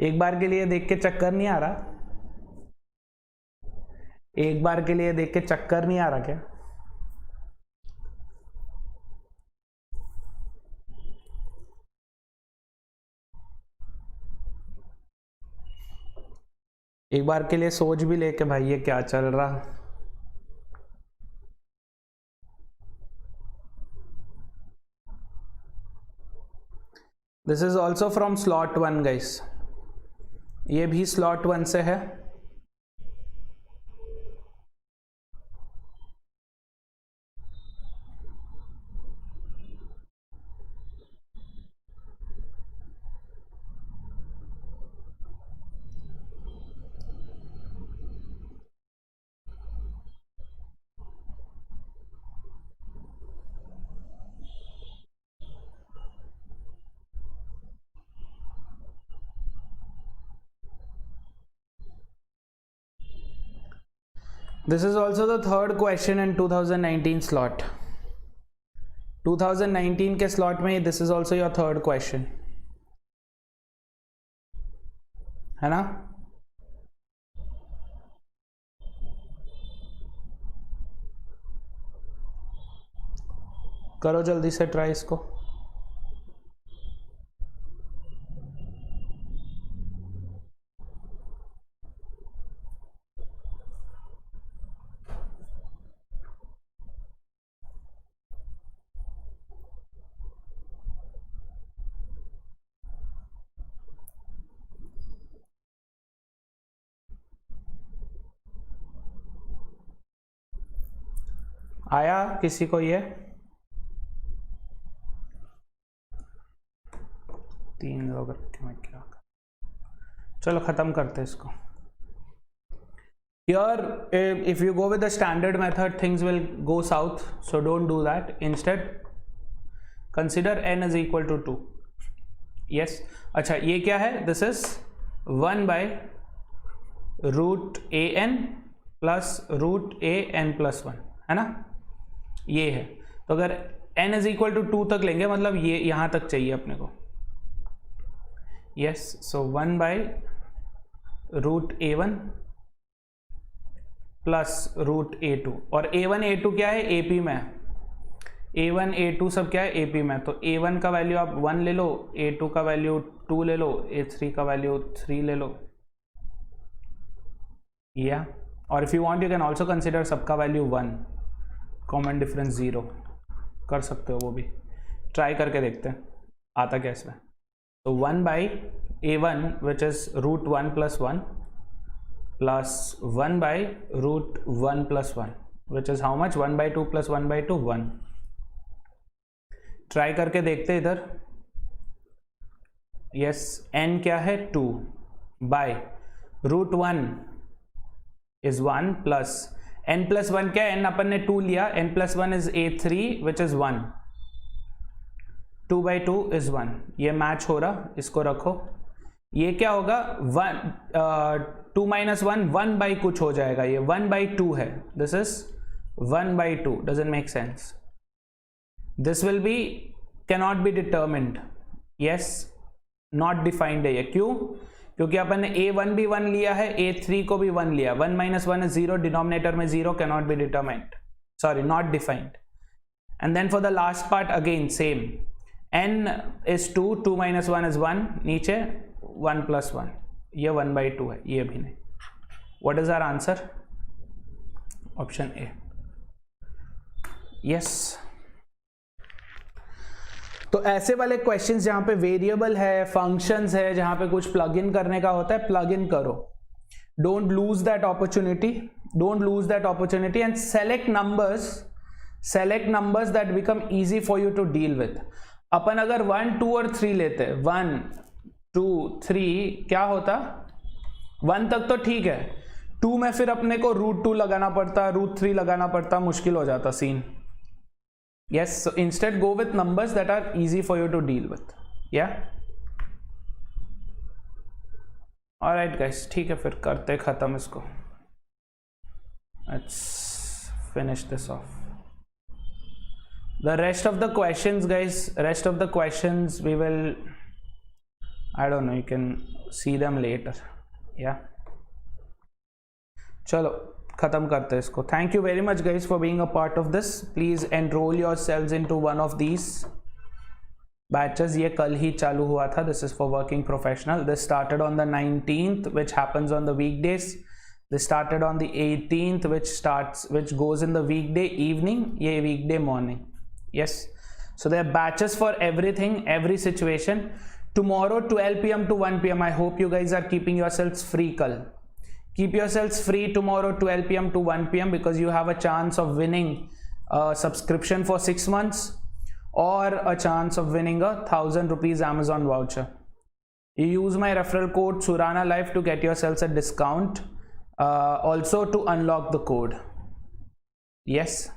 एक बार के लिए देख के चक्कर नहीं आ रहा? एक बार के लिए देख के चक्कर नहीं आ रहा क्या? एक बार के लिए सोच भी ले के भाई ये क्या चल रहा. This is also from slot 1 guys. ये भी स्लॉट 1 से है. This is also the third question in 2019 slot. 2019 के slot में this is also your third question, है ना? करो जल्दी से ट्राई इसको. आया किसी को ये? 3 लोग रखे, मैं क्या कर. चलो खत्म करते हैं इसको. Here, if you go with the standard method, things will go south. So don't do that. Instead, consider n is equal to 2. Yes. अच्छा ये क्या है? This is 1 by root a n plus root a n plus 1, है ना? ये है. तो अगर n is equal to 2 तक लेंगे, मतलब ये यहां तक चाहिए अपने को. Yes. So 1 by root a1 plus root a2. और a1 a2 क्या है? AP में. a1 a2 सब क्या है? AP में. तो a1 का वैल्यू आप 1 ले लो, a2 का वैल्यू 2 ले लो, a3 का वैल्यू 3 ले लो. या और if you want you can also consider सबका वैल्यू 1, कॉमन डिफरेंस 0 कर सकते हो. वो भी ट्राई करके देखते हैं आता क्या इसमें. तो 1 by a1 which is root 1 plus 1 plus 1 by root 1 plus 1 which is how much? 1 by 2 plus 1 by 2 1. Try करके देखते इधर. यस, n क्या है? 2 by root 1 is 1 plus n plus 1 क्या है? n अपन ने 2 लिया, n plus 1 is a3 which is 1. 2 by 2 is 1. ये मैच हो रहा, इसको रखो. ये क्या होगा? 2 minus 1 1 by कुछ हो जाएगा. ये 1 by 2 है. This is 1 by 2. Doesn't make sense. This will be cannot be determined. Yes, not defined है ये. क्यों? क्योंकि अपन ने a1 भी 1 लिया है, a3 को भी 1 लिया. 1 minus 1 is 0, डिनोमिनेटर में 0, cannot be determined. Sorry, not defined. And then for the last part again same, n is 2, 2 minus 1 is 1, नीचे 1 plus 1, ये 1/2 है, ये भी नहीं. What is our answer? Option A. Yes. तो ऐसे वाले क्वेश्चंस जहाँ पे वेरिएबल है, फंक्शंस है, जहाँ पे कुछ प्लग इन करने का होता है, प्लग इन करो. Don't lose that opportunity. Don't lose that opportunity and select numbers that become easy for you to deal with. अपन अगर 1, 2 और 3 लेते, 1, 2, 3 क्या होता? 1 तक तो ठीक है, 2 में फिर अपने को √2 लगाना पड़ता, √3 लगाना पड़ता, मुश्किल हो जाता scene. Yes, so instead go with numbers that are easy for you to deal with. Yeah. Alright guys, ठीक है, फिर करते खत्म इसको. Let's finish this off. The rest of the questions guys, rest of the questions we will, I don't know, you can see them later. Yeah. चलो खत्म करते हैं इसको. Thank you very much guys for being a part of this. Please enroll yourselves into one of these batches. ये कल ही चालू हुआ था. This is for working professional. This started on the 19th, which happens on the weekdays. This started on the 18th, which goes in the weekday evening. ये weekday morning. Yes. So there are batches for everything, every situation. Tomorrow 12 p.m. to 1 p.m. I hope you guys are keeping yourselves free. Kal keep yourselves free tomorrow 12 p.m. to 1 p.m. because you have a chance of winning a subscription for 6 months or a chance of winning a 1,000 rupees Amazon voucher. You use my referral code Surana Life to get yourselves a discount, also to unlock the code. Yes.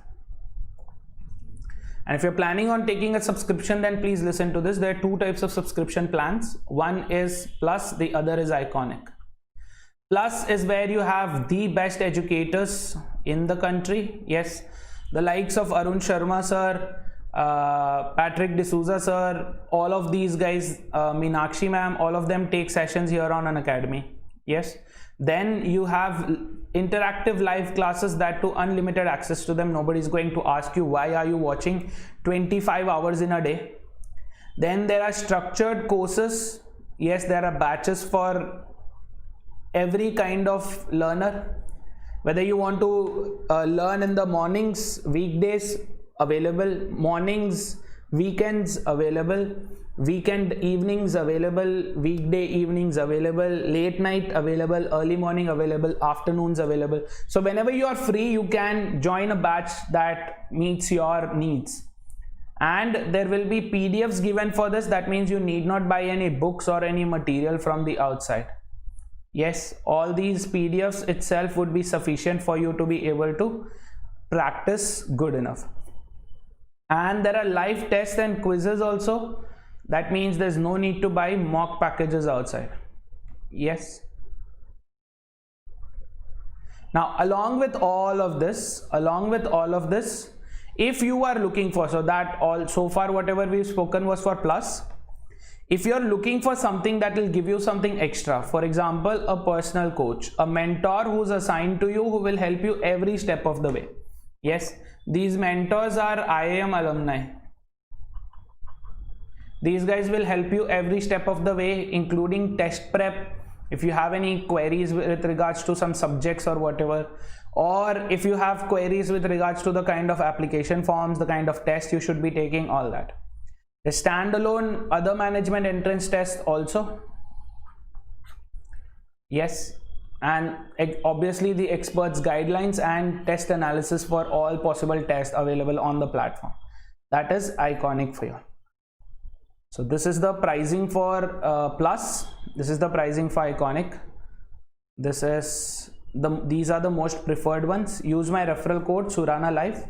And if you're planning on taking a subscription, then please listen to this. There are 2 types of subscription plans. One is Plus, the other is Iconic. Plus is where you have the best educators in the country. Yes, the likes of Arun Sharma sir, Patrick D'Souza sir, all of these guys, Meenakshi ma'am, all of them take sessions here on Unacademy. Yes. Then you have interactive live classes, that to unlimited access to them. Nobody is going to ask you why are you watching 25 hours in a day. Then there are structured courses. Yes, there are batches for every kind of learner. Whether you want to learn in the mornings, weekdays available, mornings, weekends available, weekend evenings available, weekday evenings available, late night available, early morning available, afternoons available. So whenever you are free, you can join a batch that meets your needs. And there will be PDFs given for this. That means you need not buy any books or any material from the outside. Yes, all these PDFs itself would be sufficient for you to be able to practice good enough. And there are live tests and quizzes also. That means there's no need to buy mock packages outside. Yes. Now, along with all of this, if you are looking for, so far whatever we've spoken was for Plus. If you're looking for something that will give you something extra, for example, a personal coach, a mentor who's assigned to you, who will help you every step of the way. Yes, these mentors are IIM alumni. These guys will help you every step of the way, including test prep. If you have any queries with regards to some subjects or whatever, or if you have queries with regards to the kind of application forms, the kind of test you should be taking, all that. The standalone other management entrance test also. Yes, and obviously the experts guidelines and test analysis for all possible tests available on the platform. That is Iconic for you. So this is the pricing for Plus. This is the pricing for Iconic. These are the most preferred ones. Use my referral code Surana Life.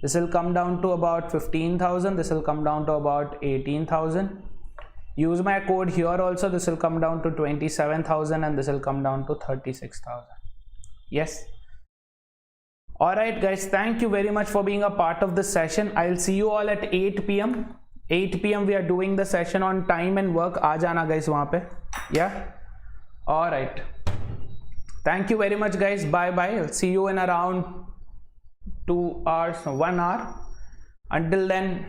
This will come down to about 15,000. This will come down to about 18,000. Use my code here also. This will come down to 27,000 and this will come down to 36,000. Yes. All right, guys. Thank you very much for being a part of this session. I'll see you all at 8 p.m. 8 p.m. we are doing the session on time and work. Aa jana guys wahan pe. Yeah. All right. Thank you very much, guys. Bye bye. I'll see you in around 2 hours, 1 hour. Until then,